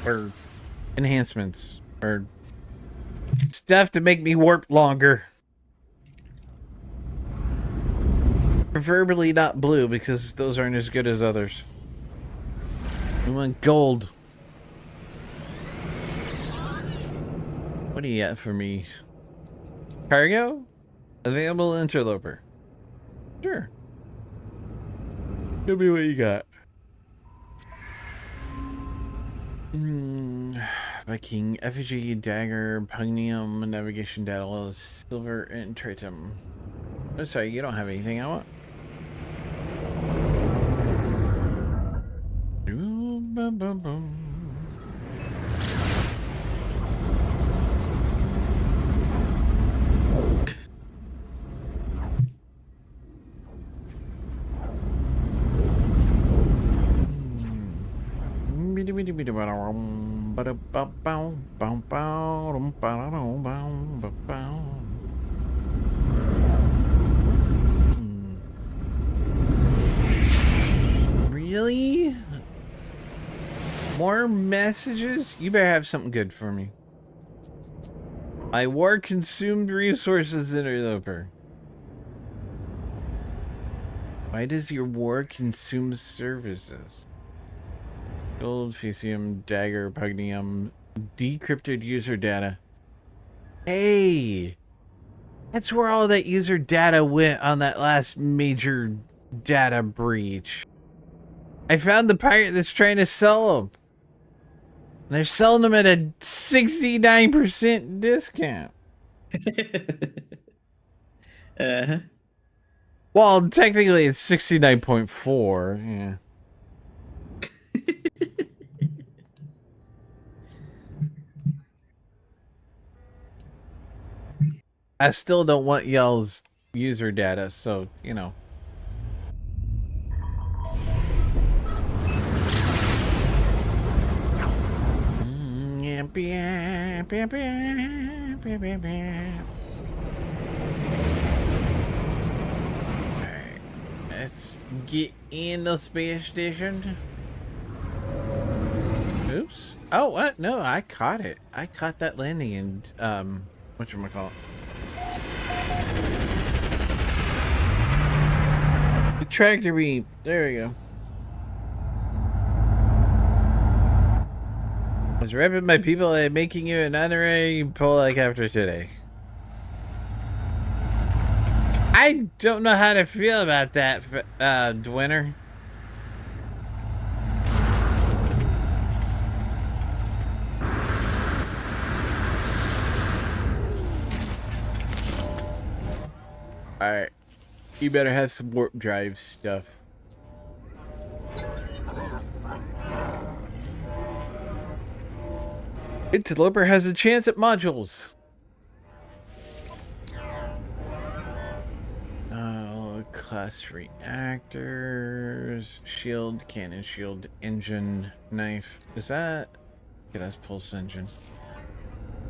or enhancements or stuff to make me warp longer. Preferably not blue because those aren't as good as others. We want gold. What do you got for me? Cargo? Available interloper. Sure. Show me what you got. Viking, effigy, dagger, pugnium, navigation data, silver, and tritum. Oh, sorry, you don't have anything I want. Really? More messages? You better have something good for me. My war consumed resources, interloper. Why does your war consume services? Gold, Fesium, Dagger, Pugnium, decrypted user data. Hey! That's where all that user data went on that last major data breach. I found the pirate that's trying to sell them. They're selling them at a 69% discount. Uh-huh. Well, technically it's 69.4, yeah. I still don't want y'all's user data, so, you know. Alright, let's get in the space station. Oops. Oh, what? No, I caught it. I caught that landing and, whatchamacallit? The tractor beam. There we go. I was repping my people and making you an honorary Polak after today. I don't know how to feel about that, Dwinner. Alright. You better have some warp drive stuff. Interloper has a chance at modules. Oh, class reactors, shield, cannon, shield, engine, knife. Is that? Okay, that's pulse engine.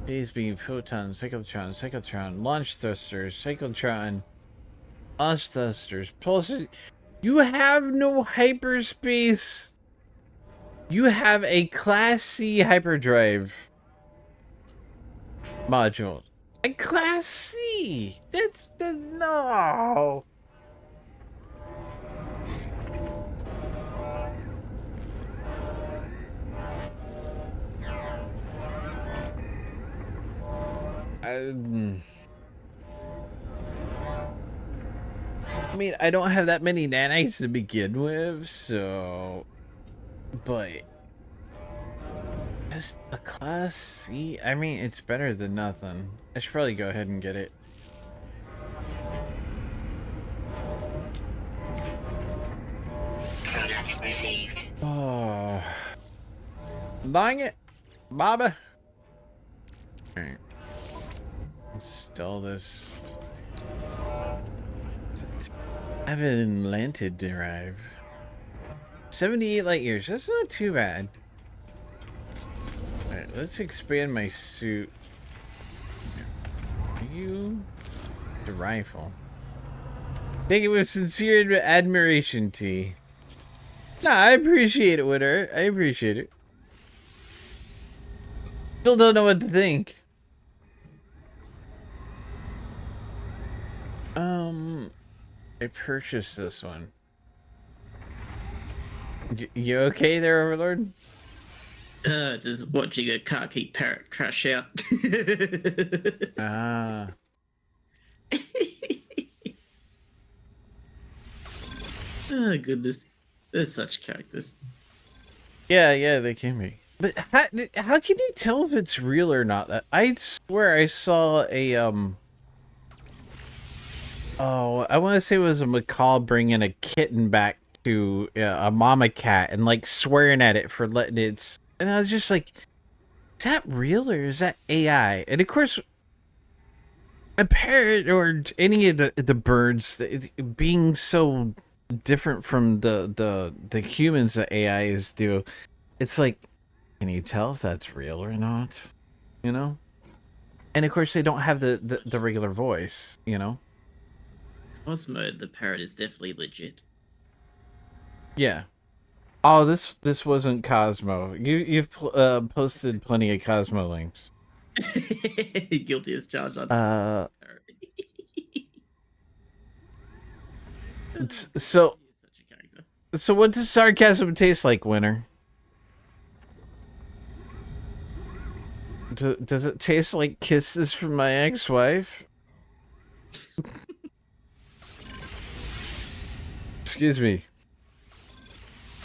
Phase beam, photon, cyclotron, launch thrusters, cyclotron, launch thrusters, pulse. You have no hyperspace You have a Class C hyperdrive module. A Class C. That's no. I mean, I don't have that many nanites to begin with, so... But... Just a Class C? I mean, it's better than nothing. I should probably go ahead and get it. Product received. Oh... Dang it! Baba! Alright. Install this. I have an Atlantic drive. 78 light years. That's not too bad. Alright, let's expand my suit. Are you the rifle? Take it with sincere admiration, T. Nah, I appreciate it, Winter. I appreciate it. Still don't know what to think. I purchased this one. You okay there, Overlord? Just watching a khaki parrot crash out. Ah. Oh, goodness. There's such characters. Yeah, they can be. But how can you tell if it's real or not? I swear I saw a, Oh, I want to say it was a macaw bringing a kitten back to a mama cat and, like, swearing at it for letting it... And I was just like, is that real or is that AI? And, of course, a parrot or any of the birds being so different from the humans that AIs do, it's like, can you tell if that's real or not? You know? And, of course, they don't have the regular voice, you know? Cosmo, the parrot, is definitely legit. Yeah. Oh, this wasn't Cosmo. You've posted plenty of Cosmo links. Guilty as charged on So such a character. so what does sarcasm taste like, Winter? Does it taste like kisses from my ex-wife? Excuse me.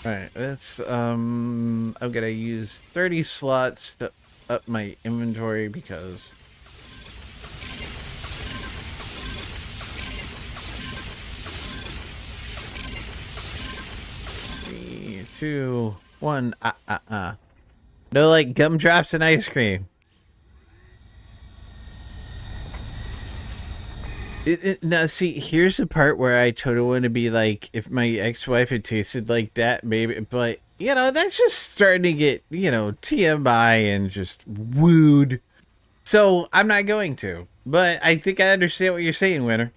Alright, let's, I'm gonna use 30 slots to up my inventory because... 3, 2, 1, No, like, gumdrops and ice cream. Now, see, here's the part where I totally want to be like, if my ex-wife had tasted like that, maybe, but, you know, that's just starting to get, you know, TMI and just wooed. So, I'm not going to. But I think I understand what you're saying, Winter.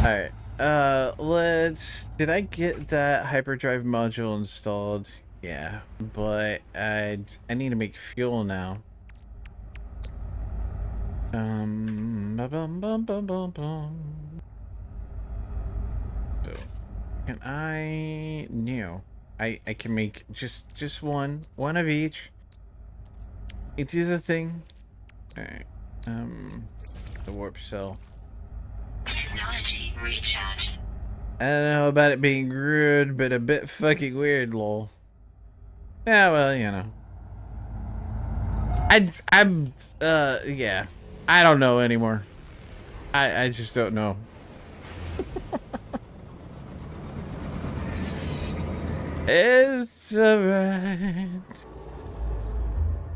Alright, did I get that hyperdrive module installed? Yeah, but I need to make fuel now. So, can I... No. I can make just one of each. It is a thing. Alright, the warp cell. Technology recharge. I don't know about it being rude, but a bit fucking weird, lol. Yeah, well, you know. Yeah. I don't know anymore. I just don't know. It's alright.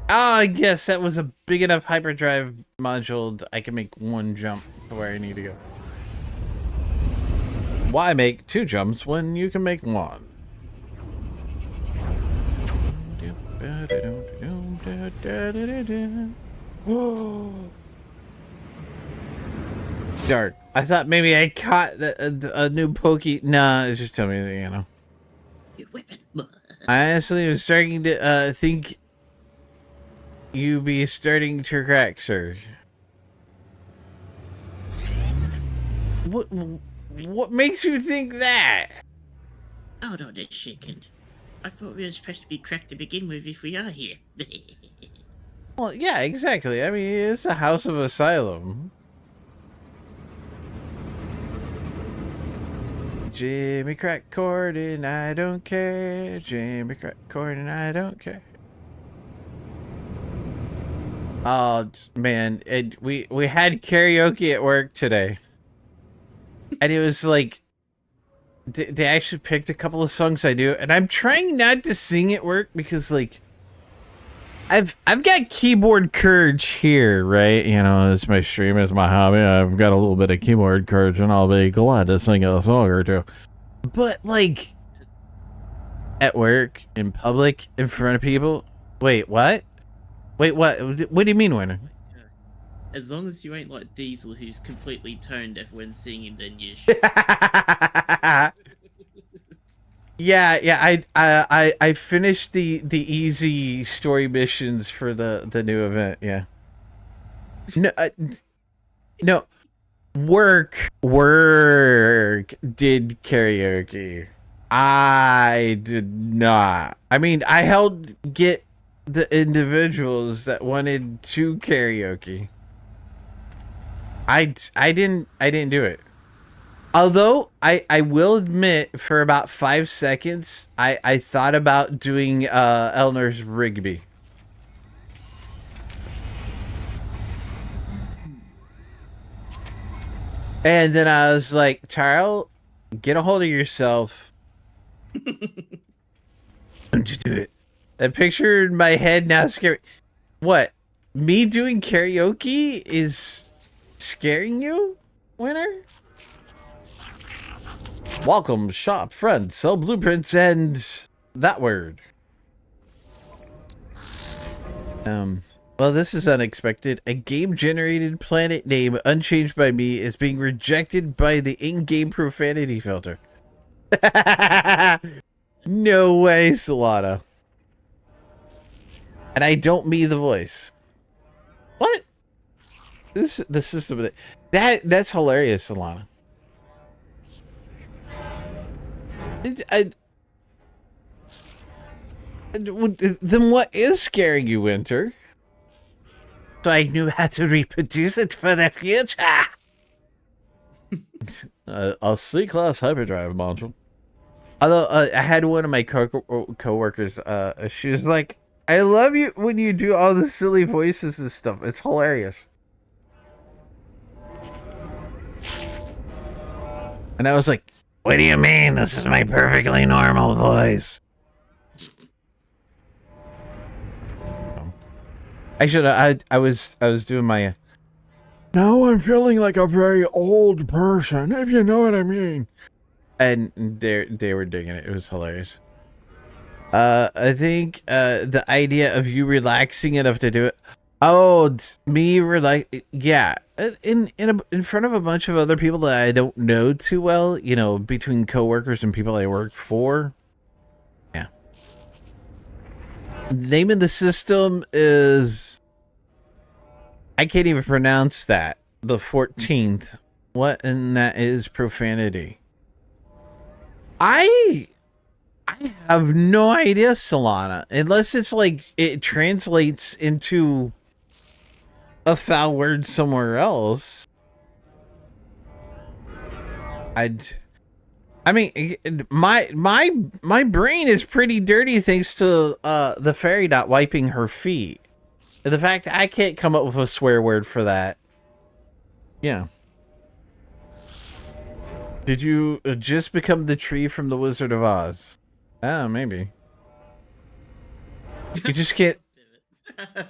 Oh, I guess that was a big enough hyperdrive module. I can make one jump to where I need to go. Why make 2 jumps when you can make 1? Darn. I thought maybe I caught a new pokey. Nah, it's just telling me that, you know. Your weapon. I honestly was starting to think you be starting to crack, sir. What makes you think that? Hold on a second. I thought we were supposed to be cracked to begin with if we are here. Well, yeah, exactly. I mean, it's a house of asylum. Jimmy crack cord and I don't care. Jimmy crack cord and I don't care. Oh man, we had karaoke at work today, and it was like they actually picked a couple of songs I do, and I'm trying not to sing at work because like I've got keyboard courage here, right? You know, it's my stream, it's my hobby. I've got a little bit of keyboard courage, and I'll be glad to sing a song or two. But like at work, in public, in front of people. Wait, what? Wait, what? What do you mean, Winter? As long as you ain't like Diesel, who's completely tone deaf when singing, then you Yeah. I finished the easy story missions for the new event. Yeah. No, no. Work did karaoke. I did not. I mean, I helped get the individuals that wanted to karaoke. I didn't do it. Although I will admit, for about 5 seconds, I thought about doing Eleanor's Rigby. And then I was like, Tyrell, get a hold of yourself. Don't you do it. That picture in my head now scary. What? Me doing karaoke is scaring you, Winner? Welcome, shop, friend, sell blueprints, and that word. Well, this is unexpected. A game-generated planet name, unchanged by me, is being rejected by the in-game profanity filter. No way, Solana. And I don't mean the voice. What? The system that's hilarious, Solana. Then what is scaring you, Winter? So I knew how to reproduce it for the future. A C-class hyperdrive module. Although I had one of my co-workers, she was like, I love you when you do all the silly voices and stuff. It's hilarious. And I was like, what do you mean? This is my perfectly normal voice. Actually, I was doing my. Now I'm feeling like a very old person, if you know what I mean. And they were digging it. It was hilarious. I think the idea of you relaxing enough to do it. Oh, me relax. Yeah, in front of a bunch of other people that I don't know too well. You know, between coworkers and people I work for. Yeah. Name in the system is. I can't even pronounce that. The 14th. What? And that is profanity. I have no idea, Solana. Unless it's like it translates into a foul word somewhere else. I mean, my brain is pretty dirty thanks to the fairy not wiping her feet. And the fact I can't come up with a swear word for that. Yeah. Did you just become the tree from the Wizard of Oz? Oh, maybe. You just can't.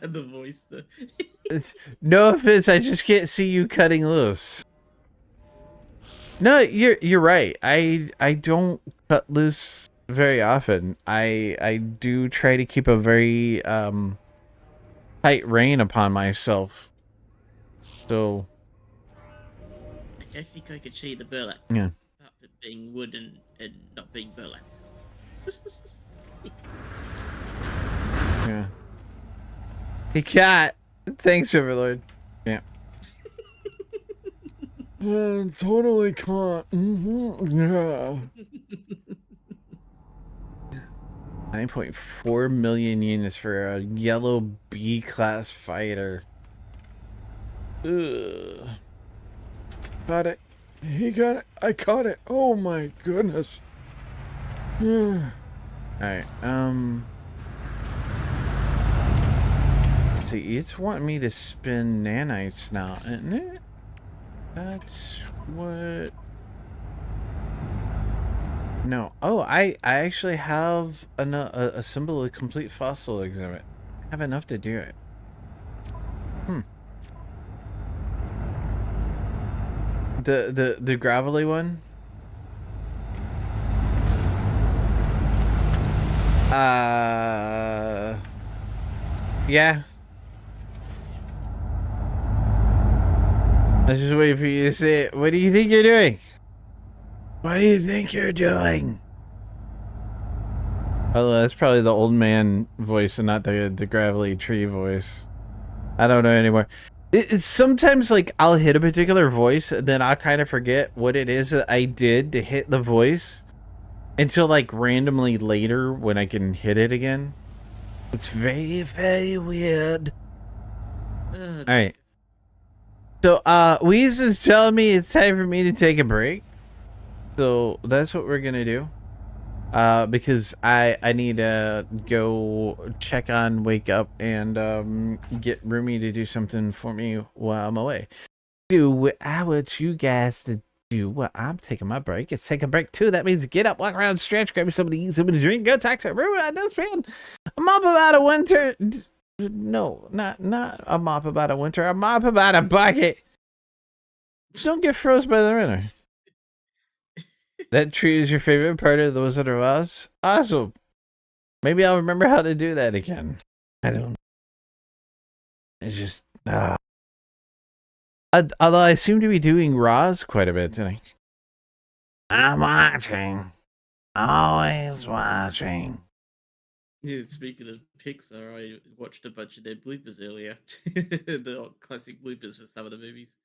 The voice, though. No offense, I just can't see you cutting loose. No, you're right. I don't cut loose very often. I do try to keep a very tight rein upon myself. So I think I could see the burlap Yeah. puppet being wood and not being burlap. Yeah. He cat. Thanks, Overlord. Yeah. Totally can't. Yeah. 9.4 million units for a yellow B-class fighter. Ugh. Got it. He got it. I caught it. Oh my goodness. Alright, let's see, it's wanting me to spin nanites now, isn't it? That's what... No. Oh, I actually have a symbol of complete fossil exhibit. I have enough to do it. The gravelly one? Yeah. I was just waiting for you to say it. What do you think you're doing? What do you think you're doing? Oh, that's probably the old man voice and not the gravelly tree voice. I don't know anymore. It's sometimes like I'll hit a particular voice and then I'll kind of forget what it is that I did to hit the voice until like randomly later when I can hit it again. It's very, very weird. Alright. So, Weez is telling me it's time for me to take a break. So, that's what we're gonna do. Because I need to go check on Wake Up and, get Rumi to do something for me while I'm away. Do what I want you guys to do while I'm taking my break. It's take a break too. That means get up, walk around, stretch, grab me something to eat, something to drink, go talk to Rumi. I just man. A mop about a winter. No, not a mop about a winter. A mop about a bucket. Don't get froze by the winter. That tree is your favorite part of the Wizard of Oz? Awesome. Maybe I'll remember how to do that again. I don't know. It's just... although I seem to be doing Roz quite a bit today. I'm watching. Always watching. Yeah, speaking of Pixar, I watched a bunch of their bloopers earlier. The classic bloopers for some of the movies.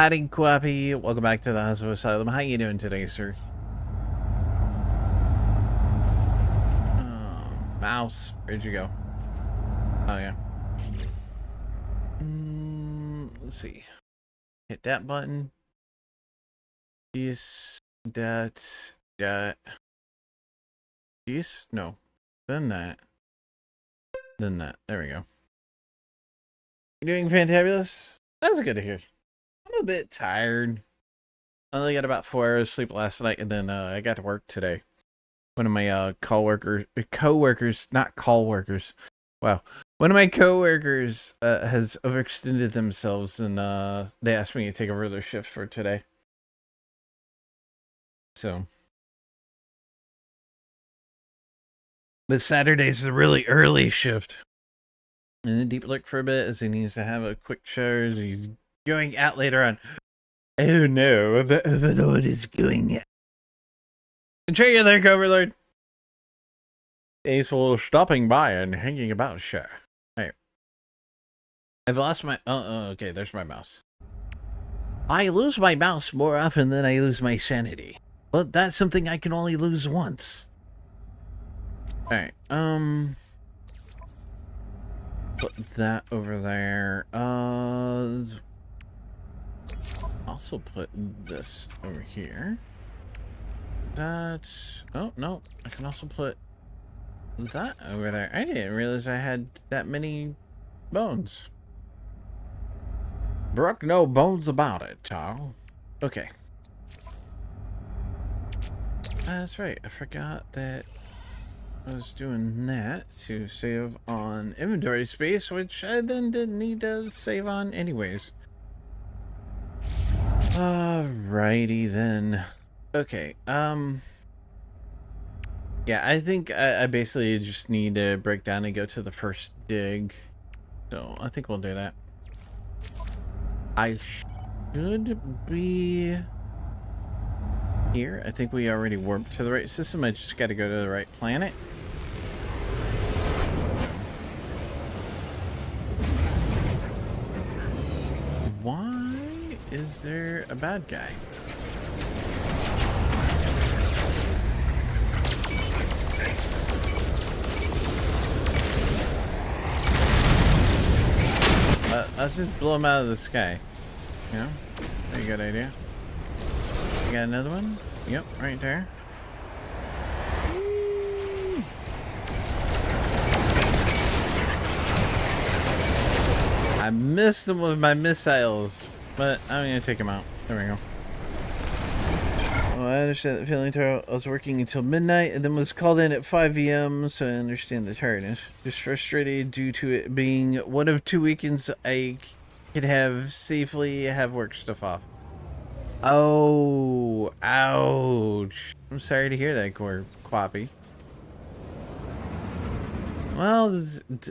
Patty Quappy, welcome back to the House of Asylum. How you doing today, sir? Mouse, where'd you go? Oh, yeah. Let's see. Hit that button. This, that. This? No. Then that. Then that. There we go. You doing fantabulous? That's good to hear. I'm a bit tired. I only got about 4 hours sleep last night, and then I got to work today. One of my co-workers, not call workers. Wow. One of my co-workers has overextended themselves, and they asked me to take over their shift for today. So. But Saturday's a really early shift. And then deep look for a bit as he needs to have a quick shower as he's going out later on. Oh no, the Overlord is going out. Enjoy you there, Overlord. Thanks for stopping by and hanging about, sure. Alright. I've lost my... Oh, okay, there's my mouse. I lose my mouse more often than I lose my sanity. But that's something I can only lose once. Alright, put that over there. Also put this over here. That's... Oh, no. I can also put that over there. I didn't realize I had that many bones. Brooke, no bones about it, Charles. Okay. That's right. I forgot that I was doing that to save on inventory space, which I then didn't need to save on anyways. Alrighty then. Okay, yeah, I think I basically just need to break down and go to the first dig. So, I think we'll do that. I should be here. I think we already warped to the right system. I just gotta go to the right planet. Why is there a bad guy? Let's just blow him out of the sky. Yeah, pretty good idea. You got another one? Yep, right there. I missed him with my missiles, but I'm gonna take him out. There we go. Well, I understand that feeling tired. I was working until midnight and then was called in at 5 p.m., so I understand the tiredness. Just frustrated due to it being one of 2 weekends I could have safely have work stuff off. Oh, ouch. I'm sorry to hear that, Quappy. Well,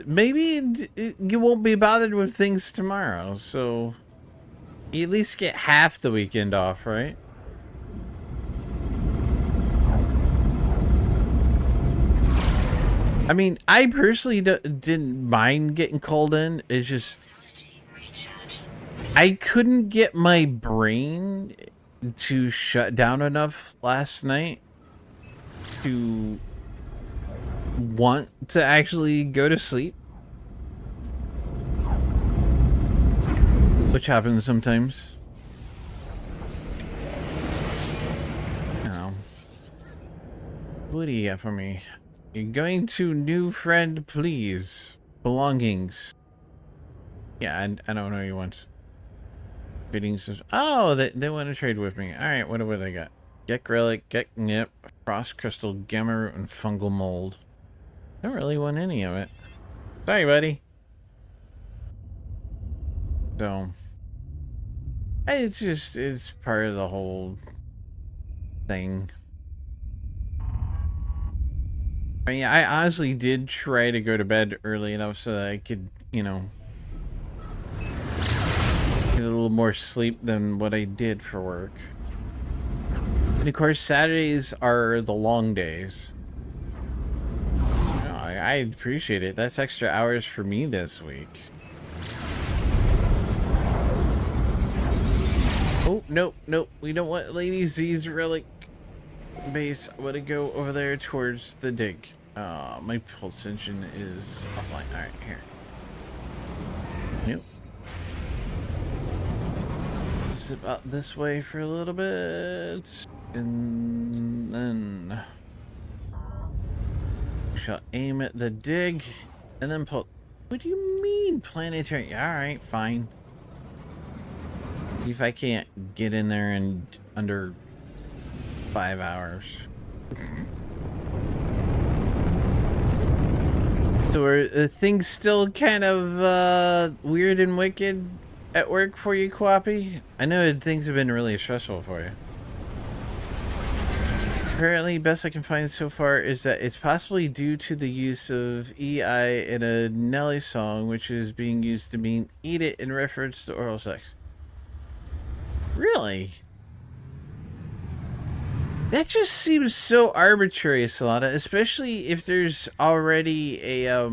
maybe you won't be bothered with things tomorrow, so you at least get half the weekend off, right? I mean, I personally didn't mind getting called in. It's just I couldn't get my brain to shut down enough last night to want to actually go to sleep. Which happens sometimes. You know. What do you got for me? You're going to new friend, please. Belongings. Yeah, I don't know what you want. Oh, they want to trade with me. Alright, what do they got? Get Relic, get Nip, Frost Crystal, Gamma Root, and Fungal Mold. Don't really want any of it. Sorry, buddy. So, it's part of the whole thing. I mean, I honestly did try to go to bed early enough so that I could, you know, get a little more sleep than what I did for work. And of course, Saturdays are the long days. Oh, I appreciate it. That's extra hours for me this week. Oh, no, no. We don't want Lady Z's relic base. I want to go over there towards the dig. My pulse engine is offline. Alright, here. Nope. Zip out this way for a little bit. And then... shall aim at the dig. And then pull... What do you mean, planetary? Alright, fine. See if I can't get in there in under 5 hours. So are things still kind of weird and wicked at work for you, Quappy? I know things have been really stressful for you. Apparently, best I can find so far is that it's possibly due to the use of EI in a Nelly song, which is being used to mean eat it in reference to oral sex. Really? That just seems so arbitrary, Solana, especially if there's already a,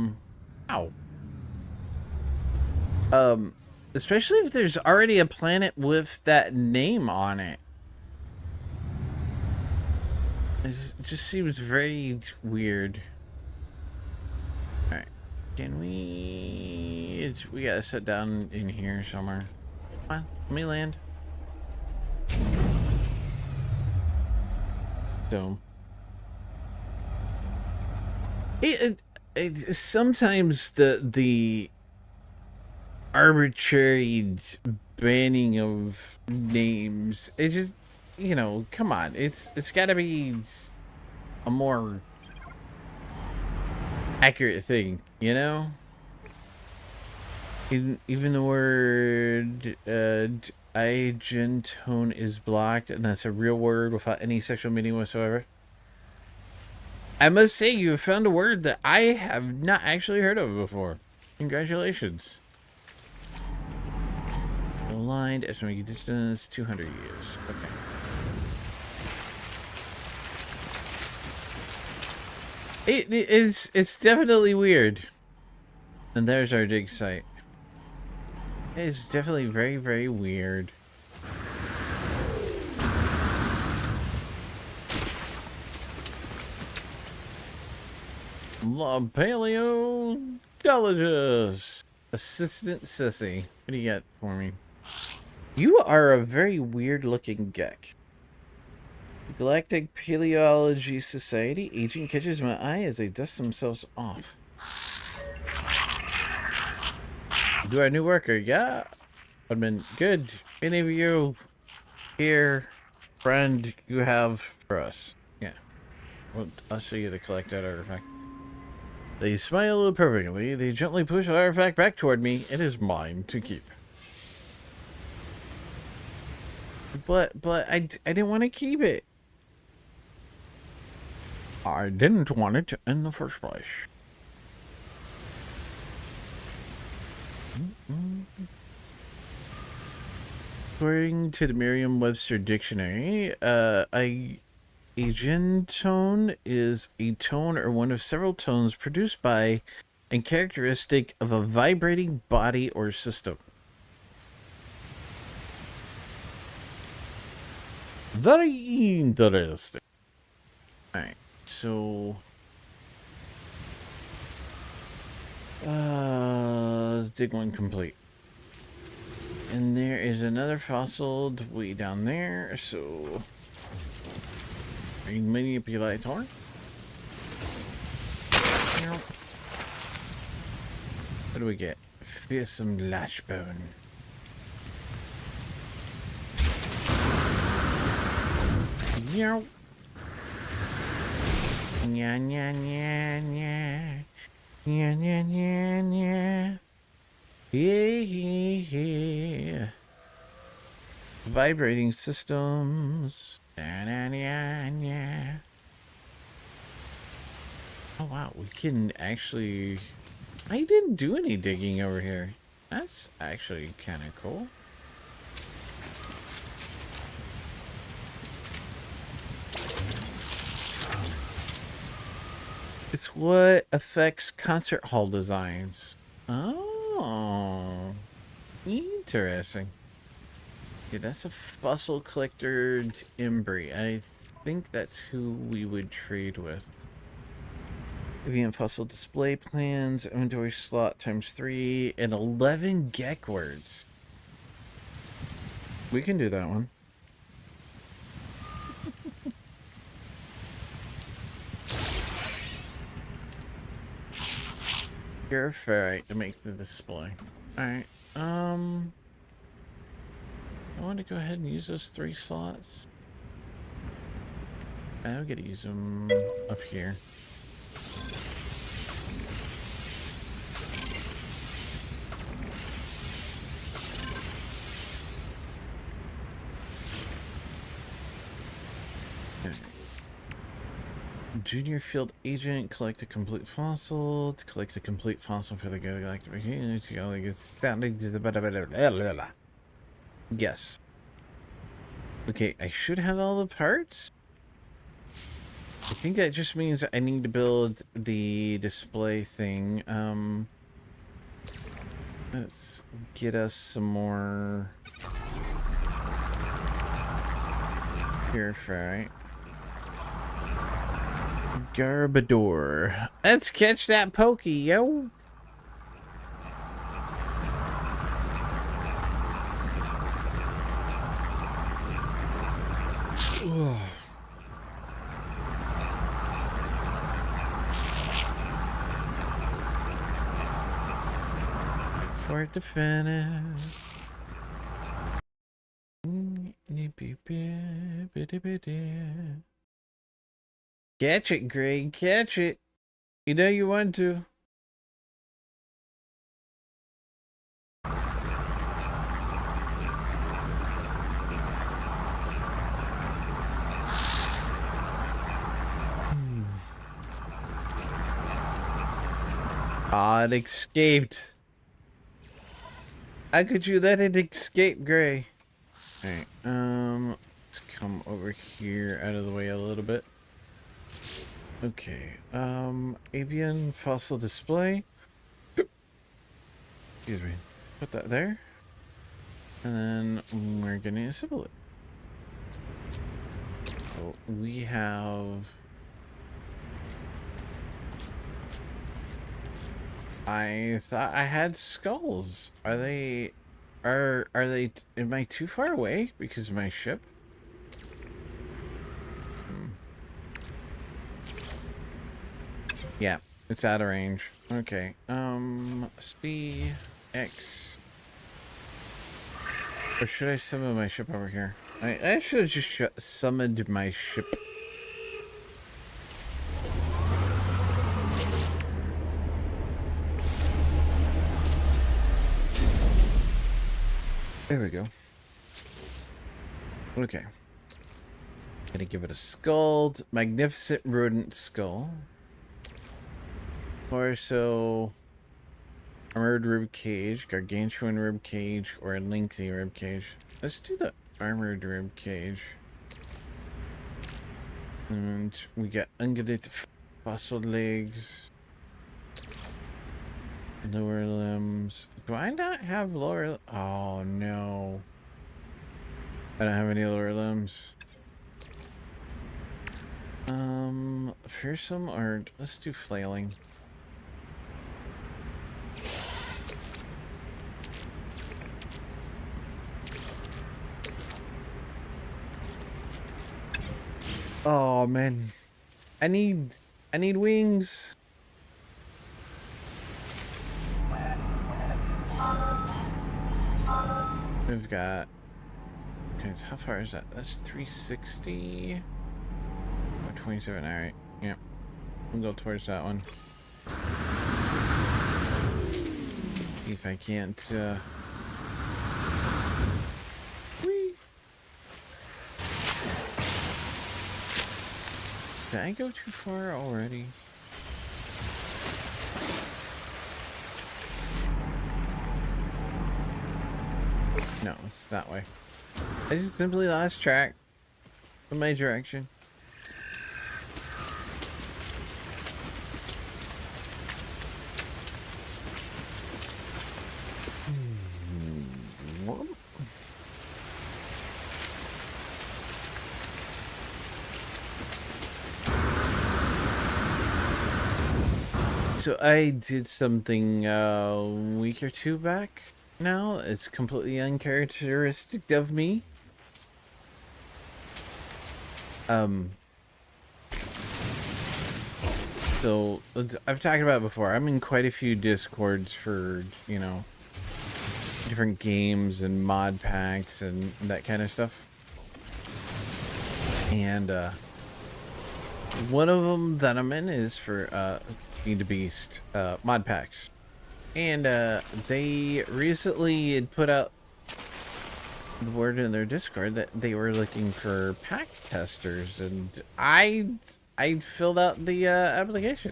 especially if there's already a planet with that name on it. It just seems very weird. Alright. Can we... we gotta sit down in here somewhere. Come on, let me land. So... sometimes the arbitrary banning of names, it just... you know, come on. It's gotta be a more accurate thing, you know? Even the word tone is blocked, and that's a real word without any sexual meaning whatsoever. I must say, you have found a word that I have not actually heard of before. Congratulations. Aligned, estimated distance, 200 years. Okay. It's definitely weird. And there's our dig site. It's definitely very, very weird. La Paleontologist. Assistant Sissy. What do you got for me? You are a very weird looking geck. Galactic Paleontology Society. Agent catches my eye as they dust themselves off. Do our new worker, yeah. I've been good. Any of you here, friend, you have for us? Yeah. Well, I'll show you to collect that artifact. They smile perfectly. They gently push the artifact back toward me. It is mine to keep. But I didn't want to keep it. I didn't want it in the first place. According to the Merriam-Webster dictionary, a tone is a tone or one of several tones produced by and characteristic of a vibrating body or system. Very interesting. Alright, so... dig one complete. And there is another fossil way down there, so... manipulator. What do we get? Fearsome lashbone. Meow. Nya nya nya nya. Nya nya nya nya. Yeah. Vibrating systems. Oh wow, we can actually... I didn't do any digging over here. That's actually kind of cool. It's what affects concert hall designs. Oh, interesting. Yeah, that's a fossil collector Embry. I think that's who we would trade with. Avian fossil display plans, inventory slot times 3, and 11 Gek words. We can do that one. You're ferrite to make the display. Alright, I want to go ahead and use those 3 slots. I'll get to use them up here. Junior field agent, collect a complete fossil. To collect a complete fossil for the galactic. Yes. Okay, I should have all the parts. I think that just means I need to build the display thing. Let's get us some more purifier. Garbador. Let's catch that pokey, yo. Ugh. For it to finish. Catch it, Greg. Catch it. You know you want to. Ah, it escaped. How could you let it escape, Gray? Alright, let's come over here out of the way a little bit. Okay, avian fossil display. Excuse me. Put that there. And then we're gonna assemble it. So we have... I thought I had skulls. Are they... Are they... Am I too far away because of my ship? Yeah, it's out of range. Okay, C, X. Or should I summon my ship over here? I should have just summoned my ship. There we go. Okay. Gonna give it a skull. Magnificent rodent skull. Torso. Armored rib cage, gargantuan rib cage, or a lengthy rib cage. Let's do the armored rib cage. And we got ungulated fossil legs. Lower limbs. Do I not have lower? Oh no. I don't have any lower limbs. Fearsome or let's do flailing. Oh man. I need wings. We've got... Okay, so how far is that? That's 360. Oh, 27, alright. Yeah. We'll go towards that one. See if I can't, Whee! Did I go too far already? No, it's that way. I just simply lost track of my direction. So I did something a week or two back now. It's completely uncharacteristic of me. So I've talked about it before. I'm in quite a few Discords for, you know, different games and mod packs and that kind of stuff. And one of them that I'm in is for Need to Beast mod packs. And they recently had put out the word in their Discord that they were looking for pack testers, and I filled out the application.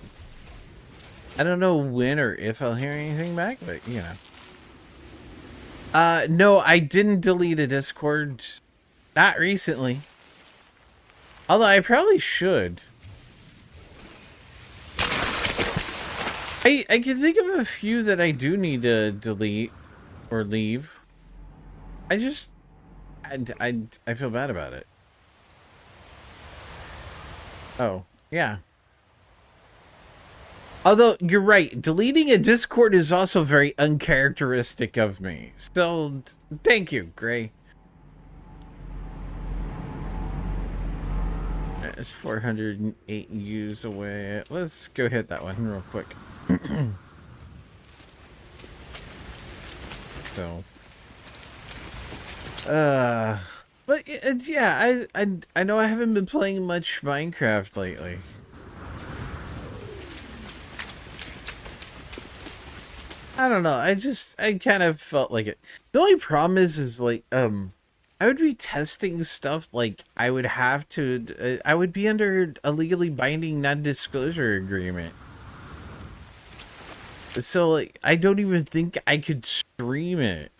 I don't know when or if I'll hear anything back, but you know. No, I didn't delete a Discord, not recently. Although I probably should. I can think of a few that I do need to delete or leave. I feel bad about it. Oh, yeah. Although, you're right. Deleting a Discord is also very uncharacteristic of me. So, thank you, Gray. It's 408 U's away. Let's go hit that one real quick. So. But yeah, I know I haven't been playing much Minecraft lately. I don't know. I kind of felt like it. The only problem is like I would be testing stuff like I would have to. I would be under a legally binding non-disclosure agreement. So like I don't even think I could stream it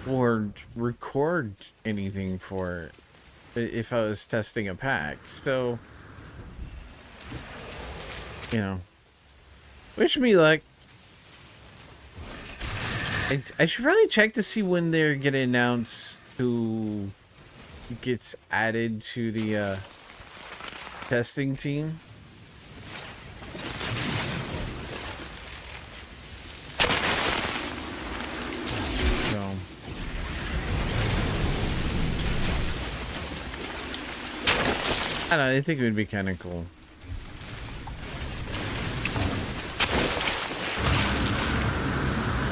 or record anything for it if I was testing a pack. So, you know, wish me luck. I should probably check to see when they're gonna announce who gets added to the testing team. I don't know, I think it would be kind of cool.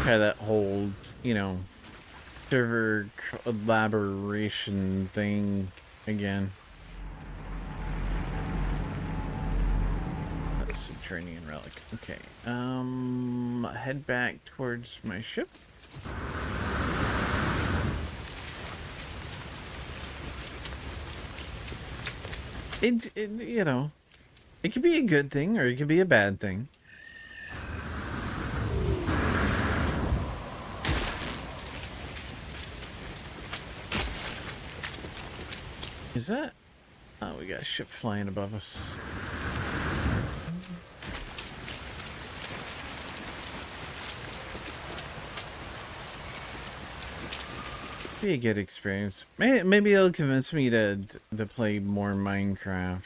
Try that whole, you know, server collaboration thing again. That's Subterranean Relic. Okay, head back towards my ship. It you know, it could be a good thing or it could be a bad thing. Is that? Oh, we got a ship flying above us. Be a good experience. Maybe it'll convince me to play more Minecraft.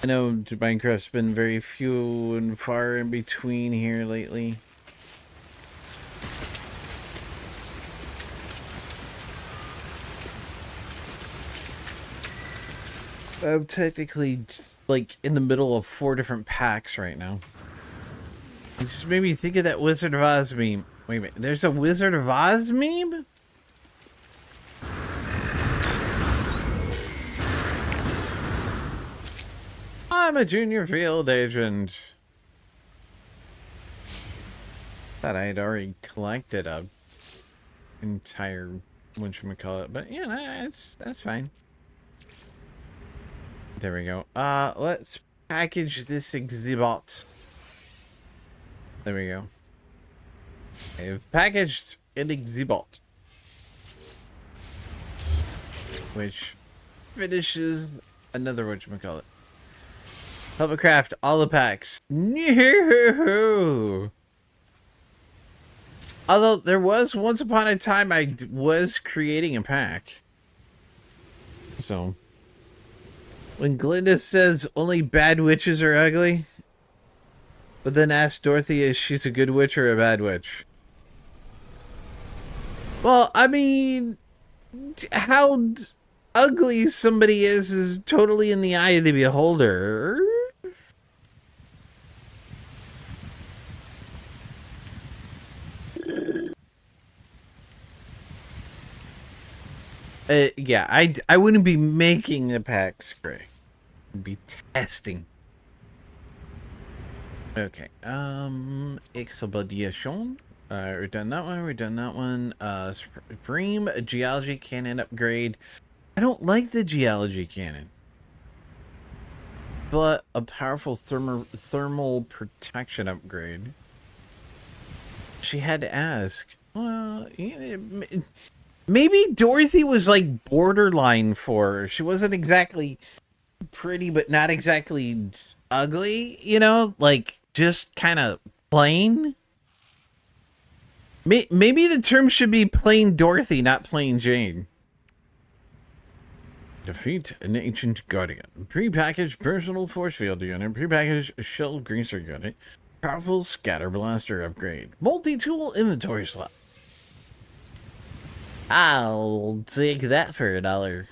I know Minecraft's been very few and far in between here lately. I'm technically like in the middle of 4 different packs right now. It just made me think of that Wizard of Oz meme. Wait a minute, there's a Wizard of Oz meme? I'm a junior field agent. Thought I had already collected a entire whatchamacallit, but yeah, that's fine. There we go. Let's package this exhibit. There we go. I've packaged an exhibit, which finishes another whatchamacallit. Help me craft all the packs. No! Although there was once upon a time I was creating a pack. So When Glinda says only bad witches are ugly, but then asks Dorothy if she's a good witch or a bad witch. Well, I mean, how ugly somebody is totally in the eye of the beholder. Yeah, I wouldn't be making the packs, Gray. I'd be testing. Okay, Expedition. We've done that one, we've done that one. Supreme Geology Cannon upgrade. I don't like the Geology Cannon. But a powerful thermal protection upgrade. She had to ask. Well, maybe Dorothy was like borderline for her. She wasn't exactly pretty, but not exactly ugly, you know? Like, just kind of plain. Maybe the term should be plain Dorothy, not plain Jane. Defeat an ancient guardian. Prepackaged personal force field unit. Prepackaged shell greaser unit. Powerful scatter blaster upgrade. Multi-tool inventory slot. I'll take that for $1.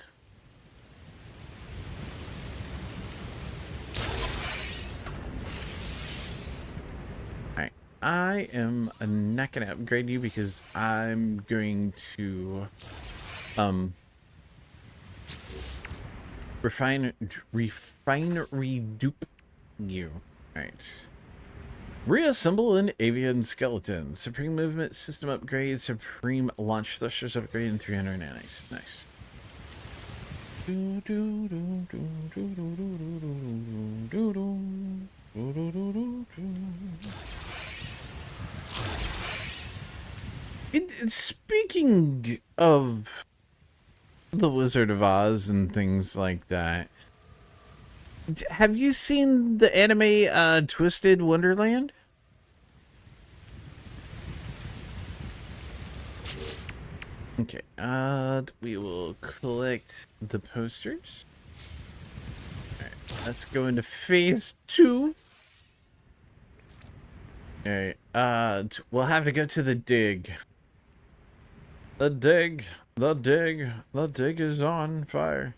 Alright. I am not going to upgrade you because I'm going to refinery dupe you. Alright. Reassemble an avian skeleton. Supreme movement system upgrade. Supreme launch thrusters upgrade and 300 nanites. Nice. Speaking of the Wizard of Oz and things like that, have you seen the anime Twisted Wonderland? Okay, we will collect the posters. Alright, let's go into phase 2. Alright, we'll have to go to the dig. The dig is on fire.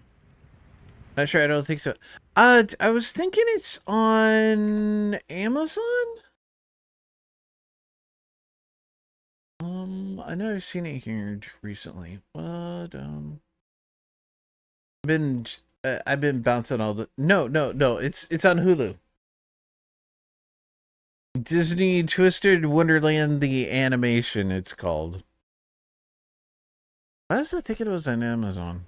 Not sure, I don't think so. I was thinking it's on Amazon? I know I've seen it here recently, but I've been bouncing all the no, it's on Hulu. Disney Twisted Wonderland the animation, it's called. I was thinking it was on Amazon.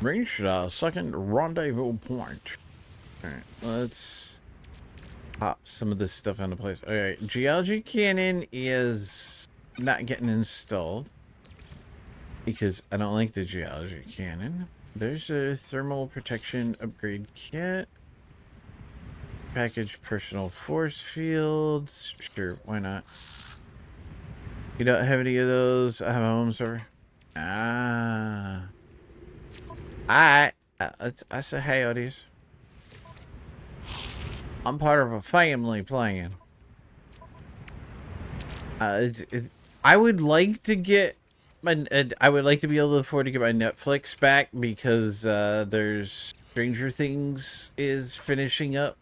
Reached second rendezvous point. Alright, let's pop some of this stuff into place. Alright, Geology Cannon is not getting installed because I don't like the Geology Cannon. There's a thermal protection upgrade kit. Package personal force fields. Sure, why not? You don't have any of those? I have a home server. Ah. I say hey, Oddies. I'm part of a family playing. I would like to get I would like to be able to afford to get my Netflix back because there's Stranger Things is finishing up.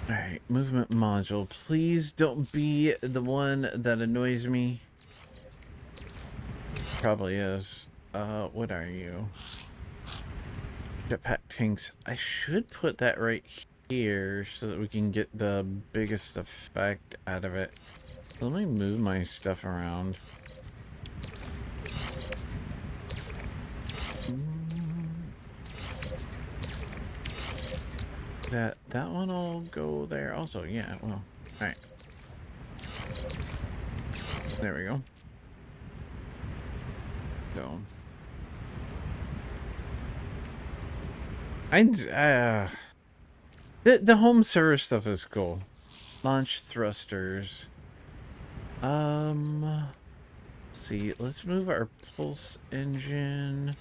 Alright, movement module. Please don't be the one that annoys me. Probably is. What are you? Jetpack tanks. I should put that right here so that we can get the biggest effect out of it. Let me move my stuff around. That one will go there also. Yeah, well, alright. There we go. So the home server stuff is cool. Launch thrusters. see. Let's move our pulse engine.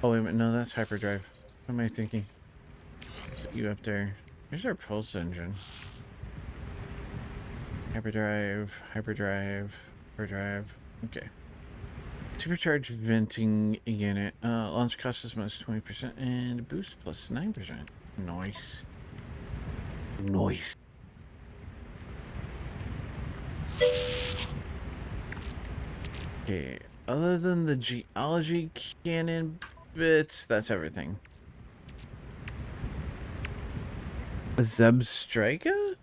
Oh, wait a minute. No, that's hyperdrive. What am I thinking? Put you up there. Here's our pulse engine. Hyperdrive, hyperdrive, hyperdrive. Okay. Supercharged venting unit. Launch cost is minus 20% and boost plus 9%. Nice. Nice. Okay. Other than the geology cannon bits, that's everything. Zebstrika?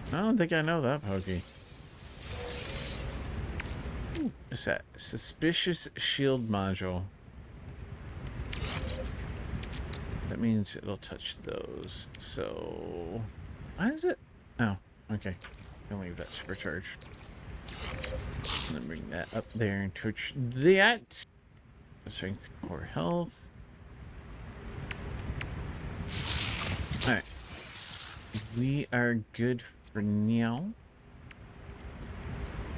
I don't think I know that pokey. What's that? Suspicious shield module. That means it'll touch those. So, why is it? Oh, okay. I'll leave that supercharged. And then bring that up there and touch that. Strength, core health. Alright. We are good for now.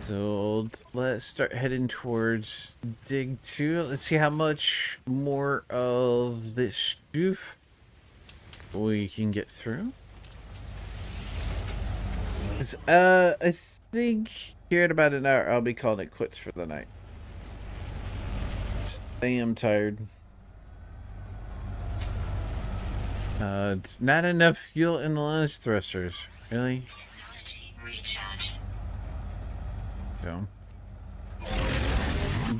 So let's start heading towards dig 2. Let's see how much more of this stuff we can get through. I think here in about an hour I'll be calling it quits for the night. I am tired. It's not enough fuel in the launch thrusters. Really? Technology recharge. So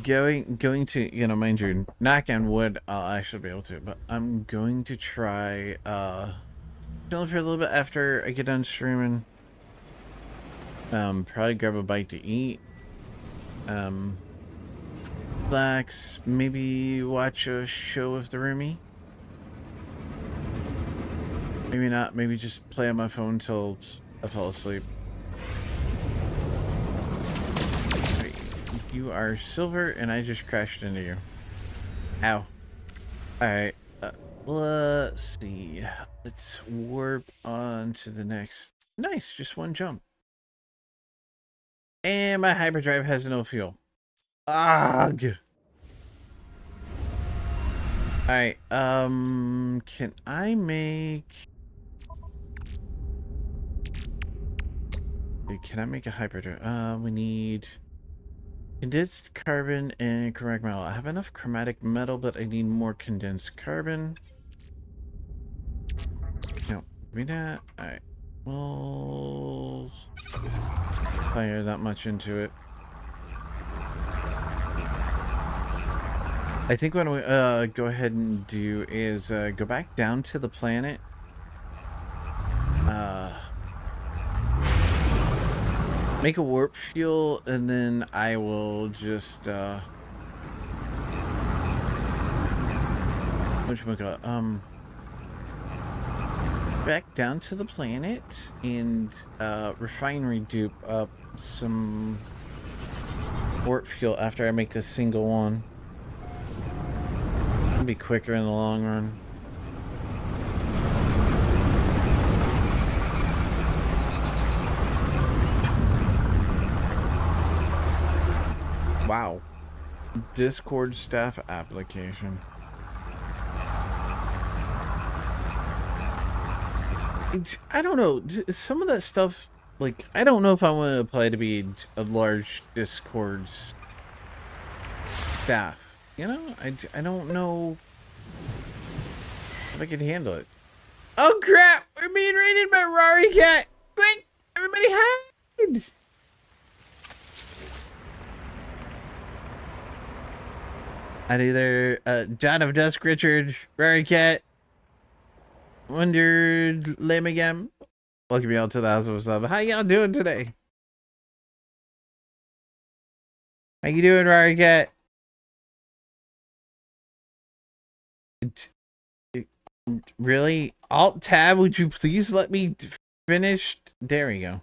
going to, you know, mind you, knock on wood, I'll actually be able to, but I'm going to try chilling for a little bit after I get done streaming. Probably grab a bite to eat. Relax, maybe watch a show with the roomie. Maybe not, maybe just play on my phone till I fall asleep. You are silver, and I just crashed into you. Ow. Alright, let's see. Let's warp on to the next. Nice, just one jump. And my hyperdrive has no fuel. Ugh. Alright, can I make... Can I make a hyperdrive? We need... Condensed carbon and chromatic metal. I have enough chromatic metal, but I need more condensed carbon. No, give me that. Alright. We'll fire that much into it. I think what we go ahead and do is go back down to the planet. Make a warp fuel, and then I will just whatchamacallit, back down to the planet and refinery dupe up some warp fuel after I make this single one. It'll be quicker in the long run. Wow. Discord staff application. I don't know. Some of that stuff, like, I don't know if I want to apply to be a large Discord staff. You know? I don't know if I can handle it. Oh crap! We're being raided by Rari Cat! Quick! Everybody hide! I'd either John of Dusk, Richard, Rari Cat, Wondered Lamagam. Welcome y'all to the House of Sub. How y'all doing today? How you doing, Rari Cat? Really? Alt tab, would you please let me finish? There we go.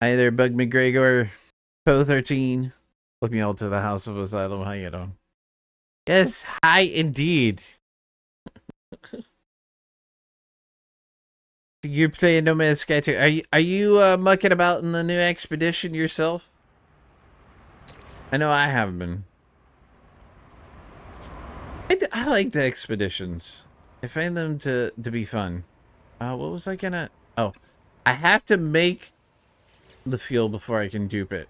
Hi there, Bug McGregor, Po13. Welcome y'all to the House of Asylum. How you doing? Yes, hi indeed. You're playing No Man's Sky too. Are you mucking about in the new expedition yourself? I know I have been. I like the expeditions. I find them to be fun. What was I gonna... Oh, I have to make the fuel before I can dupe it.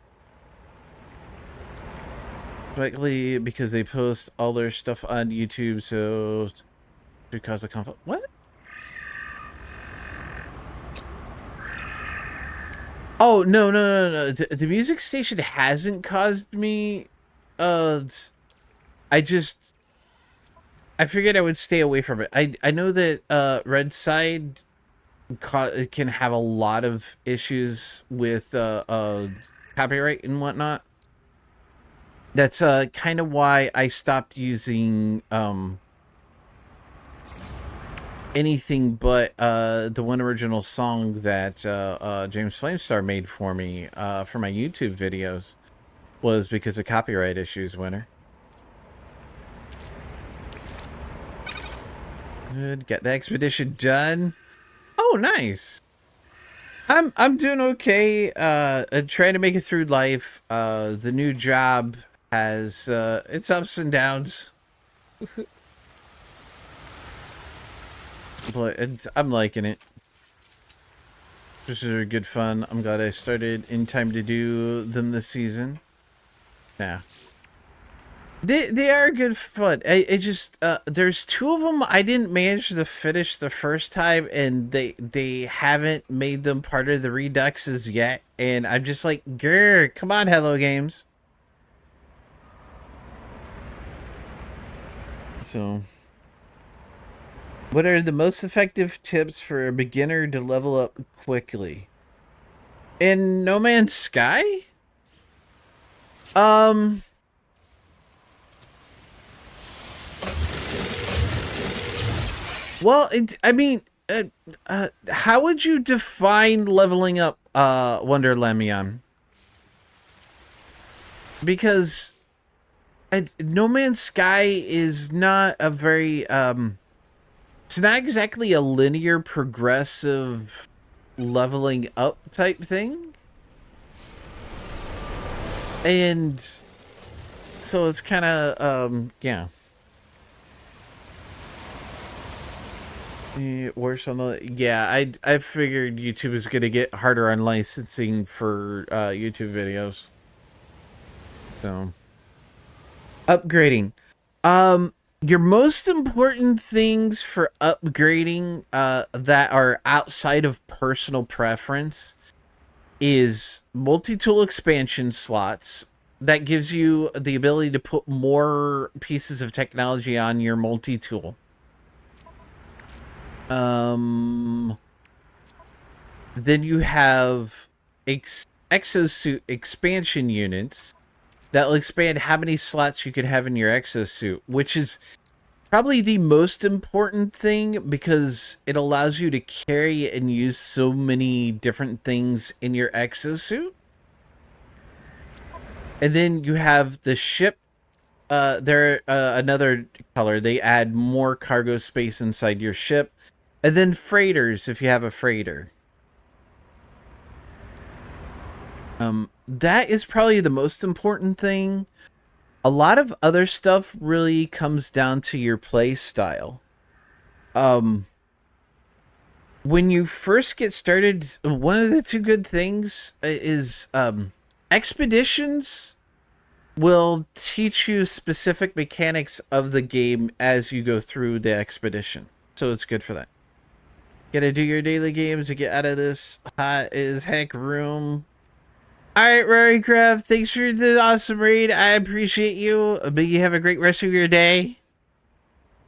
Likely because they post all their stuff on YouTube, so to cause a conflict. What? Oh, no. The music station hasn't caused me... I figured I would stay away from it. I know that Red Side can have a lot of issues with copyright and whatnot. That's kind of why I stopped using anything but the one original song that James Flamestar made for me for my YouTube videos, was because of copyright issues, Winter. Good, get the expedition done. Oh, nice. I'm doing okay. Trying to make it through life. The new job has its ups and downs. But I'm liking it. This is good fun. I'm glad I started in time to do them this season. Yeah. They are good fun. It just there's two of them I didn't manage to finish the first time, and they haven't made them part of the Reduxes yet, and I'm just like, grr, come on, Hello Games. So, what are the most effective tips for a beginner to level up quickly? In No Man's Sky? Well, how would you define leveling up, Wonder Lemion? Because No Man's Sky is not a very, it's not exactly a linear, progressive leveling up type thing. And so it's kind of, yeah. Worse on the... Yeah, I figured YouTube is gonna get harder on licensing for YouTube videos. So, upgrading. Your most important things for upgrading that are outside of personal preference is multi-tool expansion slots. That gives you the ability to put more pieces of technology on your multi-tool. Then you have exosuit expansion units that will expand how many slots you can have in your exosuit, which is probably the most important thing because it allows you to carry and use so many different things in your exosuit. And then you have the ship. They're another color. They add more cargo space inside your ship. And then freighters, if you have a freighter. That is probably the most important thing. A lot of other stuff really comes down to your play style. When you first get started, one of the two good things is expeditions will teach you specific mechanics of the game as you go through the expedition. So it's good for that. Gotta do your daily games to get out of this hot as heck room. Alright, Rorycraft, thanks for the awesome raid. I appreciate you. But you have a great rest of your day.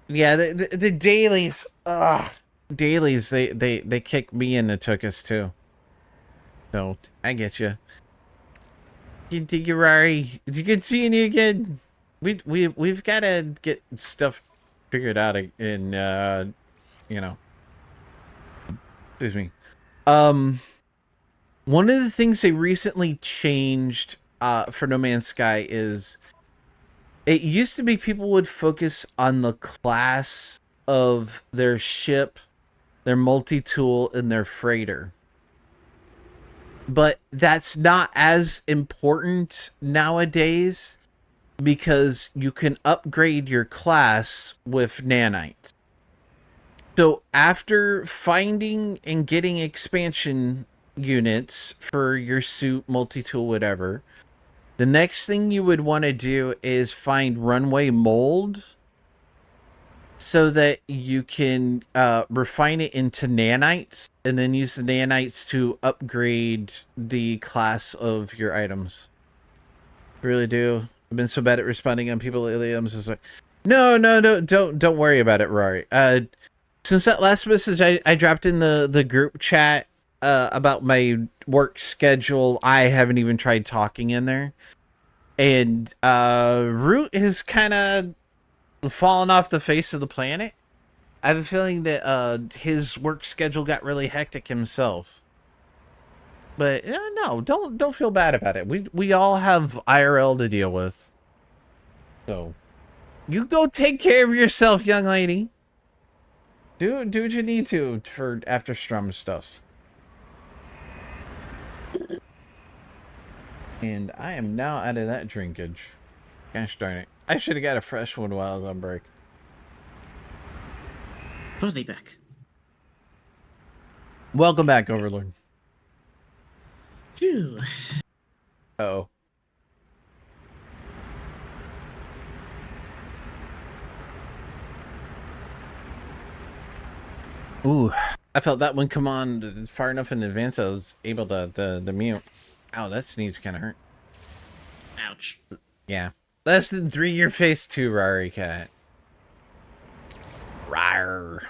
Yeah, the dailies. Ugh. Dailies, they kicked me in the tuchus too. So, I get you. Thank you, Rory. It's good seeing you again. We've got to get stuff figured out in, you know. Excuse me. One of the things they recently changed for No Man's Sky is it used to be people would focus on the class of their ship their multi-tool, and their freighter. But that's not as important nowadays because you can upgrade your class with nanites. So after finding and getting expansion units for your suit, multi-tool, whatever, the next thing you would want to do is find runway mold so that you can refine it into nanites and then use the nanites to upgrade the class of your items. I really do. I've been so bad at responding on people lately. I'm just like, no, don't worry about it, Rory. Since that last message I dropped in the group chat about my work schedule, I haven't even tried talking in there. And Root has kind of fallen off the face of the planet. I have a feeling that his work schedule got really hectic himself. But no, don't feel bad about it. We all have IRL to deal with. So you go take care of yourself, young lady. Do what you need to for after Strum stuff. And I am now out of that drinkage. Gosh darn it. I should have got a fresh one while I was on break. Fully back. Welcome back, Overlord. Phew. Uh-oh. Ooh, I felt that one come on far enough in advance I was able to mute. Ow, that sneeze kind of hurt. Ouch. Yeah. Less than 3 your face too, Rari Cat. Rawr.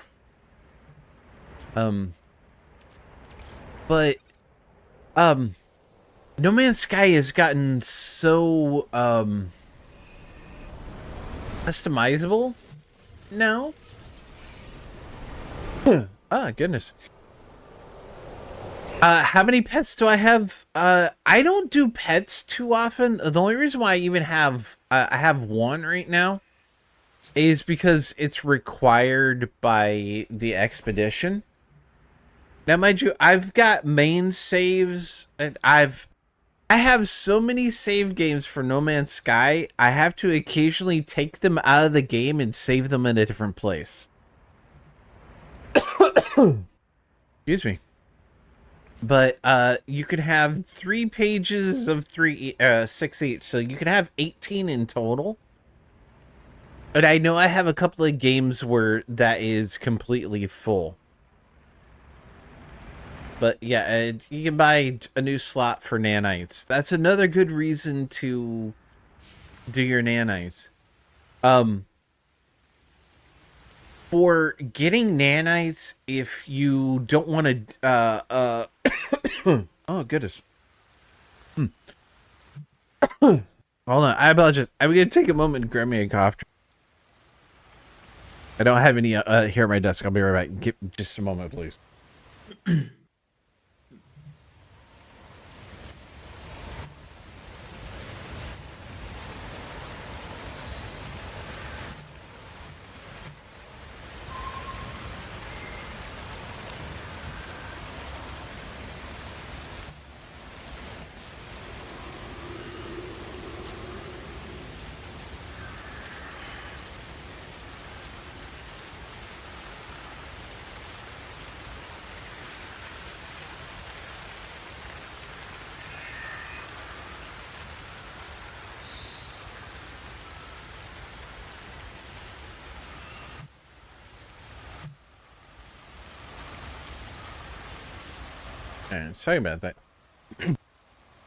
But, No Man's Sky has gotten so, customizable now. Ah, goodness. How many pets do I have? I don't do pets too often. The only reason why I even have, I have one right now is because it's required by the expedition. Now, mind you, I've got main saves, and I have so many save games for No Man's Sky, I have to occasionally take them out of the game and save them in a different place. Excuse me. But you can have 3 pages of 6 each, so you can have 18 in total. And I know I have a couple of games where that is completely full. But yeah, you can buy a new slot for nanites. That's another good reason to do your nanites. For getting nanites, if you don't want to, oh goodness. Hold on, I apologize. I'm gonna take a moment and grab me a cough drop. I don't have any here at my desk. I'll be right back. Give just a moment, please. Sorry about that. It's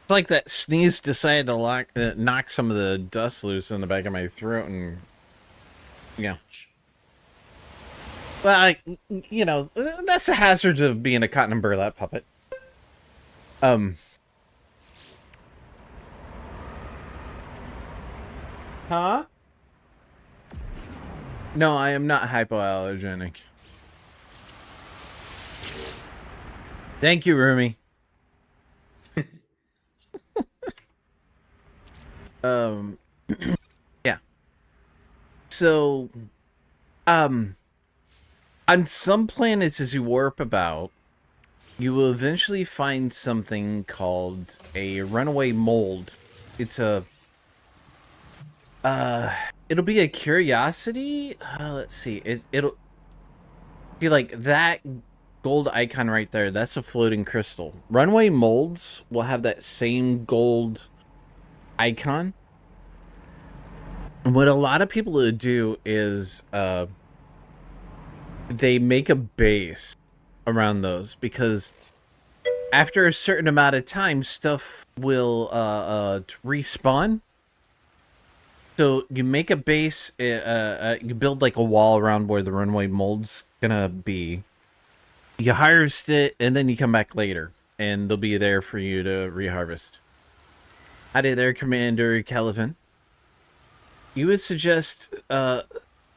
like that sneeze decided to knock some of the dust loose in the back of my throat, and yeah. Well, you know, that's the hazards of being a cotton and burlap puppet. Huh? No, I am not hypoallergenic. Thank you, Rumi. Yeah. So, On some planets, as you warp about, you will eventually find something called a runaway mold. It's a it'll be a curiosity. Let's see. It'll be like that gold icon right there. That's a floating crystal. Runaway molds will have that same gold icon. And what a lot of people will do is they make a base around those, because after a certain amount of time, stuff will respawn. So you make a base, you build like a wall around where the runway mold's gonna be. You harvest it, and then you come back later, and they'll be there for you to reharvest. Howdy there, Commander Calvin. You would suggest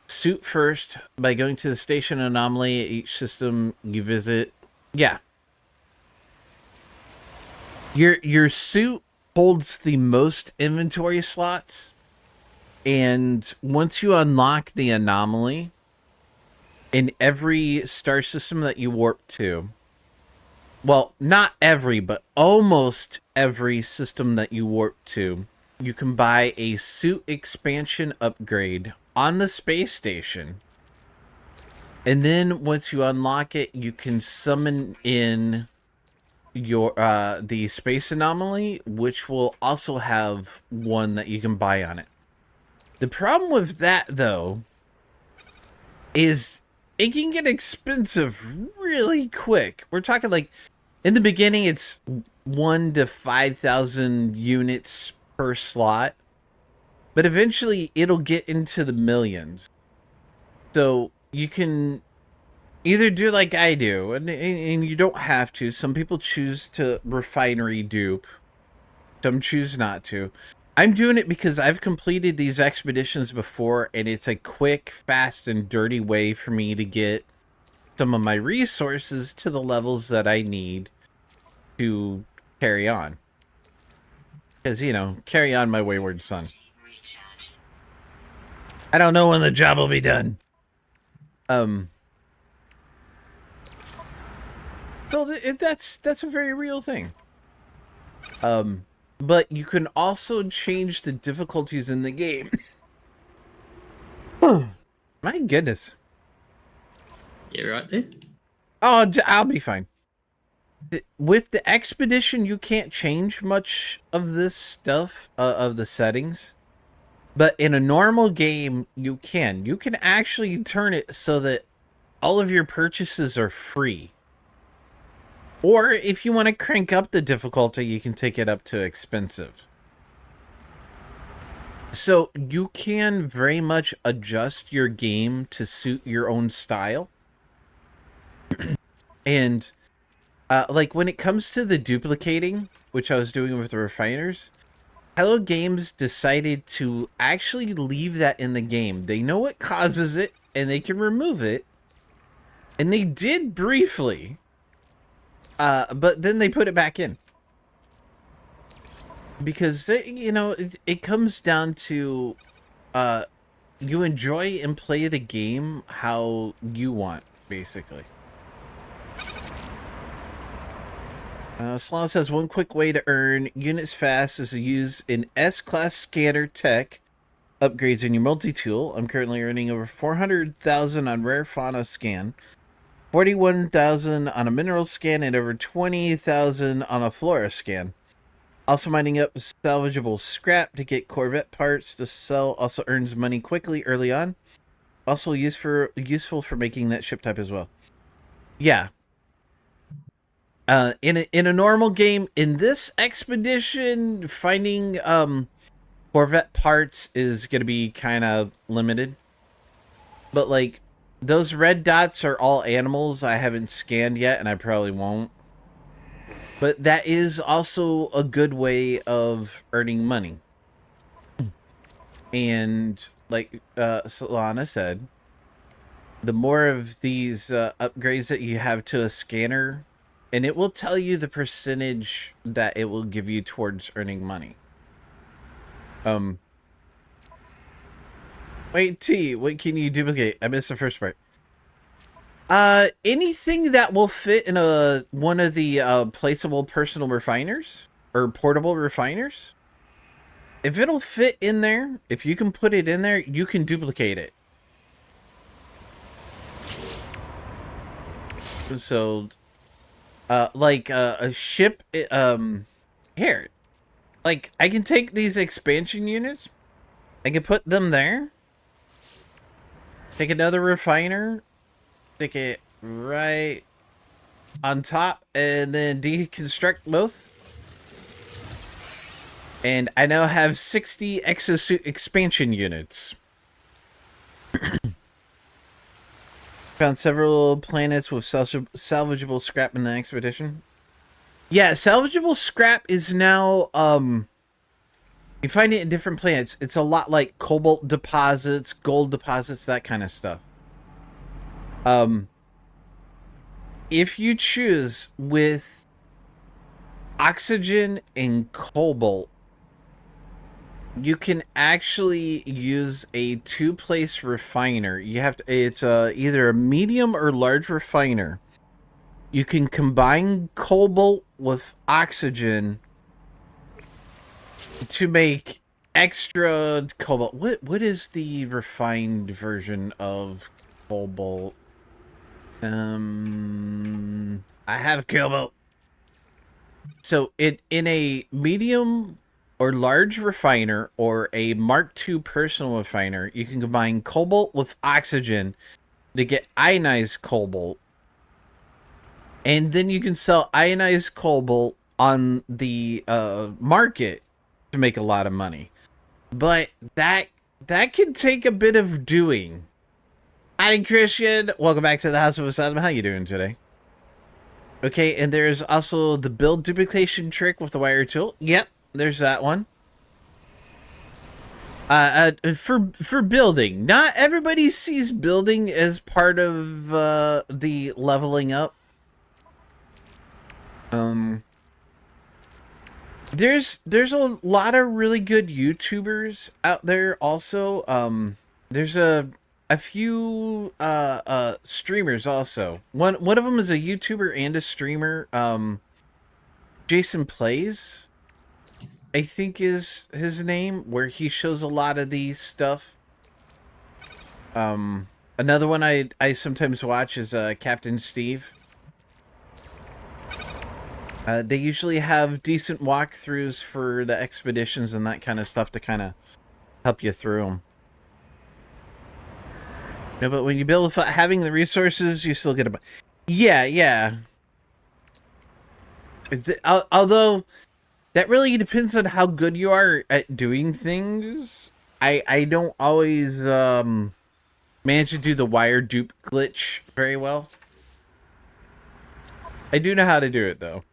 suit first by going to the station anomaly at each system you visit. Yeah. Your suit holds the most inventory slots, and once you unlock the anomaly in every star system that you warp to, well, not every, but almost every system that you warp to, you can buy a suit expansion upgrade on the space station. And then once you unlock it, you can summon in your the space anomaly, which will also have one that you can buy on it. The problem with that, though, is it can get expensive really quick. We're talking like, in the beginning, it's 1 to 5,000 units per slot, but eventually it'll get into the millions. So you can either do like I do, and you don't have to. Some people choose to refinery dupe. Some choose not to. I'm doing it because I've completed these expeditions before, and it's a quick, fast, and dirty way for me to get some of my resources to the levels that I need to carry on. Because, you know, carry on my wayward son. I don't know when the job will be done. So that's a very real thing. But you can also change the difficulties in the game. My goodness. You right there? Oh, I'll be fine. With the expedition, you can't change much of this stuff, of the settings. But in a normal game, you can. You can actually turn it so that all of your purchases are free. Or if you want to crank up the difficulty, you can take it up to expensive. So you can very much adjust your game to suit your own style. And like when it comes to the duplicating, which I was doing with the refiners, Hello Games decided to actually leave that in the game. They know what causes it, and they can remove it. And they did briefly. But then they put it back in. Because, you know, it comes down to you enjoy and play the game how you want, basically. Sloan says, one quick way to earn units fast is to use an S-Class scanner tech upgrades in your multi-tool. I'm currently earning over 400,000 on rare fauna scan, 41,000 on a mineral scan, and over 20,000 on a flora scan. Also mining up salvageable scrap to get Corvette parts to sell. Also earns money quickly early on. Also useful for making that ship type as well. Yeah. In a normal game, in this expedition, finding Corvette parts is gonna be kind of limited. But like, those red dots are all animals I haven't scanned yet, and I probably won't. But that is also a good way of earning money. And like Solana said, the more of these upgrades that you have to a scanner, and it will tell you the percentage that it will give you towards earning money. Wait, T, what can you duplicate? I missed the first part. Anything that will fit in one of the placeable personal refiners or portable refiners. If it'll fit in there, if you can put it in there, you can duplicate it. So, like a ship, here, like I can take these expansion units, I can put them there. Take another refiner, stick it right on top, and then deconstruct both. And I now have 60 exosuit expansion units. Found several planets with salvageable scrap in the expedition. Yeah, salvageable scrap is now, you find it in different planets. It's a lot like cobalt deposits, gold deposits, that kind of stuff. If you choose with oxygen and cobalt, you can actually use a two-place refiner. You have to, it's either a medium or large refiner. You can combine cobalt with oxygen to make extra cobalt. What is the refined version of cobalt? I have cobalt. So in a medium or large refiner or a Mark II personal refiner, you can combine cobalt with oxygen to get ionized cobalt. And then you can sell ionized cobalt on the market to make a lot of money. But that can take a bit of doing. Hi, Christian. Welcome back to the House of Asylum. How you doing today? Okay, and there's also the build duplication trick with the wire tool. Yep, there's that one. For building, not everybody sees building as part of the leveling up. There's a lot of really good YouTubers out there. Also, there's a few streamers also. One of them is a YouTuber and a streamer. Jason Plays, I think is his name, where he shows a lot of these stuff. Another one I sometimes watch is Captain Steve. They usually have decent walkthroughs for the expeditions and that kind of stuff to kind of help you through them. No, but when you build without having the resources, you still get a... Yeah. Although, that really depends on how good you are at doing things. I don't always manage to do the wire dupe glitch very well. I do know how to do it, though.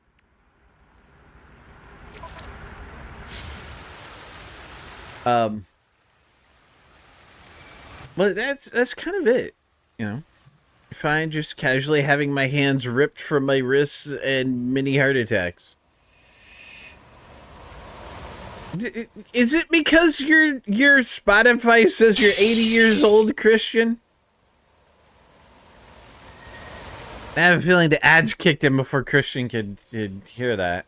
But that's kind of it, you know. I find just casually having my hands ripped from my wrists and many heart attacks. Is it because your Spotify says you're 80 years old, Christian? I have a feeling the ads kicked in before Christian could hear that.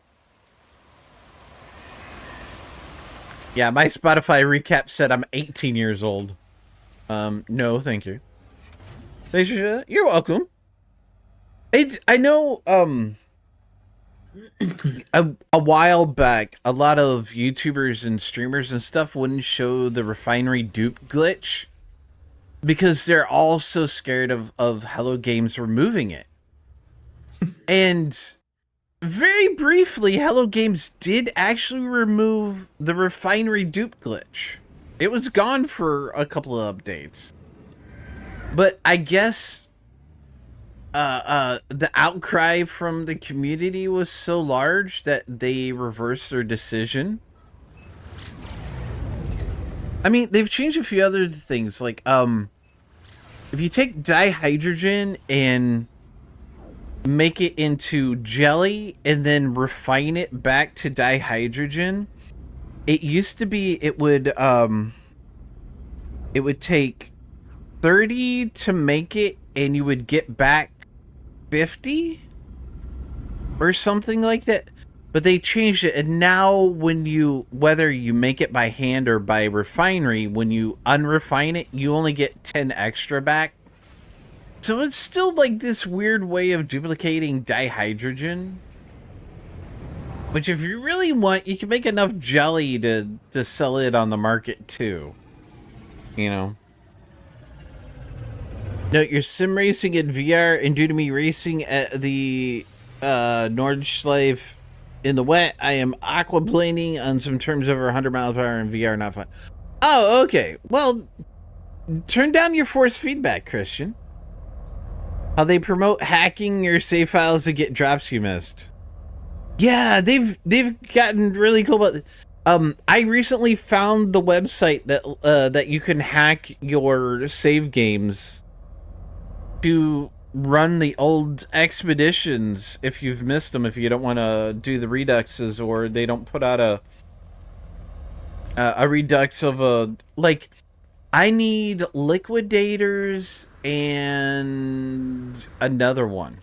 Yeah, my Spotify recap said I'm 18 years old. No, thank you. Thanks for that. You're welcome. I know, a while back, a lot of YouTubers and streamers and stuff wouldn't show the refinery dupe glitch because they're all so scared of Hello Games removing it. And very briefly, Hello Games did actually remove the refinery dupe glitch. It was gone for a couple of updates. But I guess the outcry from the community was so large that they reversed their decision. I mean, they've changed a few other things, like if you take dihydrogen and make it into jelly and then refine it back to dihydrogen, it used to be it would take 30 to make it and you would get back 50 or something like that. But they changed it, and now when you, whether you make it by hand or by refinery, when you unrefine it, you only get 10 extra back. So it's still like this weird way of duplicating dihydrogen. Which if you really want, you can make enough jelly to sell it on the market too. You know? Note your sim racing in VR and due to me racing at the Nordschleife in the wet, I am aquaplaning on some terms over 100 miles per hour in VR, not fun. Oh, okay. Well, turn down your force feedback, Christian. How they promote hacking your save files to get drops you missed. Yeah, they've gotten really cool about it. I recently found the website that you can hack your save games to run the old expeditions if you've missed them, if you don't want to do the reduxes, or they don't put out a redux of a, like, I need liquidators and another one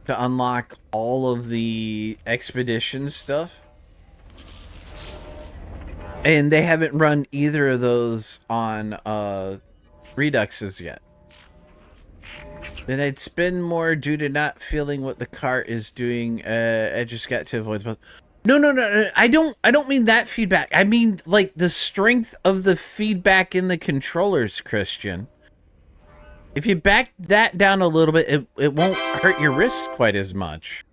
to unlock all of the expedition stuff, and they haven't run either of those on reduxes yet. Then I'd spend more due to not feeling what the car is doing. I just got to avoid both. No. I don't mean that feedback. I mean like the strength of the feedback in the controllers, Christian. If you back that down a little bit, it won't hurt your wrists quite as much.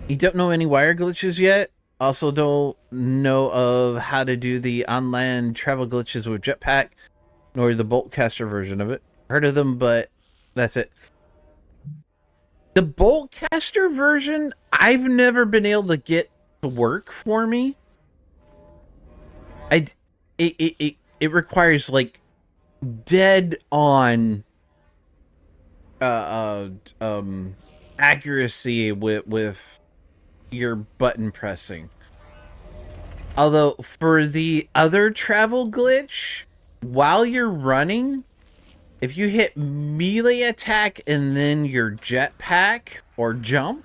You don't know any wire glitches yet? Also don't know of how to do the on-land travel glitches with jetpack, nor the Boltcaster version of it. Heard of them, but that's it. The Boltcaster version, I've never been able to get to work for me. It requires like dead on accuracy with your button pressing. Although for the other travel glitch, while you're running, if you hit melee attack and then your jetpack or jump,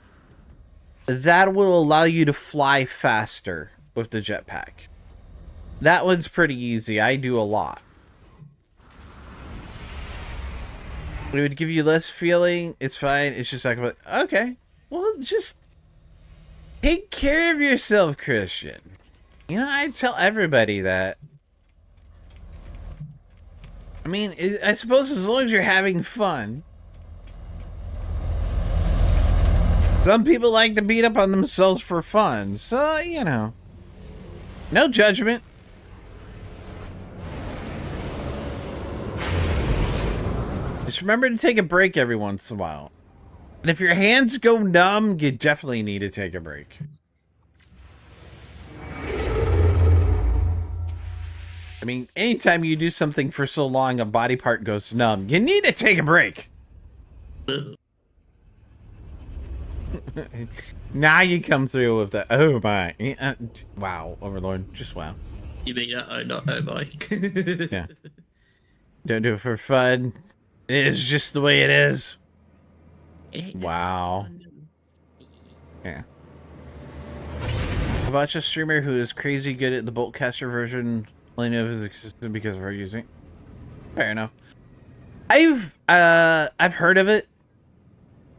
that will allow you to fly faster with the jetpack. That one's pretty easy. I do a lot. It would give you less feeling. It's fine. It's just like, okay. Well, just take care of yourself, Christian. You know, I tell everybody that. I mean, I suppose as long as you're having fun. Some people like to beat up on themselves for fun, so, you know. No judgment. Just remember to take a break every once in a while. And if your hands go numb, you definitely need to take a break. I mean, anytime you do something for so long, a body part goes numb. You need to take a break. Now you come through with the, oh my. Wow, Overlord. Just wow. You mean, not oh my. Yeah. Don't do it for fun. It is just the way it is. Wow. Yeah. I watched a streamer who is crazy good at the Boltcaster version. Only knows it's existed because of her using it. Fair enough. I've heard of it.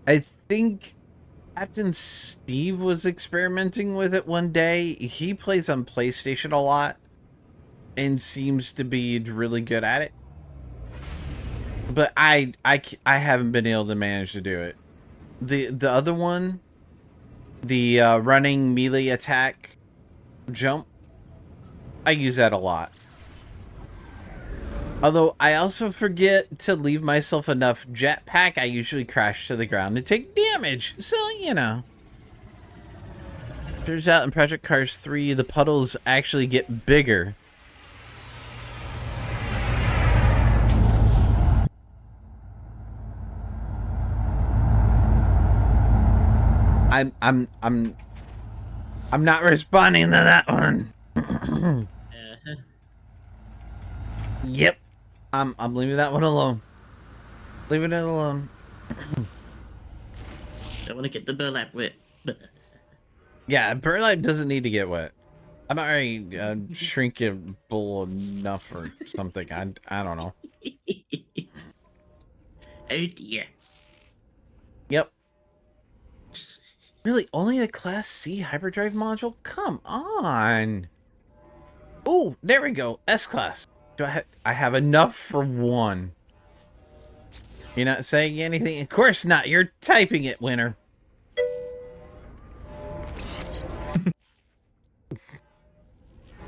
I think Captain Steve was experimenting with it one day. He plays on PlayStation a lot and seems to be really good at it. But I haven't been able to manage to do it. The other one, the running melee attack jump, I use that a lot. Although I also forget to leave myself enough jetpack, I usually crash to the ground and take damage. So, you know. Turns out in Project Cars 3, the puddles actually get bigger. I'm not responding to that one. Yep. I'm leaving that one alone. Leaving it alone. Don't want to get the burlap wet. Yeah, burlap doesn't need to get wet. I'm already shrinkable enough or something. I don't know. Oh dear. Yep. Really, only a Class C hyperdrive module? Come on. Ooh, there we go. S-Class. Do I have enough for one. You're not saying anything? Of course not. You're typing it, Winner.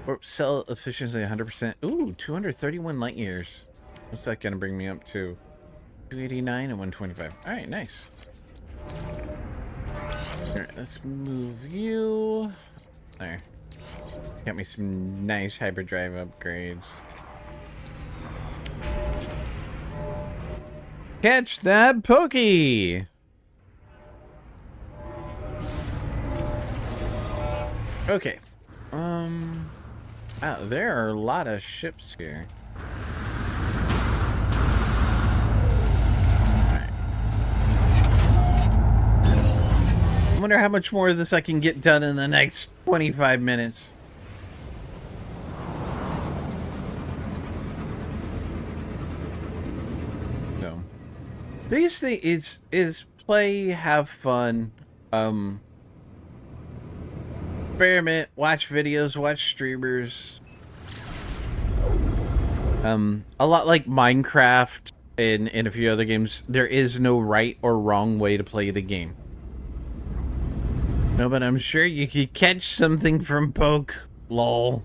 Warp cell efficiency 100%. Ooh, 231 light years. What's that going to bring me up to? 289 and 125. All right, nice. All right, let's move you. There. Got me some nice hyperdrive upgrades. Catch that pokey! Okay. Oh, there are a lot of ships here. Alright. I wonder how much more of this I can get done in the next 25 minutes. So, biggest thing is play, have fun, experiment, watch videos, watch streamers. A lot like Minecraft and a few other games, there is no right or wrong way to play the game. No, but I'm sure you could catch something from Poke. Lol.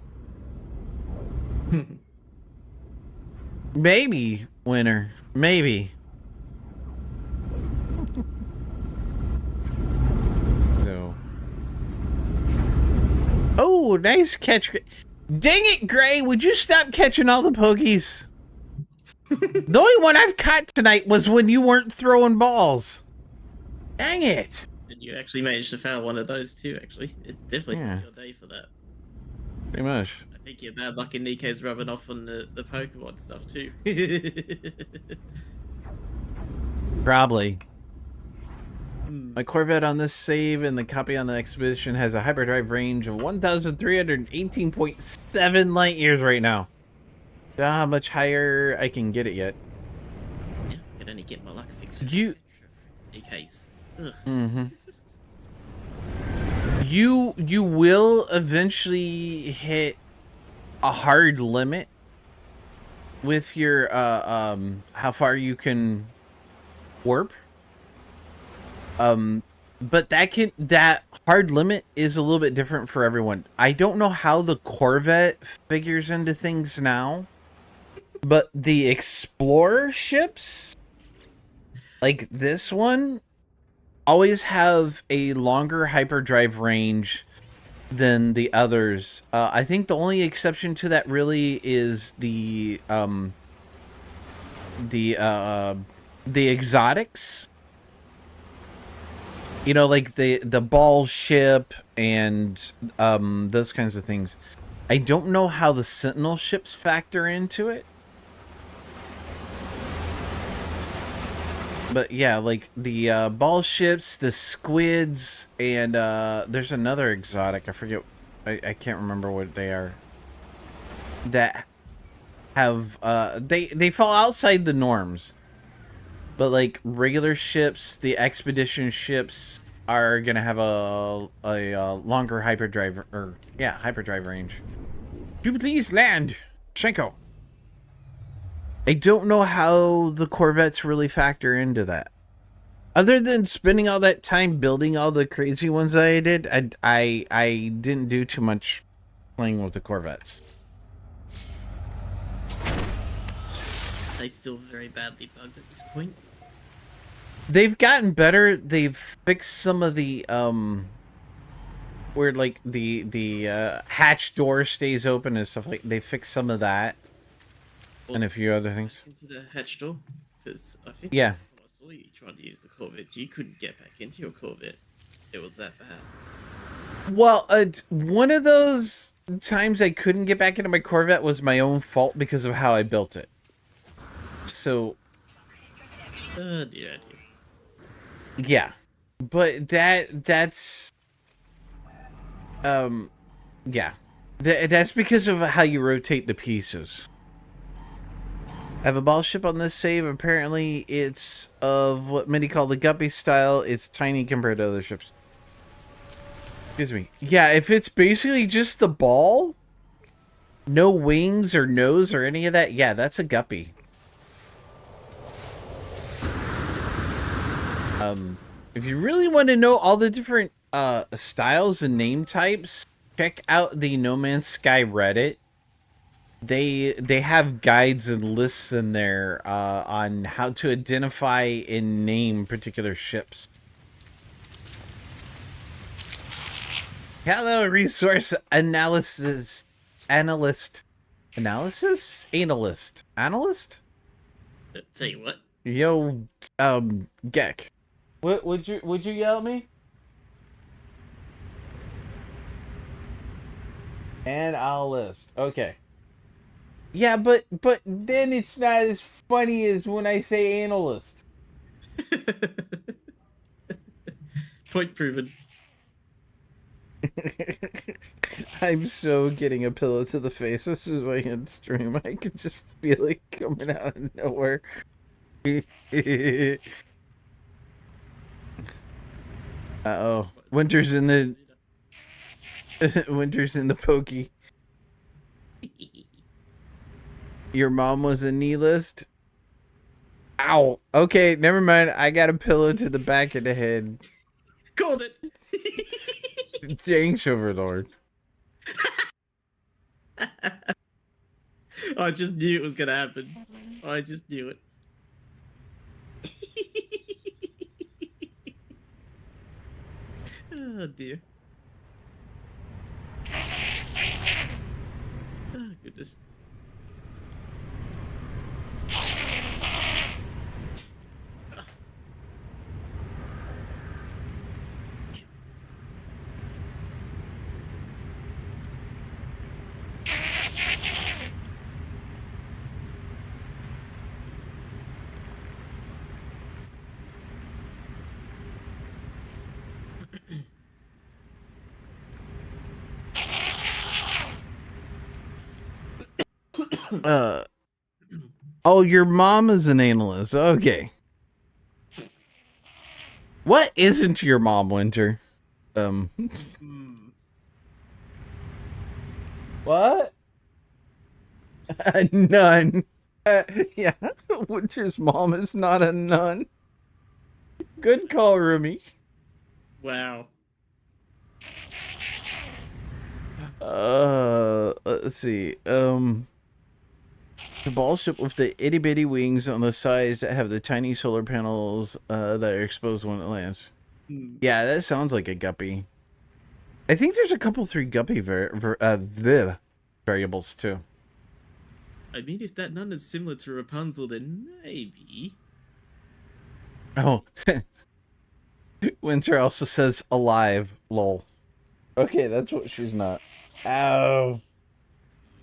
Maybe, Winner. Maybe. So. Oh, nice catch. Dang it, Gray. Would you stop catching all the pokies? The only one I've caught tonight was when you weren't throwing balls. Dang it. And you actually managed to foul one of those too, actually. It's definitely your day for that. Pretty much. I think your bad luck in Nico's rubbing off on the Pokemon stuff too. Probably. My Corvette on this save and the copy on the expedition has a hyperdrive range of 1,318.7 light years right now. Don't know how much higher I can get it yet. Yeah, I could only get my luck fixed. You. Nico's. Ugh. Mm-hmm. You will eventually hit a hard limit with your how far you can warp. But that hard limit is a little bit different for everyone. I don't know how the Corvette figures into things now, but the Explorer ships, like this one, always have a longer hyperdrive range than the others. I think the only exception to that really is the exotics. You know, like the ball ship and those kinds of things. I don't know how the Sentinel ships factor into it. But yeah, like the ball ships, the squids, and there's another exotic. I forget. I can't remember what they are. That have they fall outside the norms. But like regular ships, the expedition ships are gonna have a longer hyperdrive hyperdrive range. Do please land, Shenko. I don't know how the Corvettes really factor into that. Other than spending all that time building all the crazy ones that I did, I didn't do too much playing with the Corvettes. They still very badly bugged at this point. They've gotten better. They've fixed some of the where like the hatch door stays open and stuff like. They fixed some of that, and a few other things. Into the hatch door, because I think yeah. when I saw you trying to use the Corvettes, you couldn't get back into your Corvette. It was that bad. Well, one of those times I couldn't get back into my Corvette was my own fault because of how I built it. So Oh dear, oh dear. yeah, but that's yeah, that's because of how you rotate the pieces. I have a ball ship on this save. Apparently, it's of what many call the guppy style. It's tiny compared to other ships. Excuse me. Yeah, if it's basically just the ball, no wings or nose or any of that, yeah, that's a guppy. If you really want to know all the different styles and name types, check out the No Man's Sky Reddit. They have guides and lists in there on how to identify and name particular ships. Hello, resource analyst. Say what? Yo, Gek. What would you yell at me? Analyst. Okay. Yeah, but then it's not as funny as when I say analyst. Point proven. I'm so getting a pillow to the face as soon as I hit stream. I could just feel it coming out of nowhere. Uh-oh. Winter's in the pokey. Your mom was a knee list? Ow. Okay, never mind. I got a pillow to the back of the head. Called it. Thanks, Overlord. I just knew it was gonna happen. I just knew it. Oh dear. Oh goodness. Oh, your mom is an analyst. Okay. What isn't your mom, Winter? What? A nun. Yeah, Winter's mom is not a nun. Good call, Rumi. Wow. Let's see. The ball ship with the itty bitty wings on the sides that have the tiny solar panels that are exposed when it lands. Yeah, that sounds like a guppy. I think there's a couple 3 guppy variables too. I mean, if that nun is similar to Rapunzel, then maybe. Oh, Winter also says alive. Lol. Okay, that's what she's not. Ow.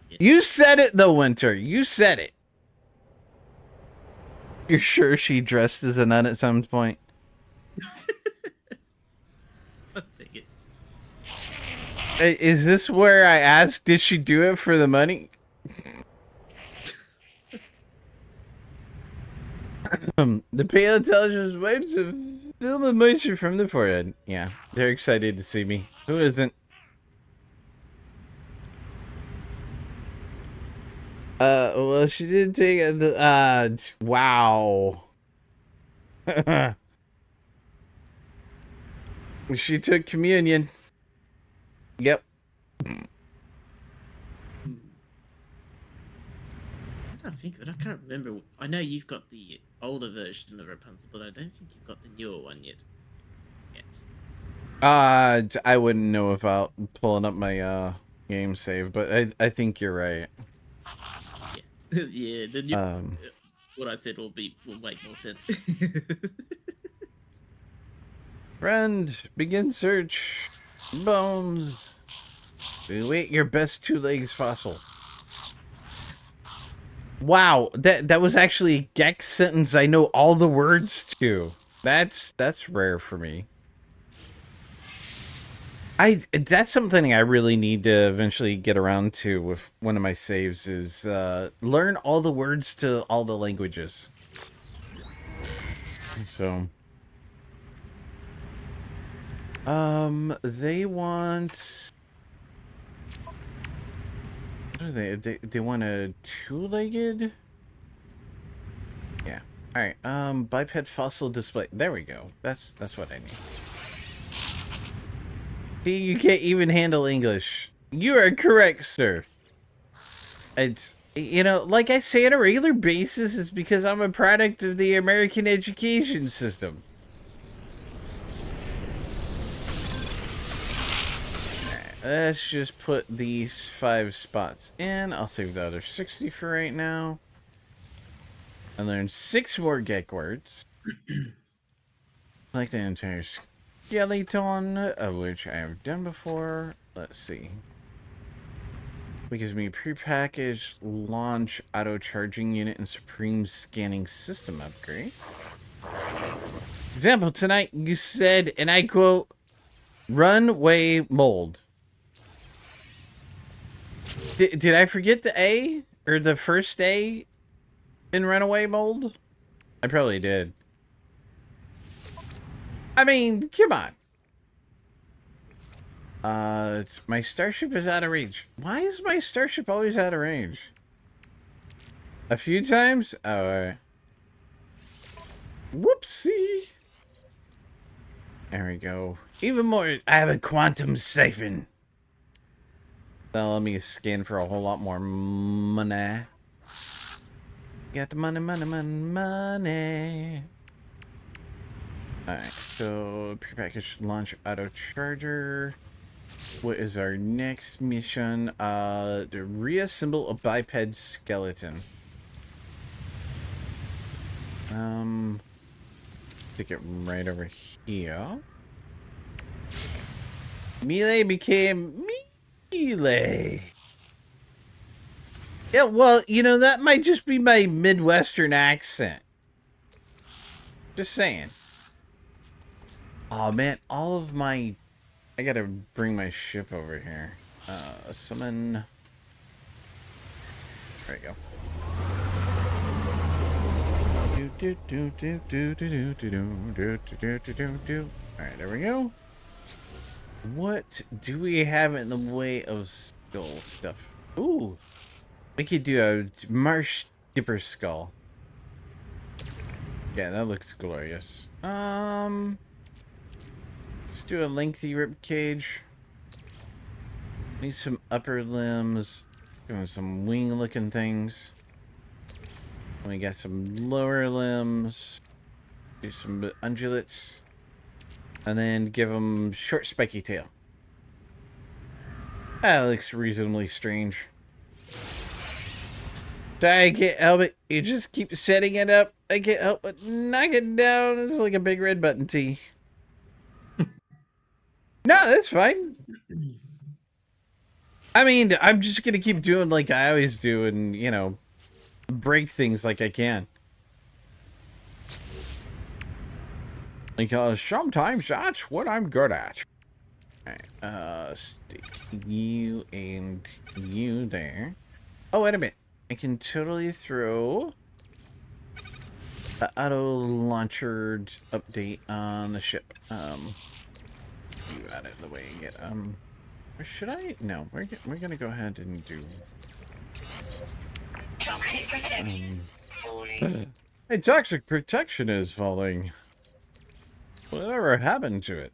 Yeah. You said it though, Winter. You said it. You're sure she dressed as a nun at some point? I'll take it. Is this where I asked, did she do it for the money? The paleointelligence waves have film emotion from the forehead. Yeah, they're excited to see me. Who isn't? Well, she did take the, wow. She took communion. Yep. I think that I can't remember. I know you've got the older version of Rapunzel, but I don't think you've got the newer one yet. I wouldn't know without pulling up my game save, but I think you're right. Yeah, yeah. The new, what I said will make more sense. Friend, begin search. Bones. We await your best 2 legs fossil. Wow, that was actually a Gex sentence I know all the words to. That's rare for me. That's something I really need to eventually get around to with one of my saves is learn all the words to all the languages. So they want what do they want a two-legged? Yeah. All right. Biped fossil display. There we go. That's what I need. See, you can't even handle English. You are correct, sir. It's, you know, like I say on a regular basis, it's because I'm a product of the American education system. Alright, let's just put these 5 spots in. I'll save the other 60 for right now. And learn 6 more Gek words. Like the entire skeleton, of which I have done before. Let's see. It gives me prepackaged launch auto charging unit and supreme scanning system upgrade. Example, tonight you said, and I quote, runway mold. Did I forget the A? Or the first A in runaway mold? I probably did. I mean, come on. My starship is out of range. Why is my starship always out of range? A few times? Oh, alright. Whoopsie. There we go. Even more. I have a quantum siphon. That'll let me scan for a whole lot more money. Got the money. Alright, so prepackaged launch auto charger. What is our next mission? To reassemble a biped skeleton. Stick it right over here. Melee became melee. Yeah, well, you know, that might just be my Midwestern accent. Just saying. Oh man, all of my... I gotta bring my ship over here. Summon... There we go. Alright, there we go. What do we have in the way of skull stuff? Ooh! We could do a marsh dipper skull. Yeah, that looks glorious. Let's do a lengthy rib cage. Need some upper limbs. Doing some wing looking things. We got some lower limbs. Do some undulates. And then give them short spiky tail. That looks reasonably strange. I can't help it. You just keep setting it up. I can't help but knock it down. It's like a big red button T. No, that's fine. I mean, I'm just gonna keep doing like I always do and, you know, break things like I can. Because sometimes that's what I'm good at. Alright, stick you and you there. Oh, wait a minute. I can totally throw the auto launcher update on the ship. You out of the way and get or should I? No, we're gonna go ahead and do Toxic protection falling. Hey, toxic protection is falling. Whatever happened to it?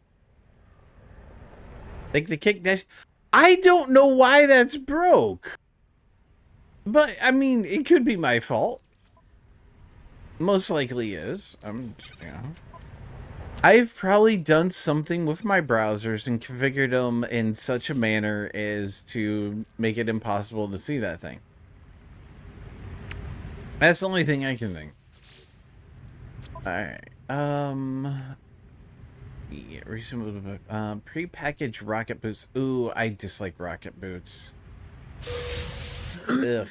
Like the kick dash. I don't know why that's broke. But I mean, it could be my fault. Most likely is. Yeah. I've probably done something with my browsers and configured them in such a manner as to make it impossible to see that thing. That's the only thing I can think. Alright. Yeah, recent pre-packaged rocket boots. Ooh, I dislike rocket boots. Ugh.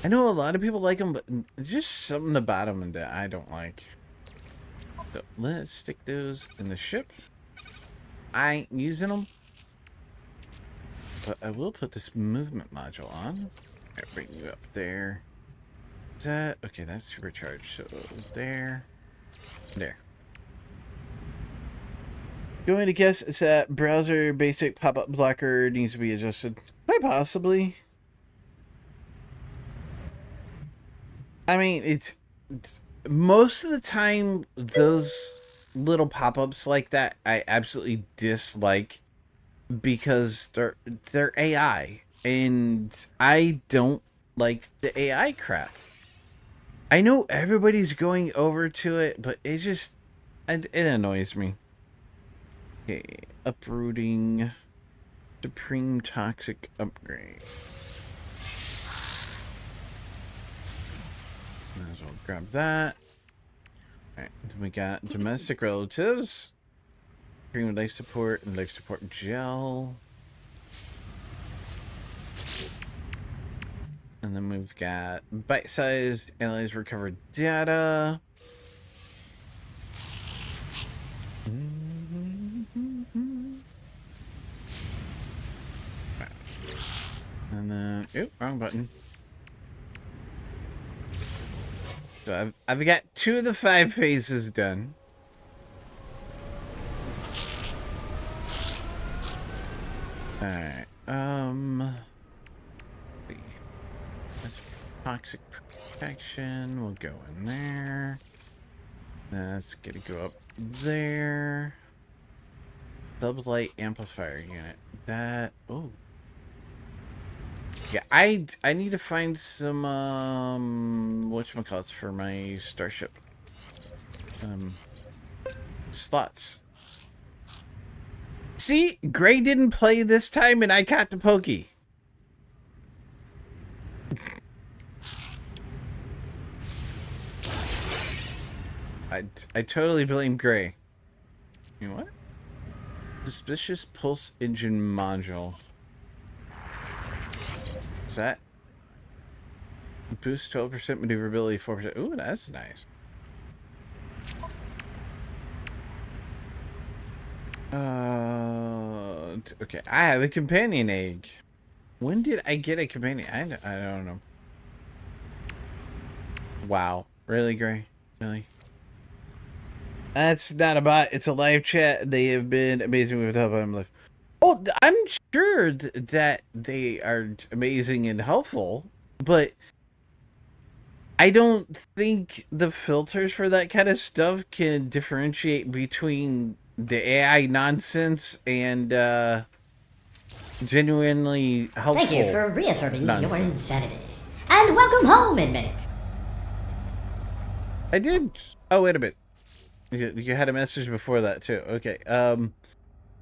I know a lot of people like them, but there's just something about them that I don't like. So let's stick those in the ship. I ain't using them, but I will put this movement module on. Right, bring you up there. Is that okay? That's supercharged. So there. Going to guess it's that browser basic pop-up blocker needs to be adjusted. Quite possibly. I mean, it's most of the time those little pop-ups like that I absolutely dislike because they're AI and I don't like the AI crap. I know everybody's going over to it, but it annoys me. Okay, uprooting supreme toxic upgrade. Might as well grab that. Alright, then we got domestic relatives. Supreme life support and life support gel. And then we've got bite-sized analyze recovered data. And then, oop, wrong button. So I've got 2 of the 5 phases done. Alright, that's toxic protection. We'll go in there. That's gonna go up there. Sublight amplifier unit. That, oh. Yeah, I need to find some whatchamacallits for my starship. Slots. See, Gray didn't play this time and I caught the pokey. I totally blame Gray. You know what? Suspicious pulse engine module. Is that? Boost 12% maneuverability, 4%. Ooh, that's nice. Okay, I have a companion egg. When did I get a companion? I don't know. Wow. Really, Gray? Really? That's not a bot. It's a live chat. They have been amazing with help. I'm like, oh, I'm sure that they are amazing and helpful, but I don't think the filters for that kind of stuff can differentiate between the AI nonsense and genuinely helpful. Thank you for reaffirming nonsense. your insanity. And welcome home, inmate. I did. Oh, wait a minute. You had a message before that too. Okay.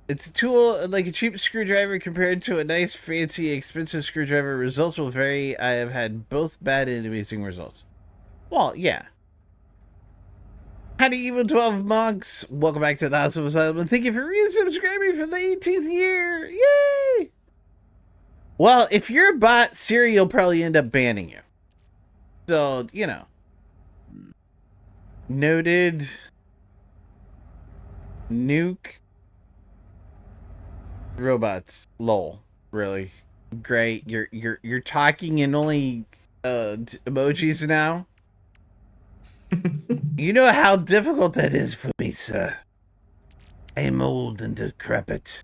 It's a tool like a cheap screwdriver compared to a nice, fancy, expensive screwdriver. Results will vary. I have had both bad and amazing results. Well, yeah. Howdy, Evil 12 Monks. Welcome back to the House of Asylum, and thank you for resubscribing for the 18th year. Yay! Well, if you're a bot, Siri will probably end up banning you. So, you know. Noted. Nuke. Robots. Lol. Really. Great. You're talking in only emojis now? You know how difficult that is for me, sir. I am old and decrepit.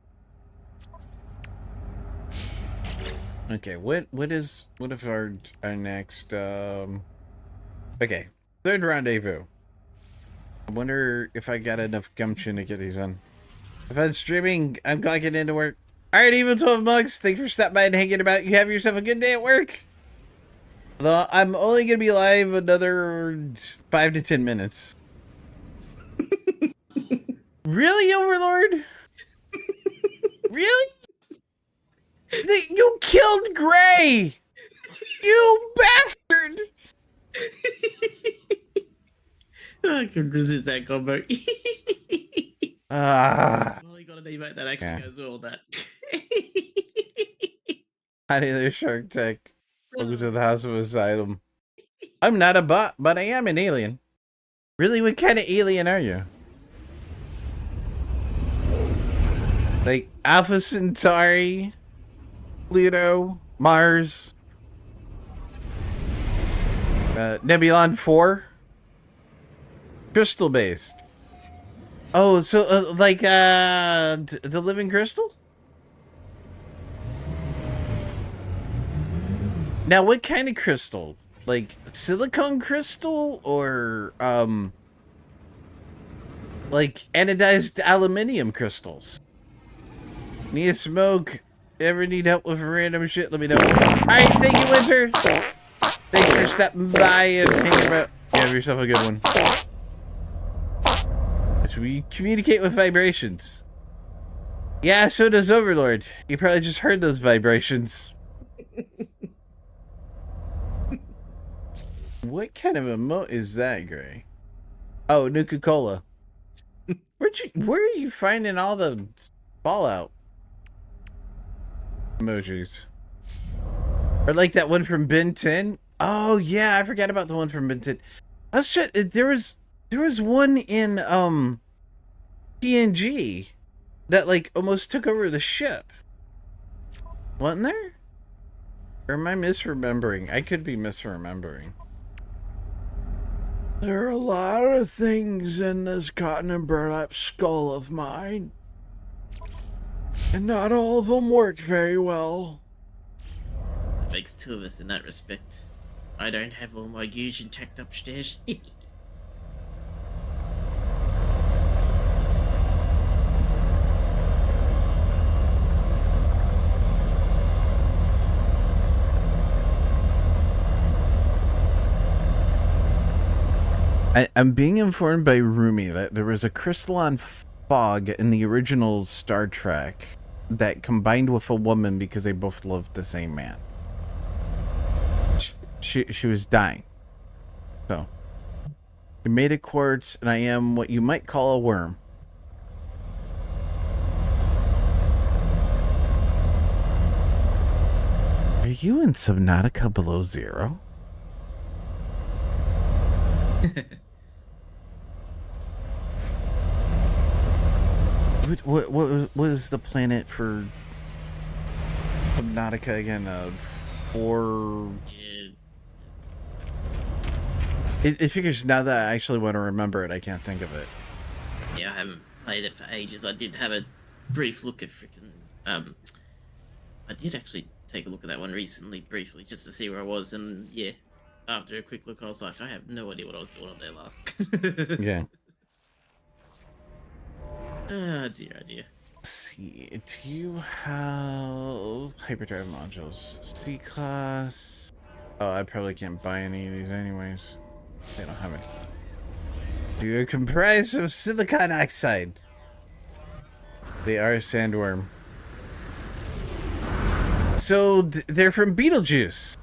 Okay, what is our next okay. Third rendezvous. I wonder if I got enough gumption to get these on. If I'm streaming, I'm clocking into work. Alright, Evil 12 Monks, thanks for stopping by and hanging about. You have yourself a good day at work. Although I'm only gonna be live another 5 to 10 minutes. Really, Overlord? Really? You killed Gray! You bastard! I can resist that combo. Well, you got an emote that actually goes with all that. How do their Shark Tank? Welcome to the House of Asylum. I'm not a bot, but I am an alien. Really, what kind of alien are you? Like Alpha Centauri, Pluto, Mars, Nebulon 4, crystal based. Oh, so like the living crystal. Now, what kind of crystal? Like silicone crystal or like anodized aluminium crystals? Need smoke? Ever need help with random shit? Let me know. Alright, thank you, Winter! Thanks for stopping by and hanging about. You have yourself a good one. As we communicate with vibrations. Yeah, so does Overlord. You probably just heard those vibrations. What kind of emote is that, Gray? Oh, Nuka-Cola. Where are you finding all the Fallout emojis? Or like that one from Ben 10? Oh yeah, I forgot about the one from Ben 10. Oh shit, there was one in PNG that like almost took over the ship. Wasn't there? Or am I misremembering? I could be misremembering. There are a lot of things in this cotton and burlap skull of mine. And not all of them work very well. Makes two of us in that respect. I don't have all my fusion checked upstairs. I'm being informed by Rumi that there was a crystalline fog in the original Star Trek that combined with a woman because they both loved the same man. She was dying. So, we made a quartz, and I am what you might call a worm. Are you in Subnautica Below Zero? What is the planet for Subnautica again? It figures now that I actually want to remember it, I can't think of it. Yeah, I haven't played it for ages. I did have a brief look at freaking. I did actually take a look at that one recently, briefly, just to see where I was, and yeah, after a quick look, I was like, I have no idea what I was doing up there last. Yeah. Ah, dear, oh dear. Let's see, do you have hyperdrive modules? C-class. Oh, I probably can't buy any of these anyways. They don't have it. They are comprised of silicon oxide. They are a sandworm. So they're from Beetlejuice.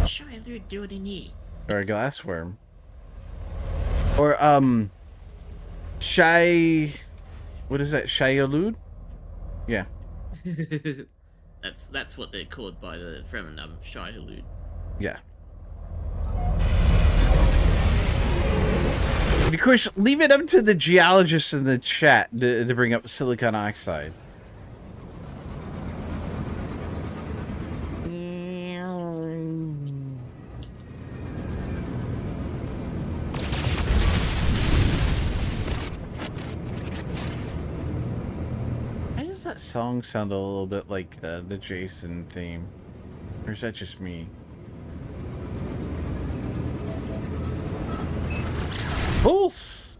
Shy Lou do it in here. Or a glassworm. Or Shy. What is that? Shyalud? Yeah. That's what they're called by the Fremen, Shy Lou. Yeah. And of course, leave it up to the geologists in the chat to bring up silicon oxide. Why does that song sound a little bit like the Jason theme? Or is that just me? Pulse!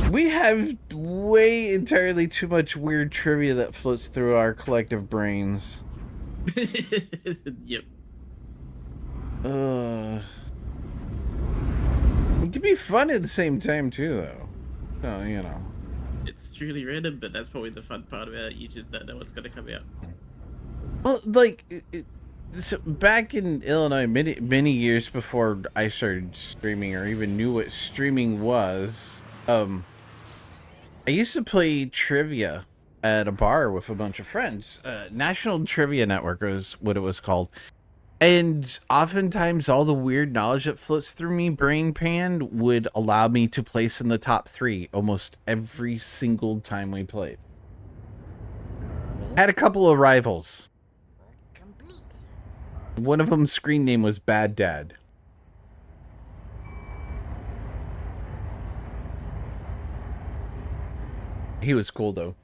We have way entirely too much weird trivia that floats through our collective brains. Yep. It can be fun at the same time too, though. So, you know. It's truly random, but that's probably the fun part about it. You just don't know what's going to come out. Well, like, so back in Illinois, many years before I started streaming or even knew what streaming was, I used to play trivia at a bar with a bunch of friends. National Trivia Network was what it was called. And oftentimes all the weird knowledge that floats through me brain pan would allow me to place in the top 3 almost every single time we played. Had a couple of rivals. One of them's screen name was Bad Dad. He was cool though.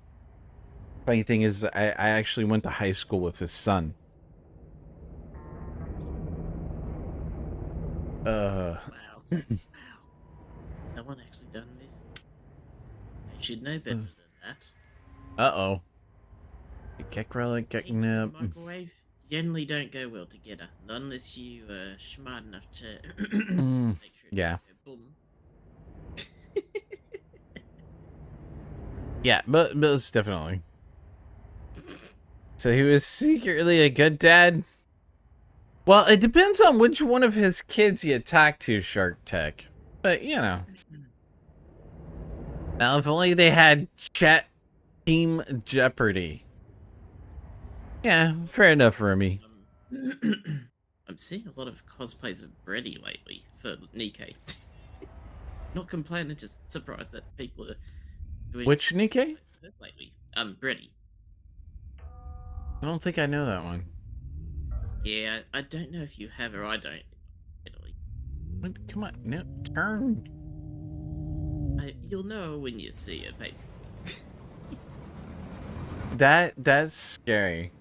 Funny thing is, I actually went to high school with his son. Wow. Wow. Someone actually done this? They should know better than that. Uh-oh. Kick relic, Eggs getting in up. the microwave generally don't go well together. Not unless you are smart enough to make sure it Yeah. don't go boom. Yeah, but most definitely. So he was secretly a good dad? Well, it depends on which one of his kids you talk to, Shark Tech. But, you know. Now, if only they had chat Team Jeopardy. Yeah, fair enough, Remy. I'm seeing a lot of cosplays of Brady lately for Nikkei. Not complaining, just surprised that people are doing Which Nikkei? cosplays with her lately. Brady. I don't think I know that one. Yeah, I don't know if you have or I don't. Italy. What? Come on, no, turn. You'll know when you see it, basically. That's scary.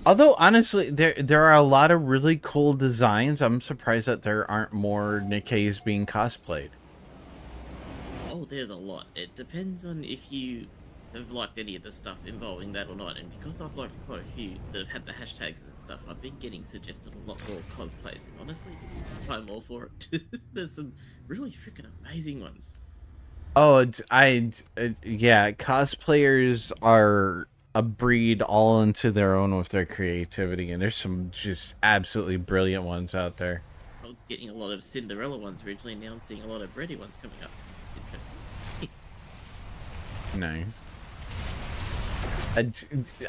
Although honestly, there are a lot of really cool designs. I'm surprised that there aren't more Nikkeis being cosplayed. Oh, there's a lot. It depends on if you have liked any of the stuff involving that or not. And because I've liked quite a few that have had the hashtags and stuff, I've been getting suggested a lot more cosplays. And honestly, I'm all for it. There's some really freaking amazing ones. Oh, yeah, cosplayers are a breed all into their own with their creativity, and there's some just absolutely brilliant ones out there. I was getting a lot of Cinderella ones originally, now I'm seeing a lot of Brady ones coming up. Interesting. Nice.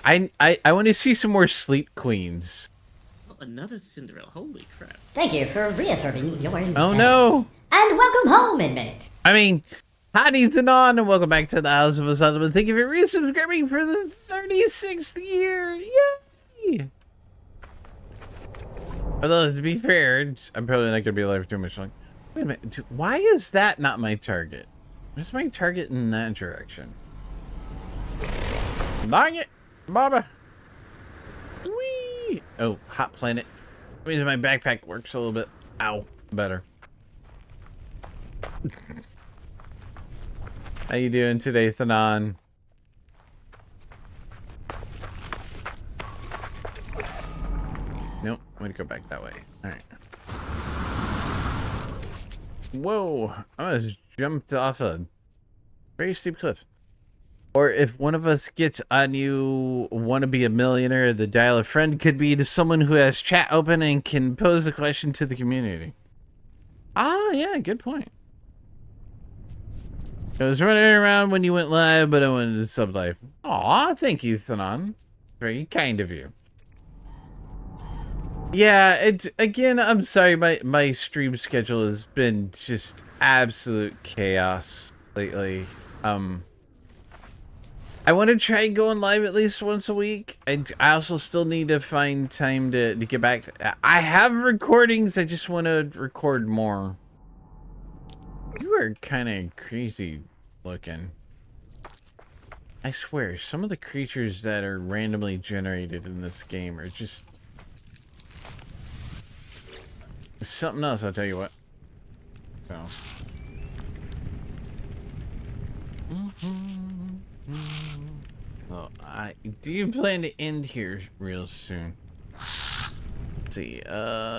I want to see some more Sleep Queens. Oh, another Cinderella, holy crap. Thank you for reaffirming your insanity. Oh no! And welcome home, inmate. I mean, howdy, Thanon, and welcome back to the House of Asylum. And thank you for resubscribing for the 36th year. Yay! Although, to be fair, I'm probably not going to be alive for too much long. Wait a minute. Why is that not my target? Where's my target in that direction? Dang it, Baba. Whee! Oh, hot planet. That means my backpack works a little bit. Ow, better. How you doing today, Thanon? Nope, I'm gonna go back that way. Alright. Whoa, I almost jumped off a very steep cliff. Or if one of us gets on you want to be a millionaire, the dial a friend could be to someone who has chat open and can pose a question to the community. Ah, yeah, good point. I was running around when you went live, but I wanted to sub live. Aw, thank you, Thanon. Very kind of you. Yeah, again, I'm sorry, my stream schedule has been just absolute chaos lately. I want to try going live at least once a week. I also still need to find time to get back. I have recordings, I just want to record more. You are kind of crazy looking. I swear, some of the creatures that are randomly generated in this game are just something else, I'll tell you what. So. Well, do you plan to end here real soon? Let's see,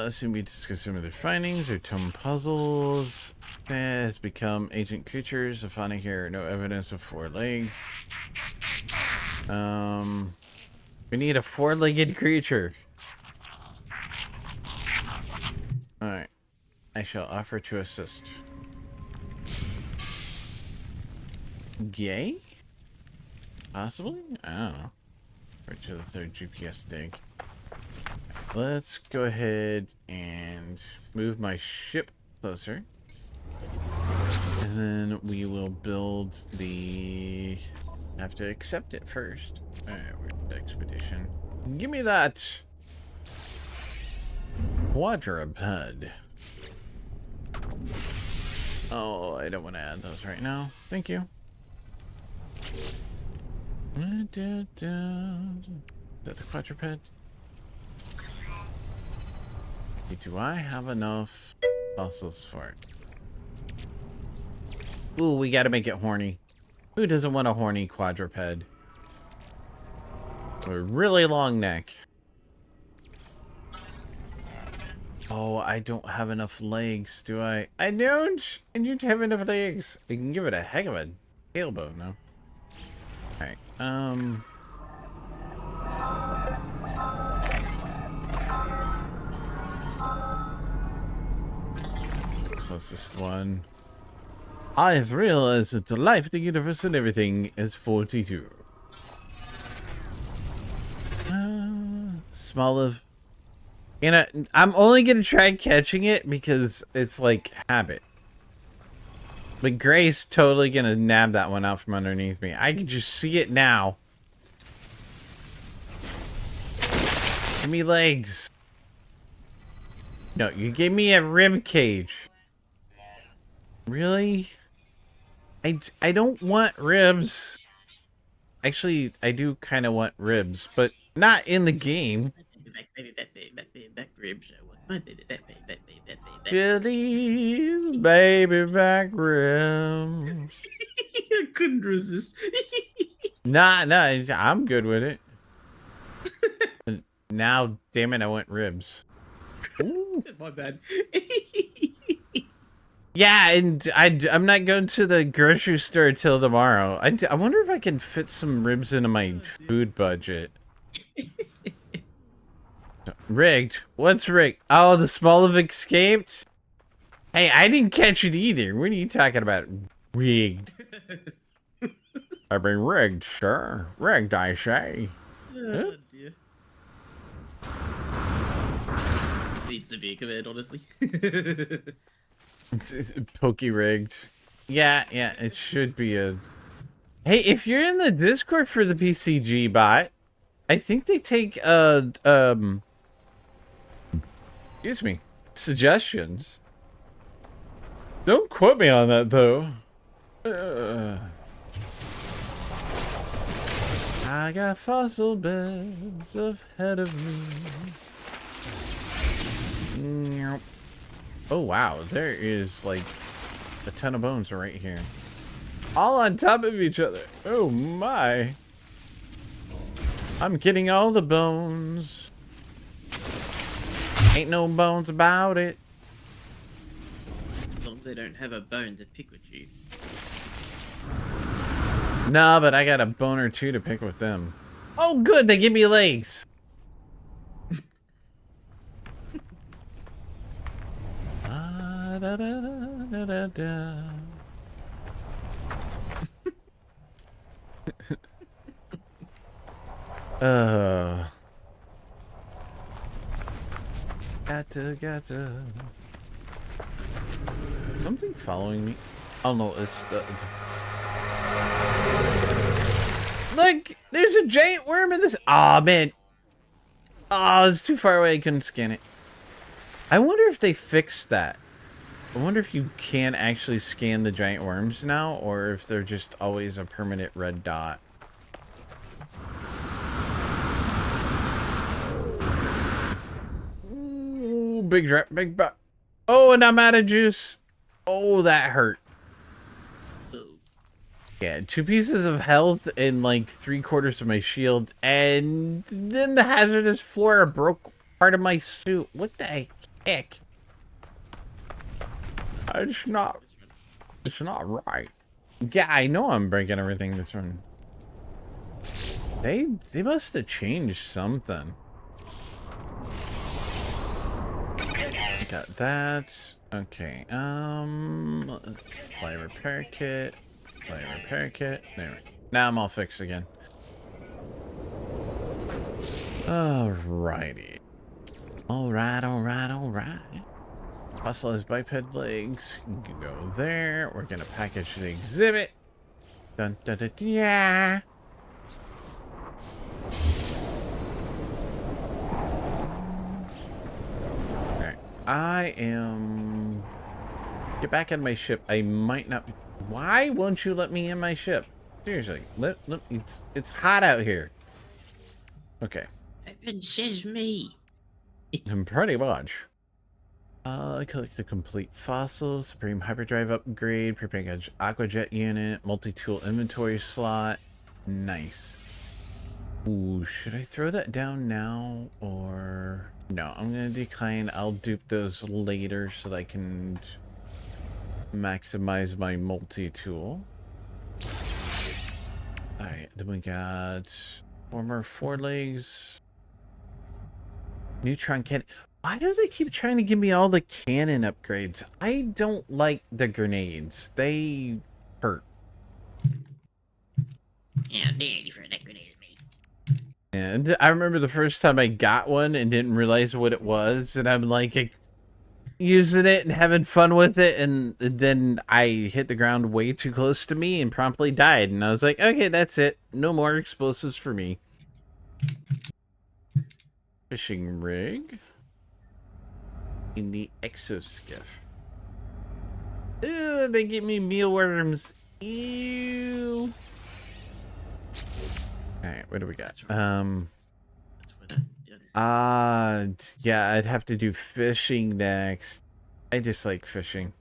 soon we discuss some of their findings or tome puzzles. Has become ancient creatures. The fauna here, no evidence of 4 legs. We need a 4-legged creature. Alright. I shall offer to assist. Possibly? I don't know. Right to the third GPS dig. Let's go ahead and move my ship closer. And then we will build the... have to accept it first. Alright, where's the expedition? Give me that quadruped. Oh, I don't want to add those right now. Thank you. Is that the quadruped? Do I have enough fossils for it? Ooh, we gotta make it horny. Who doesn't want a horny quadruped? A really long neck. Oh, I don't have enough legs, do I? I don't! I don't have enough legs. I can give it a heck of a tailbone, though. Alright, the closest one. I have realized that the life, the universe, and everything is 42. Small of... You know, I'm only gonna try catching it because it's like habit. But Gray's totally gonna nab that one out from underneath me. I can just see it now. Give me legs. No, you gave me a rib cage. Really? I don't want ribs. Actually, I do kind of want ribs, but not in the game. Back ribs. Chili's baby back ribs. I couldn't resist. Nah, I'm good with it. Now, damn it, I want ribs. Ooh. My bad. Yeah, and I'm not going to the grocery store till tomorrow. I wonder if I can fit some ribs into my food budget. Rigged? What's rigged? Oh, the small have escaped? Hey, I didn't catch it either. What are you talking about? Rigged. I've been rigged, sir. Rigged, I say. Oh, dear. Needs to be a command, honestly. It's pokey rigged. Yeah, it should be a... Hey, if you're in the Discord for the PCG bot, I think they take, excuse me, suggestions. Don't quote me on that, though. I got fossil beds ahead of me. Oh, wow. There is, like, a ton of bones right here. All on top of each other. Oh, my. I'm getting all the bones. Ain't no bones about it. As long as they don't have a bone to pick with you. Nah, but I got a bone or two to pick with them. Oh, good. They give me legs. Da, da, da, da, da. Gotcha. Something following me. Oh no, it's the... Look! There's a giant worm in this... Aw, oh, man. Oh, it's too far away. I couldn't scan it. I wonder if they fixed that. I wonder if you can actually scan the giant worms now, or if they're just always a permanent red dot. Ooh, big drop, big butt. Oh, and I'm out of juice. Oh, that hurt. Yeah, 2 pieces of health and like 3/4 of my shield, and then the hazardous flora broke part of my suit. What the heck? It's not right. Yeah, I know I'm breaking everything this run. They must have changed something. Got that. Okay. Play repair kit. There. Now I'm all fixed again. Alrighty. Alright. Fossilized biped legs. You can go there. We're gonna package the exhibit. Dun dun dun, dun yeah. Alright. I am. Get back in my ship. I might not be. Why won't you let me in my ship? Seriously. It's hot out here. Okay. Open sesame. Pretty much. Collect the complete fossils, Supreme Hyperdrive upgrade, prepackaged Aquajet unit, multi-tool inventory slot. Nice. Ooh, should I throw that down now or no? I'm gonna decline. I'll dupe those later so that I can maximize my multi-tool. Alright, then we got former four legs. Neutron cannon. Why do they keep trying to give me all the cannon upgrades? I don't like the grenades. They hurt. How dare you throw that grenade at me? And I remember the first time I got one and didn't realize what it was, and I'm like using it and having fun with it, and then I hit the ground way too close to me and promptly died. And I was like, okay, that's it. No more explosives for me. Fishing rig. In the exoskiff. Ew, they give me mealworms. Ew. Alright, what do we got? That's where Yeah, I'd have to do fishing next. I just like fishing.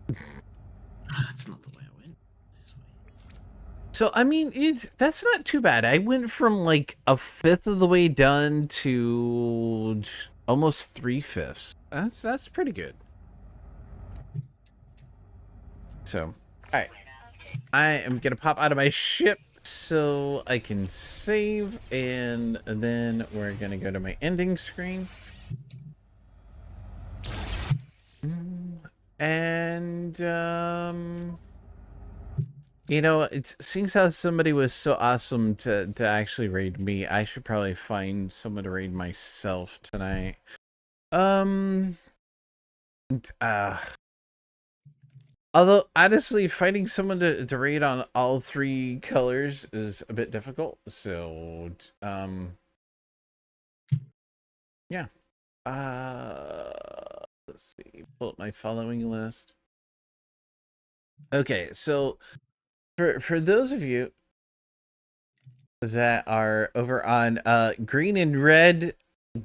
That's not the way I went. This way. So, I mean, that's not too bad. I went from like a fifth of the way done to almost 3/5. That's pretty good. So, alright. I am gonna pop out of my ship so I can save, and then we're gonna go to my ending screen. And you know, it seems how somebody was so awesome to actually raid me. I should probably find someone to raid myself tonight. Although honestly, finding someone to raid on all three colors is a bit difficult. So yeah. Let's see. Pull up my following list. Okay, so for those of you that are over on green and red,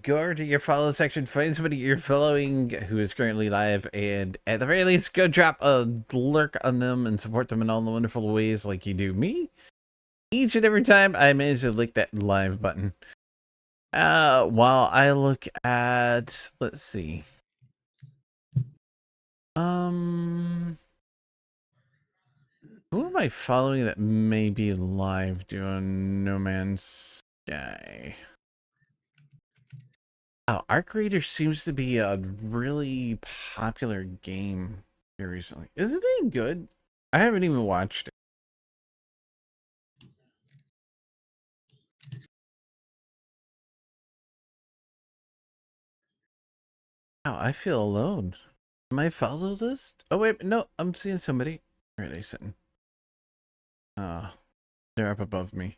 go to your follow section, find somebody you're following who is currently live, and at the very least, go drop a lurk on them and support them in all the wonderful ways like you do me. Each and every time I manage to lick that live button. While I look at, let's see. Who am I following that may be live doing No Man's Sky? Oh, Arc Raider seems to be a really popular game here recently. Is it any good? I haven't even watched it. Oh, I feel alone. Am I follow list? Oh wait, no, I'm seeing somebody. Where are they sitting? They're up above me.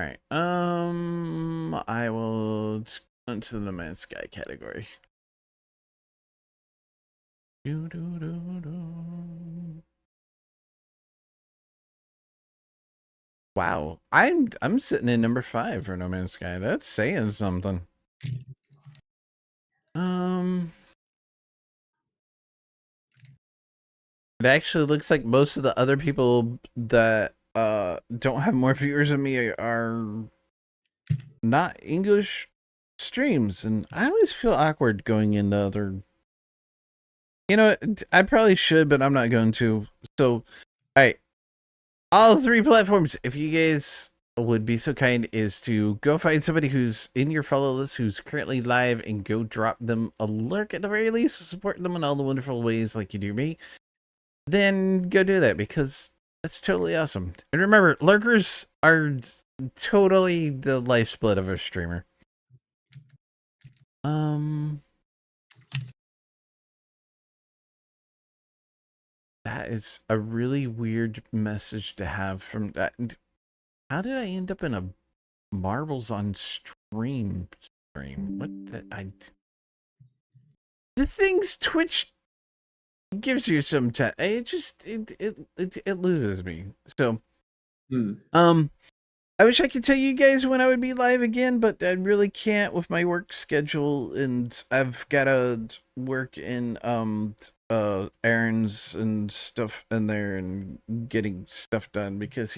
Alright, I will go into the No Man's Sky category. Wow, I'm sitting in number 5 for No Man's Sky. That's saying something. It actually looks like most of the other people that don't have more viewers than me are not English streams, and I always feel awkward going into other. You know, I probably should, but I'm not going to. So, alright. All 3 platforms, if you guys would be so kind, is to go find somebody who's in your follow list who's currently live and go drop them a lurk at the very least, support them in all the wonderful ways like you do me. Then go do that, because that's totally awesome. And remember, lurkers are totally the lifeblood of a streamer. That is a really weird message to have from that. How did I end up in a marbles on stream? What the things Twitch gives you sometimes. It loses me. So, I wish I could tell you guys when I would be live again, but I really can't with my work schedule, and I've got to work in errands and stuff in there and getting stuff done because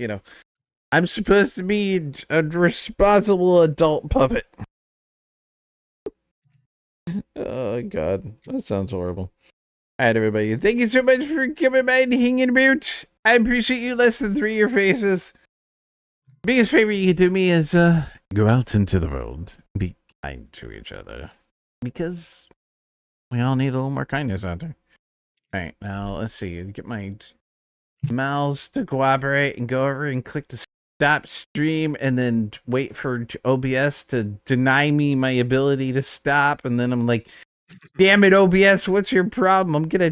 I'm supposed to be a responsible adult puppet. Oh god, that sounds horrible. Alright, everybody, thank you so much for coming by and hanging about. I appreciate you less than 3 of your faces. Biggest favor you can do me is go out into the world, be kind to each other, because we all need a little more kindness out there. Alright, now let's see, get my mouse to cooperate and go over and click the stop stream and then wait for OBS to deny me my ability to stop, and then I'm like, damn it, OBS, what's your problem? I'm gonna